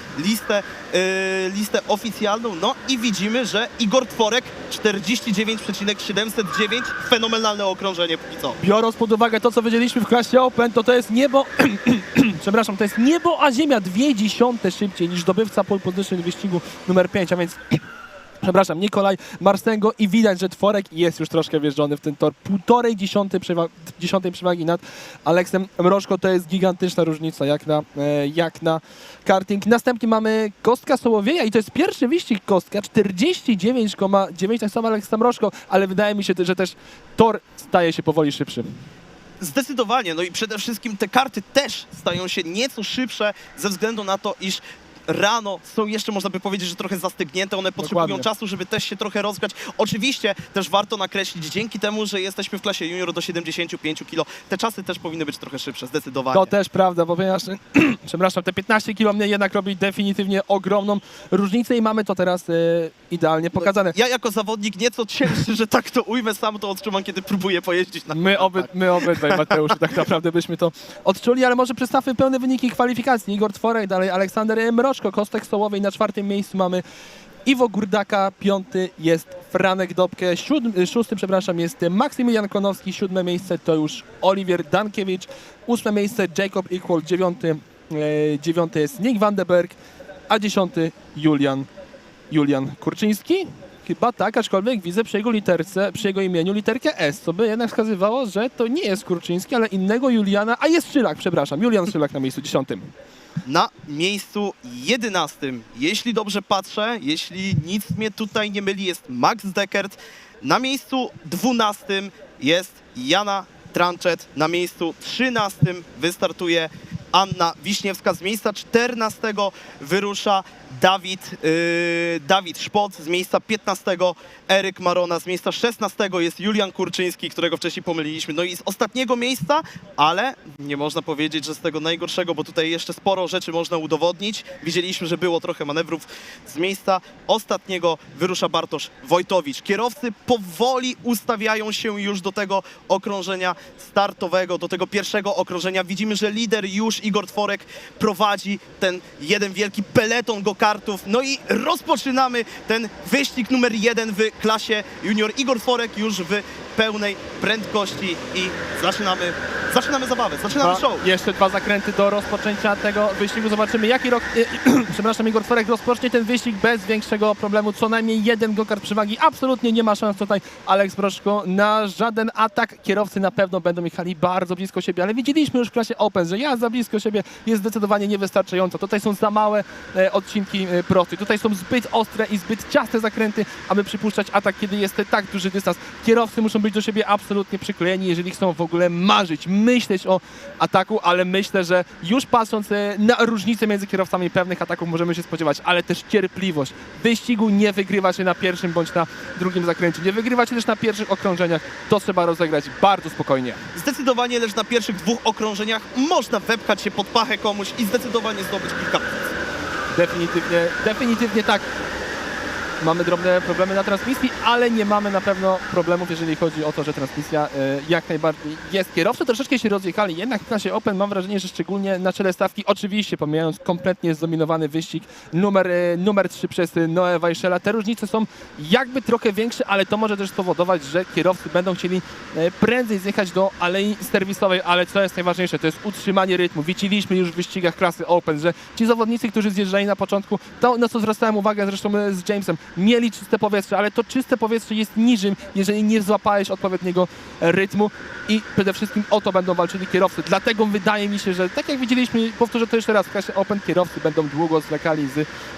listę oficjalną. No i widzimy, że Igor Tworek 49,709. Fenomenalne okrążenie póki co. Biorąc pod uwagę to, co wiedzieliśmy w klasie Open, to jest niebo... Przepraszam, to jest niebo a ziemia. 0,2 szybciej niż zdobywca pole position w wyścigu numer 5, a więc przepraszam, Nikolaj Marstengo i widać, że Tworek jest już troszkę wjeżdżony w ten tor. 1,5 dziesiątej przewagi nad Aleksem Mrożko, to jest gigantyczna różnica jak na karting. Następnie mamy Kostka Sołowieja i to jest pierwszy wyścig Kostka, 49,9, tak samo Aleksa Mrożko, ale wydaje mi się, że też tor staje się powoli szybszy. Zdecydowanie, no i przede wszystkim te karty też stają się nieco szybsze ze względu na to, iż rano są jeszcze, można by powiedzieć, że trochę zastygnięte, one potrzebują Dokładnie. czasu, żeby też się trochę rozgrzać. Oczywiście też warto nakreślić, dzięki temu, że jesteśmy w klasie junior do 75 kg, te czasy też powinny być trochę szybsze, zdecydowanie. To też prawda, bo ponieważ, przepraszam, te 15 kg mnie jednak robi definitywnie ogromną różnicę i mamy to teraz idealnie pokazane. Ja jako zawodnik nieco cieszę, że tak to ujmę, sam to odczuwam, kiedy próbuję pojeździć na My obydwaj, Mateusz, tak naprawdę byśmy to odczuli, ale może przedstawmy pełne wyniki kwalifikacji. Igor Tworek, dalej Aleksander Mroczko, Kostek Sołowej, na 4. miejscu mamy Iwo Gurdaka, 5. jest Franek Dobke, 6. jest Maksymilian Konowski, 7. miejsce to już Oliwier Dankiewicz, 8. miejsce Jacob Equal, 9. jest Nick van den Berg, a 10. Julian Kurczyński. Chyba tak, aczkolwiek widzę przy jego imieniu literkę S, co by jednak wskazywało, że to nie jest Kurczyński, ale innego Juliana, a jest Szylak, przepraszam, Julian Szylak na miejscu 10. Na miejscu 11, jeśli dobrze patrzę, jeśli nic mnie tutaj nie myli, jest Max Deckert. Na miejscu 12 jest Jana Tranczet. Na miejscu 13 wystartuje Anna Wiśniewska. Z miejsca 14 wyrusza Dawid Szpot, z miejsca 15 Eryk Marona, z miejsca 16 jest Julian Kurczyński, którego wcześniej pomyliliśmy. No i z ostatniego miejsca, ale nie można powiedzieć, że z tego najgorszego, bo tutaj jeszcze sporo rzeczy można udowodnić. Widzieliśmy, że było trochę manewrów. Z miejsca ostatniego wyrusza Bartosz Wojtowicz. Kierowcy powoli ustawiają się już do tego okrążenia startowego, do tego pierwszego okrążenia. Widzimy, że lider już Igor Tworek prowadzi ten jeden wielki peleton go-kartów. No i rozpoczynamy ten wyścig numer 1 w klasie junior. Igor Tworek już w pełnej prędkości i zaczynamy zabawę, zaczynamy show. Jeszcze 2 zakręty do rozpoczęcia tego wyścigu. Zobaczymy, jaki rok, przepraszam, Igor Tworek rozpocznie ten wyścig bez większego problemu. Co najmniej jeden go-kart przewagi. Absolutnie nie ma szans tutaj Aleks Mrożko na żaden atak. Kierowcy na pewno będą jechali bardzo blisko siebie, ale widzieliśmy już w klasie Open, że jazda blisko siebie jest zdecydowanie niewystarczająca. Tutaj są za małe odcinki prostych. Tutaj są zbyt ostre i zbyt ciasne zakręty, aby przypuszczać atak, kiedy jest tak duży dystans. Kierowcy muszą być do siebie absolutnie przyklejeni, jeżeli chcą w ogóle marzyć, myśleć o ataku, ale myślę, że już patrząc na różnicę między kierowcami, pewnych ataków możemy się spodziewać, ale też cierpliwość. Wyścigu nie wygrywa się na pierwszym bądź na drugim zakręcie, nie wygrywa się też na pierwszich okrążeniach. To trzeba rozegrać bardzo spokojnie. Zdecydowanie, lecz na pierwszych 2 okrążeniach można wepchać się pod pachę komuś i zdecydowanie zdobyć kilka punktów. Definitywnie tak. Mamy drobne problemy na transmisji, ale nie mamy na pewno problemów, jeżeli chodzi o to, że transmisja jak najbardziej jest. Kierowcy troszeczkę się rozjechali, jednak w klasie Open mam wrażenie, że szczególnie na czele stawki, oczywiście pomijając kompletnie zdominowany wyścig numer 3 przez Noe Wajszela, te różnice są jakby trochę większe, ale to może też spowodować, że kierowcy będą chcieli prędzej zjechać do alei serwisowej, ale co jest najważniejsze, to jest utrzymanie rytmu. Widzieliśmy już w wyścigach klasy Open, że ci zawodnicy, którzy zjeżdżali na początku, to na co zwracałem uwagę zresztą z Jamesem, mieli czyste powietrze, ale to czyste powietrze jest niżym, jeżeli nie złapałeś odpowiedniego rytmu i przede wszystkim o to będą walczyli kierowcy. Dlatego wydaje mi się, że tak jak widzieliśmy, powtórzę to jeszcze raz, w klasie Open kierowcy będą długo zwlekali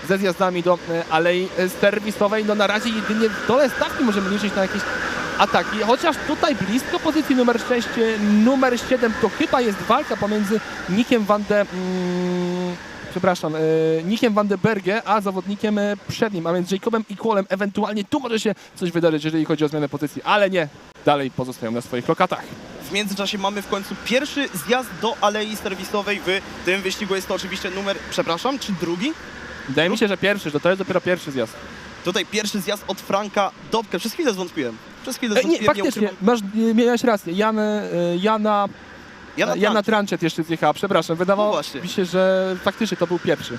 ze zjazdami do alei serwisowej. No na razie jedynie w dole stawki możemy liczyć na jakieś ataki, chociaż tutaj blisko pozycji numer 6, numer 7 to chyba jest walka pomiędzy Nickiem van de Berge, a zawodnikiem przed nim, a więc Jacobem Equalem. Ewentualnie tu może się coś wydarzyć, jeżeli chodzi o zmianę pozycji, ale nie, dalej pozostają na swoich lokatach. W międzyczasie mamy w końcu pierwszy zjazd do alei serwisowej w tym wyścigu. Jest to oczywiście czy drugi? Wydaje mi się, że pierwszy, że to jest dopiero pierwszy zjazd. Tutaj pierwszy zjazd od Franka Dobke. Przez chwilę zwątpiłem. Nie, faktycznie, miałeś rację. Jana Tranczet jeszcze zjechała, przepraszam. Wydawało mi się, że faktycznie to był pierwszy.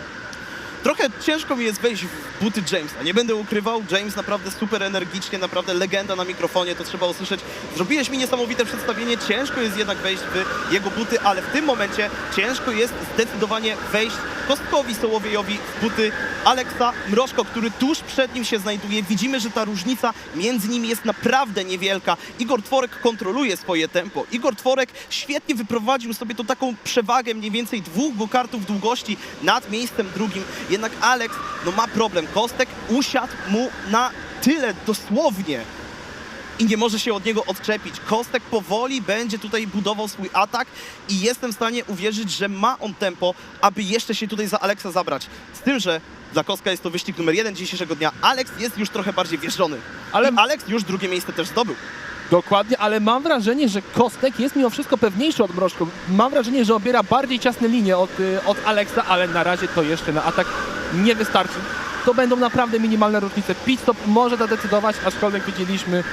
Trochę ciężko mi jest wejść w buty Jamesa. Nie będę ukrywał, James naprawdę super energicznie, naprawdę legenda na mikrofonie, to trzeba usłyszeć. Zrobiłeś mi niesamowite przedstawienie, ciężko jest jednak wejść w jego buty, ale w tym momencie ciężko jest zdecydowanie wejść Kostkowi Sołowiejowi w buty Aleksa Mrożko, który tuż przed nim się znajduje. Widzimy, że ta różnica między nimi jest naprawdę niewielka. Igor Tworek kontroluje swoje tempo. Igor Tworek świetnie wyprowadził sobie tą taką przewagę mniej więcej 2 go-kartów długości nad miejscem drugim. Jednak Aleks no ma problem. Kostek usiadł mu na tyle dosłownie i nie może się od niego odczepić. Kostek powoli będzie tutaj budował swój atak i jestem w stanie uwierzyć, że ma on tempo, aby jeszcze się tutaj za Aleksa zabrać. Z tym, że dla Kostka jest to wyścig numer 1 dzisiejszego dnia. Aleks jest już trochę bardziej wjeżdżony. Ale Aleks już drugie miejsce też zdobył. Dokładnie, ale mam wrażenie, że Kostek jest mimo wszystko pewniejszy od Mrożko. Mam wrażenie, że obiera bardziej ciasne linie od Aleksa, ale na razie to jeszcze na atak nie wystarczy. To będą naprawdę minimalne różnice. Pit-stop może zadecydować, aczkolwiek widzieliśmy,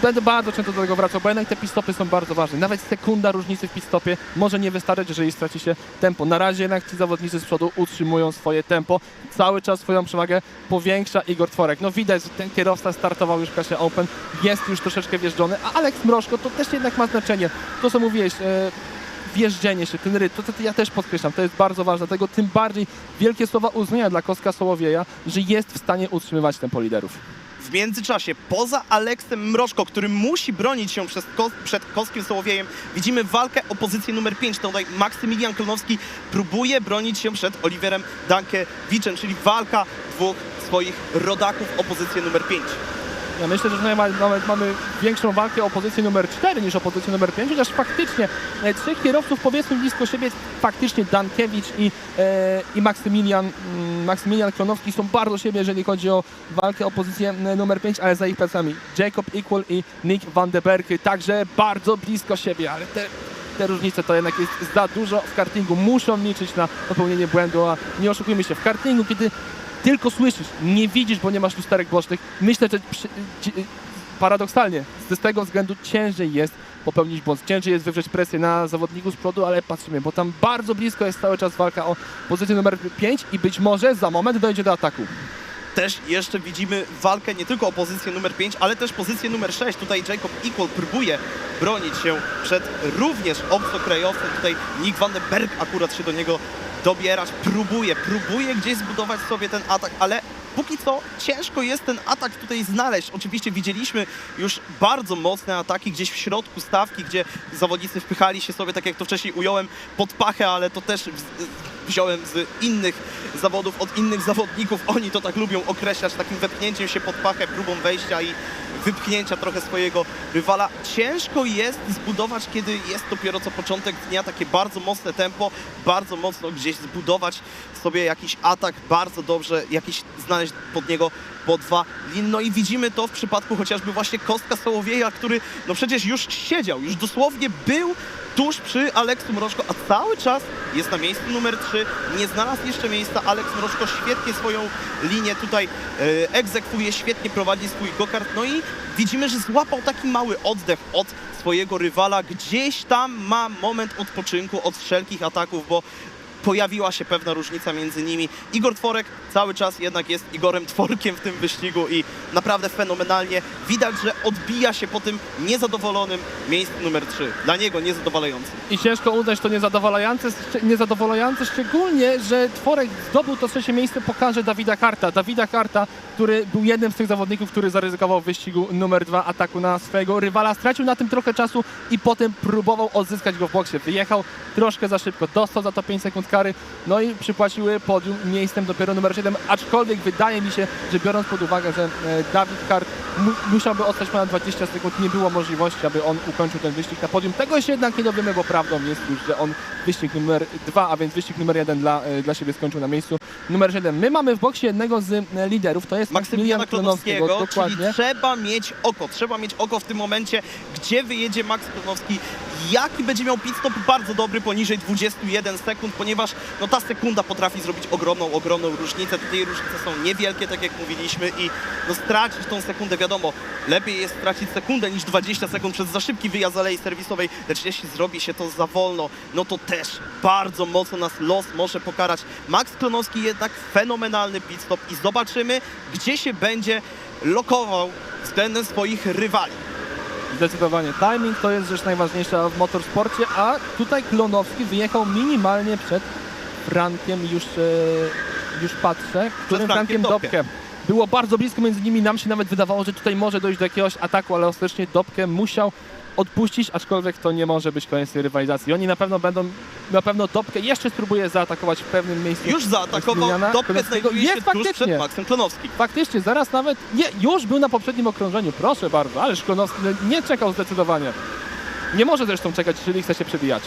będę bardzo często do tego wracał, bo jednak te pit-stopy są bardzo ważne. Nawet sekunda różnicy w pit-stopie może nie wystarczyć, jeżeli straci się tempo. Na razie jednak ci zawodnicy z przodu utrzymują swoje tempo. Cały czas swoją przewagę powiększa Igor Tworek. No widać, że ten kierowca startował już w klasie Open, jest już troszeczkę wjeżdżony, a Aleks Mrożko to też jednak ma znaczenie. To co mówiłeś, wjeżdżenie się, ten rytm, to ja też podkreślam, to jest bardzo ważne, dlatego tym bardziej wielkie słowa uznania dla Kostka Sołowieja, że jest w stanie utrzymywać tempo liderów. W międzyczasie, poza Aleksem Mrożko, który musi bronić się przed Kostkiem Sołowiejem, widzimy walkę o pozycję numer 5. Tutaj Maksymilian Klonowski próbuje bronić się przed Oliverem Dankewiczem, czyli walka dwóch swoich rodaków o pozycję numer 5. Ja myślę, że nawet mamy większą walkę o pozycję numer 4 niż o pozycję numer 5, chociaż faktycznie trzech kierowców powiedzmy blisko siebie, faktycznie Dankiewicz i Maksymilian Klonowski są bardzo siebie, jeżeli chodzi o walkę o pozycję numer 5, ale za ich plecami Jacob Equal i Nick van de Berg także bardzo blisko siebie, ale te różnice to jednak jest za dużo w kartingu, muszą liczyć na popełnienie błędu, a nie oszukujmy się, w kartingu, kiedy tylko słyszysz, nie widzisz, bo nie masz lusterek bocznych. Myślę, że paradoksalnie z tego względu ciężej jest popełnić błąd, ciężej jest wywrzeć presję na zawodników z przodu, ale patrzymy, bo tam bardzo blisko jest cały czas walka o pozycję numer 5 i być może za moment dojdzie do ataku. Też jeszcze widzimy walkę nie tylko o pozycję numer 5, ale też pozycję numer 6. Tutaj Jacob Equal próbuje bronić się przed również obcokrajowcem. Tutaj Nick van den Berg akurat się do niego dobierać. Próbuje gdzieś zbudować sobie ten atak, ale póki co ciężko jest ten atak tutaj znaleźć. Oczywiście widzieliśmy już bardzo mocne ataki gdzieś w środku stawki, gdzie zawodnicy wpychali się sobie, tak jak to wcześniej ująłem, pod pachę, ale to też wziąłem z innych zawodów, od innych zawodników. Oni to tak lubią określać, takim wepchnięciem się pod pachę, próbą wejścia i wypchnięcia trochę swojego rywala. Ciężko jest zbudować, kiedy jest dopiero co początek dnia, takie bardzo mocne tempo, bardzo mocno gdzieś zbudować sobie jakiś atak, bardzo dobrze jakiś znaleźć pod niego po 2 lin. No i widzimy to w przypadku chociażby właśnie Kostka Sołowieja, który no przecież już siedział, już dosłownie był tuż przy Aleksu Mrożko, a cały czas jest na miejscu numer 3, nie znalazł jeszcze miejsca. Aleks Mrożko świetnie swoją linię tutaj egzekwuje, świetnie prowadzi swój go-kart, no i widzimy, że złapał taki mały oddech od swojego rywala, gdzieś tam ma moment odpoczynku od wszelkich ataków, bo pojawiła się pewna różnica między nimi. Igor Tworek cały czas jednak jest Igorem Tworkiem w tym wyścigu i naprawdę fenomenalnie widać, że odbija się po tym niezadowolonym miejscu numer 3. Dla niego niezadowalającym. I ciężko uznać to niezadowalające, szczególnie, że Tworek zdobył to trzecie miejsce po karze Dawida Karta, który był jednym z tych zawodników, który zaryzykował w wyścigu numer 2 ataku na swojego rywala. Stracił na tym trochę czasu i potem próbował odzyskać go w boksie. Wyjechał troszkę za szybko, dostał za to 5 sekund kary, no i przypłaciły podium miejscem dopiero numer 7, aczkolwiek wydaje mi się, że biorąc pod uwagę, że Dawid Kart musiałby odstać ponad 20 sekund, nie było możliwości, aby on ukończył ten wyścig na podium. Tego się jednak nie dowiemy, bo prawdą jest już, że on wyścig numer 2, a więc wyścig numer 1 dla siebie skończył na miejscu numer 7. My mamy w boksie jednego z liderów, to jest Maksymiliana Klonowskiego, dokładnie. czyli trzeba mieć oko w tym momencie, gdzie wyjedzie Max Klonowski, jaki będzie miał pit stop bardzo dobry, poniżej 21 sekund, ponieważ no, ta sekunda potrafi zrobić ogromną różnicę. Tutaj różnice są niewielkie, tak jak mówiliśmy, i no, stracić tą sekundę, wiadomo, lepiej jest stracić sekundę niż 20 sekund przez za szybki wyjazd z alei serwisowej, lecz jeśli zrobi się to za wolno, no to też bardzo mocno nas los może pokarać. Max Klonowski jednak fenomenalny pit stop i zobaczymy, gdzie się będzie lokował względem swoich rywali. Zdecydowanie. Timing to jest rzecz najważniejsza w motorsporcie, a tutaj Klonowski wyjechał minimalnie przed Frankiem, już patrzę, którym Frankiem Frankiem Dobke. Było bardzo blisko między nimi, nam się nawet wydawało, że tutaj może dojść do jakiegoś ataku, ale ostatecznie Dobke musiał odpuścić, aczkolwiek to nie może być koniec tej rywalizacji. Oni na pewno Dobke jeszcze spróbuje zaatakować w pewnym miejscu. Już zaatakował, Dobke znajduje się tuż przed Maxem Klonowskim. Faktycznie, zaraz nawet, już był na poprzednim okrążeniu, proszę bardzo, ależ Klonowski nie czekał zdecydowanie. Nie może zresztą czekać, jeżeli chce się przebijać.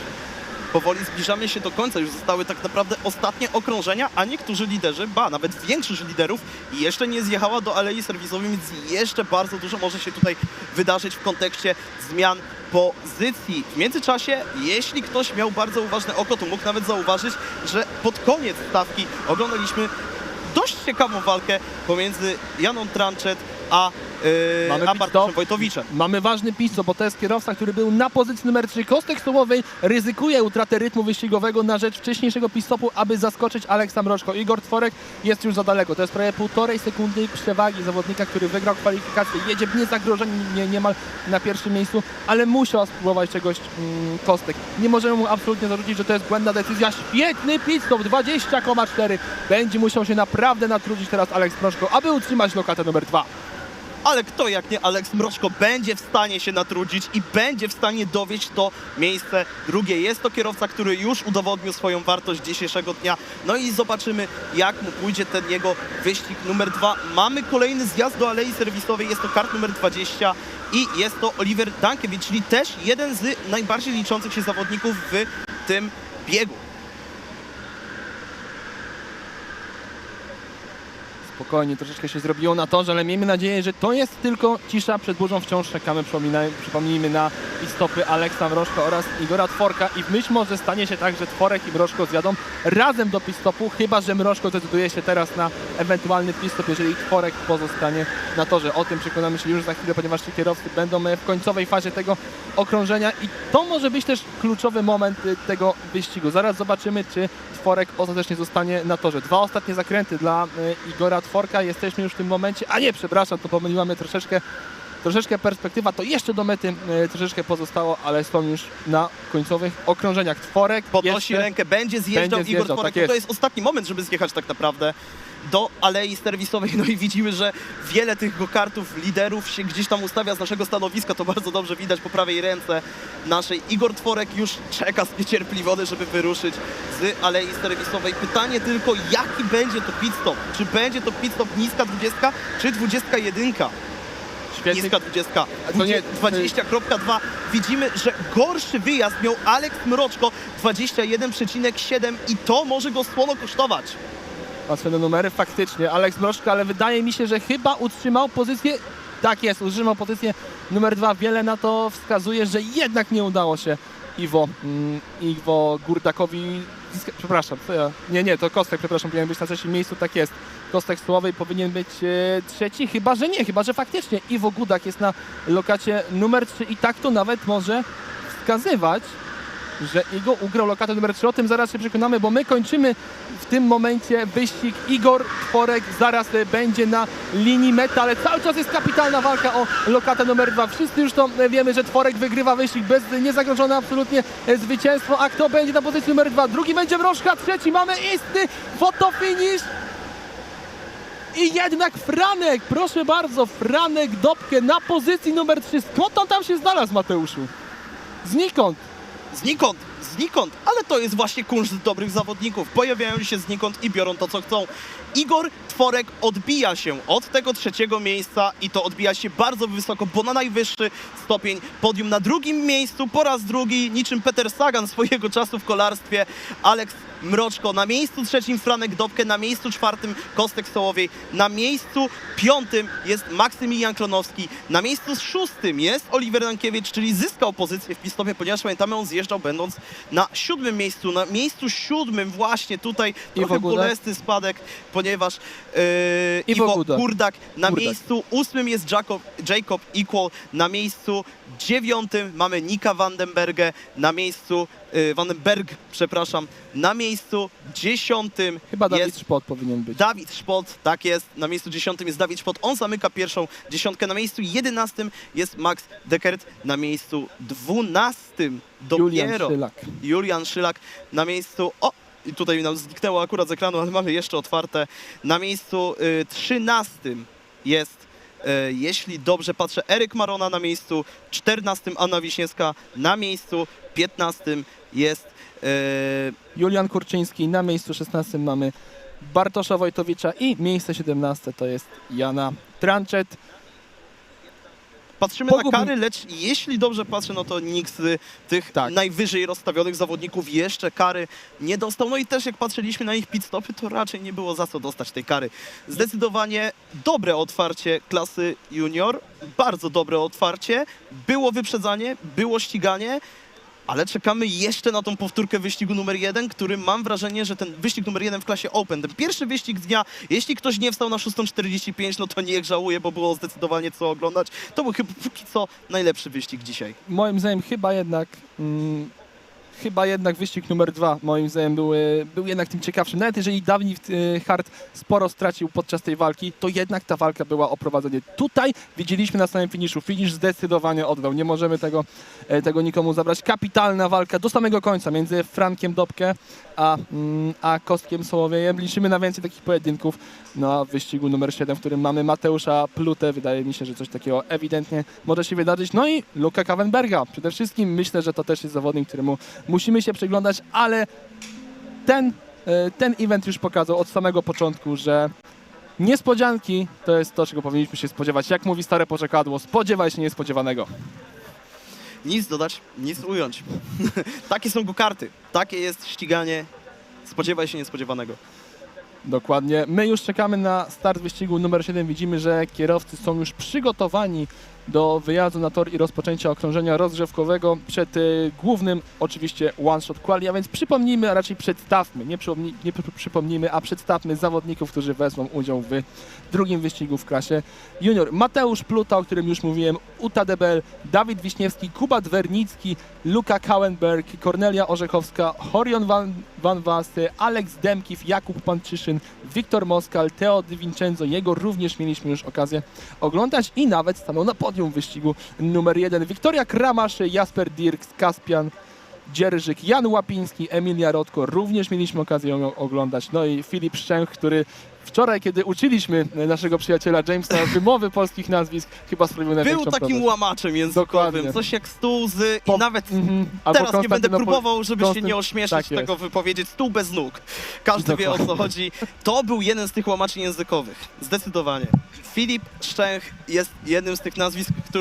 Powoli zbliżamy się do końca, już zostały tak naprawdę ostatnie okrążenia, a niektórzy liderzy, nawet większość liderów jeszcze nie zjechała do alei serwisowej, więc jeszcze bardzo dużo może się tutaj wydarzyć w kontekście zmian pozycji. W międzyczasie, jeśli ktoś miał bardzo uważne oko, to mógł nawet zauważyć, że pod koniec stawki oglądaliśmy dość ciekawą walkę pomiędzy Janą Tranchett a Bartoszem Wojtowiczem. Mamy ważny pit-stop, bo to jest kierowca, który był na pozycji numer 3 kostek stołowej, ryzykuje utratę rytmu wyścigowego na rzecz wcześniejszego pit-stopu, aby zaskoczyć Aleksa Mroczko. Igor Tworek jest już za daleko. To jest prawie 1,5 sekundy przewagi zawodnika, który wygrał kwalifikację. Jedzie niezagrożony niemal na pierwszym miejscu, ale musiał spróbować czegoś Kostek. Nie możemy mu absolutnie zarzucić, że to jest błędna decyzja. Świetny pit-stop, 20,4. Będzie musiał się naprawdę natrudzić teraz Aleks Mroczko, aby utrzymać lokatę numer 2. Ale kto jak nie Aleks Mroczko będzie w stanie się natrudzić i będzie w stanie dowieść to miejsce drugie. Jest to kierowca, który już udowodnił swoją wartość dzisiejszego dnia. No i zobaczymy, jak mu pójdzie ten jego wyścig numer 2. Mamy kolejny zjazd do alei serwisowej, jest to kart numer 20 i jest to Oliver Dankiewicz, czyli też jeden z najbardziej liczących się zawodników w tym biegu. Spokojnie, troszeczkę się zrobiło na torze, ale miejmy nadzieję, że to jest tylko cisza przed burzą. Wciąż czekamy, przypomnijmy, na pit-stopy Aleksa Mroczko oraz Igora Tworka i być może stanie się tak, że Tworek i Mroczko zjadą razem do pit-stopu, chyba że Mroczko zdecyduje się teraz na ewentualny pit-stop, jeżeli Tworek pozostanie na torze. O tym przekonamy się już za chwilę, ponieważ ci kierowcy będą w końcowej fazie tego okrążenia i to może być też kluczowy moment tego wyścigu. Zaraz zobaczymy, czy Tworek ostatecznie zostanie na torze. 2 ostatnie zakręty dla Igora Tworka. Jesteśmy już w tym momencie, a nie, przepraszam, to pomyliłam troszeczkę perspektywa, to jeszcze do mety troszeczkę pozostało, ale są już na końcowych okrążeniach. Tworek podnosi rękę, będzie zjeżdżał Igor Tworek. Tak jest. To jest ostatni moment, żeby zjechać tak naprawdę do alei serwisowej. No i widzimy, że wiele tych go-kartów, liderów się gdzieś tam ustawia z naszego stanowiska. To bardzo dobrze widać po prawej ręce naszej. Igor Tworek już czeka zniecierpliwiony, żeby wyruszyć z alei serwisowej. Pytanie tylko, jaki będzie to pit-stop? Czy będzie to pit-stop niska 20, czy 21? Świetny. Niska 20. 20,2. Widzimy, że gorszy wyjazd miał Aleks Mroczko, 21,7 i to może go słono kosztować. Patrzę na numery, faktycznie Aleks Mroczko, ale wydaje mi się, że chyba utrzymał pozycję, tak jest, utrzymał pozycję numer 2. Wiele na to wskazuje, że jednak nie udało się Iwo Gurdakowi, przepraszam, co ja? Nie, to Kostek, przepraszam, powinien być na trzecim miejscu, tak jest. Kostek Stołowej powinien być trzeci, chyba że faktycznie Iwo Gudak jest na lokacie numer 3 i tak to nawet może wskazywać, że Igo ugrał lokatę numer 3. O tym zaraz się przekonamy, bo my kończymy w tym momencie wyścig. Igor Tworek zaraz będzie na linii mety, ale cały czas jest kapitalna walka o lokatę numer 2. Wszyscy już to wiemy, że Tworek wygrywa wyścig bez niezagrożone absolutnie zwycięstwo. A kto będzie na pozycji numer 2? Drugi będzie Mroczka, trzeci mamy istny fotofinish. I jednak Franek, proszę bardzo, Franek Dobke na pozycji numer 3. Skąd on tam się znalazł, Mateuszu? Znikąd, ale to jest właśnie kunszt dobrych zawodników. Pojawiają się znikąd i biorą to, co chcą. Igor Tworek odbija się od tego trzeciego miejsca i to odbija się bardzo wysoko, bo na najwyższy stopień podium. Na drugim miejscu po raz drugi, niczym Peter Sagan swojego czasu w kolarstwie, Aleks Mroczko. Na miejscu trzecim Franek Dobke, na miejscu czwartym Kostek Stołowiej, na miejscu piątym jest Maksymilian Klonowski, na miejscu szóstym jest Oliver Dankiewicz, czyli zyskał pozycję w pit-stopie, ponieważ pamiętamy, on zjeżdżał będąc na 7. miejscu. Na miejscu 7 właśnie tutaj trochę bolesny spadek, ponieważ Iwo Gurdak. Na miejscu 8 jest Jacob Equal, na miejscu 9 mamy Nika Vandenbergę, na miejscu na miejscu 10 chyba Dawid Szpot powinien być. Dawid Szpot, tak jest, na miejscu 10 jest Dawid Szpot, on zamyka pierwszą dziesiątkę, na miejscu 11 jest Max Deckert, na miejscu 12 dopiero Julian Szylak na miejscu, i tutaj nam zniknęło akurat z ekranu, ale mamy jeszcze otwarte. Na miejscu 13 jest, jeśli dobrze patrzę, Eryk Marona na miejscu 14, Anna Wiśniewska na miejscu 15 jest Julian Kurczyński, na miejscu 16 mamy Bartosza Wojtowicza i miejsce 17 to jest Jana Tranczet. Patrzymy na kary, lecz jeśli dobrze patrzę, no to nikt z tych najwyżej rozstawionych zawodników jeszcze kary nie dostał. No i też jak patrzyliśmy na ich pit stopy, to raczej nie było za co dostać tej kary. Zdecydowanie dobre otwarcie klasy junior, bardzo dobre otwarcie. Było wyprzedzanie, było ściganie, ale czekamy jeszcze na tą powtórkę wyścigu numer 1, który mam wrażenie, że ten wyścig numer 1 w klasie Open, ten pierwszy wyścig z dnia, jeśli ktoś nie wstał na 6:45, no to niech żałuje, bo było zdecydowanie co oglądać. To był chyba póki co najlepszy wyścig dzisiaj. Moim zdaniem chyba jednak wyścig numer 2 moim zdaniem był jednak tym ciekawszym. Nawet jeżeli dawniej Hart sporo stracił podczas tej walki, to jednak ta walka była o prowadzenie. Tutaj widzieliśmy na samym finiszu. Finisz zdecydowanie oddał. Nie możemy tego nikomu zabrać. Kapitalna walka do samego końca między Frankiem Dobkę a Kostkiem Sołowiejem. Liczymy na więcej takich pojedynków. Na wyścigu numer 7, w którym mamy Mateusza Plutę. Wydaje mi się, że coś takiego ewidentnie może się wydarzyć. No i Luka Kawenberga. Przede wszystkim myślę, że to też jest zawodnik, któremu musimy się przyglądać, ale ten event już pokazał od samego początku, że niespodzianki to jest to, czego powinniśmy się spodziewać. Jak mówi stare porzekadło, spodziewaj się niespodziewanego. Nic dodać, nic ująć. Takie są go-karty, takie jest ściganie. Spodziewaj się niespodziewanego. Dokładnie. My już czekamy na start wyścigu numer 7. Widzimy, że kierowcy są już przygotowani do wyjazdu na tor i rozpoczęcia okrążenia rozgrzewkowego przed głównym, oczywiście, one-shot quali, a więc przypomnijmy, a raczej przedstawmy, nie przypomnijmy, a przedstawmy zawodników, którzy wezmą udział w drugim wyścigu w klasie junior. Mateusz Pluta, o którym już mówiłem, Uta Debel, Dawid Wiśniewski, Kuba Dwernicki, Luka Kauenberg, Kornelia Orzechowska, Horion Van Wasy, Aleks Demkiw, Jakub Panczyszyn, Wiktor Moskal, Teo Di Vincenzo. Jego również mieliśmy już okazję oglądać i nawet stanął na podium wyścigu numer 1. Wiktoria Kramasz, Jasper Dirks, Kaspian Dzierżyk, Jan Łapiński, Emilia Rodko. Również mieliśmy okazję ją oglądać. No i Filip Szczęch, który wczoraj, kiedy uczyliśmy naszego przyjaciela Jamesa wymowy polskich nazwisk, chyba sprawił największą Był takim radość. łamaczem językowym, Dokładnie. coś jak stół z... I nawet Albo teraz nie będę próbował, żeby się nie ośmieszyć tak tego wypowiedzieć. Stół bez nóg. Każdy wie, o co chodzi. To był jeden z tych łamaczy językowych. Zdecydowanie. Filip Szczęch jest jednym z tych nazwisk, który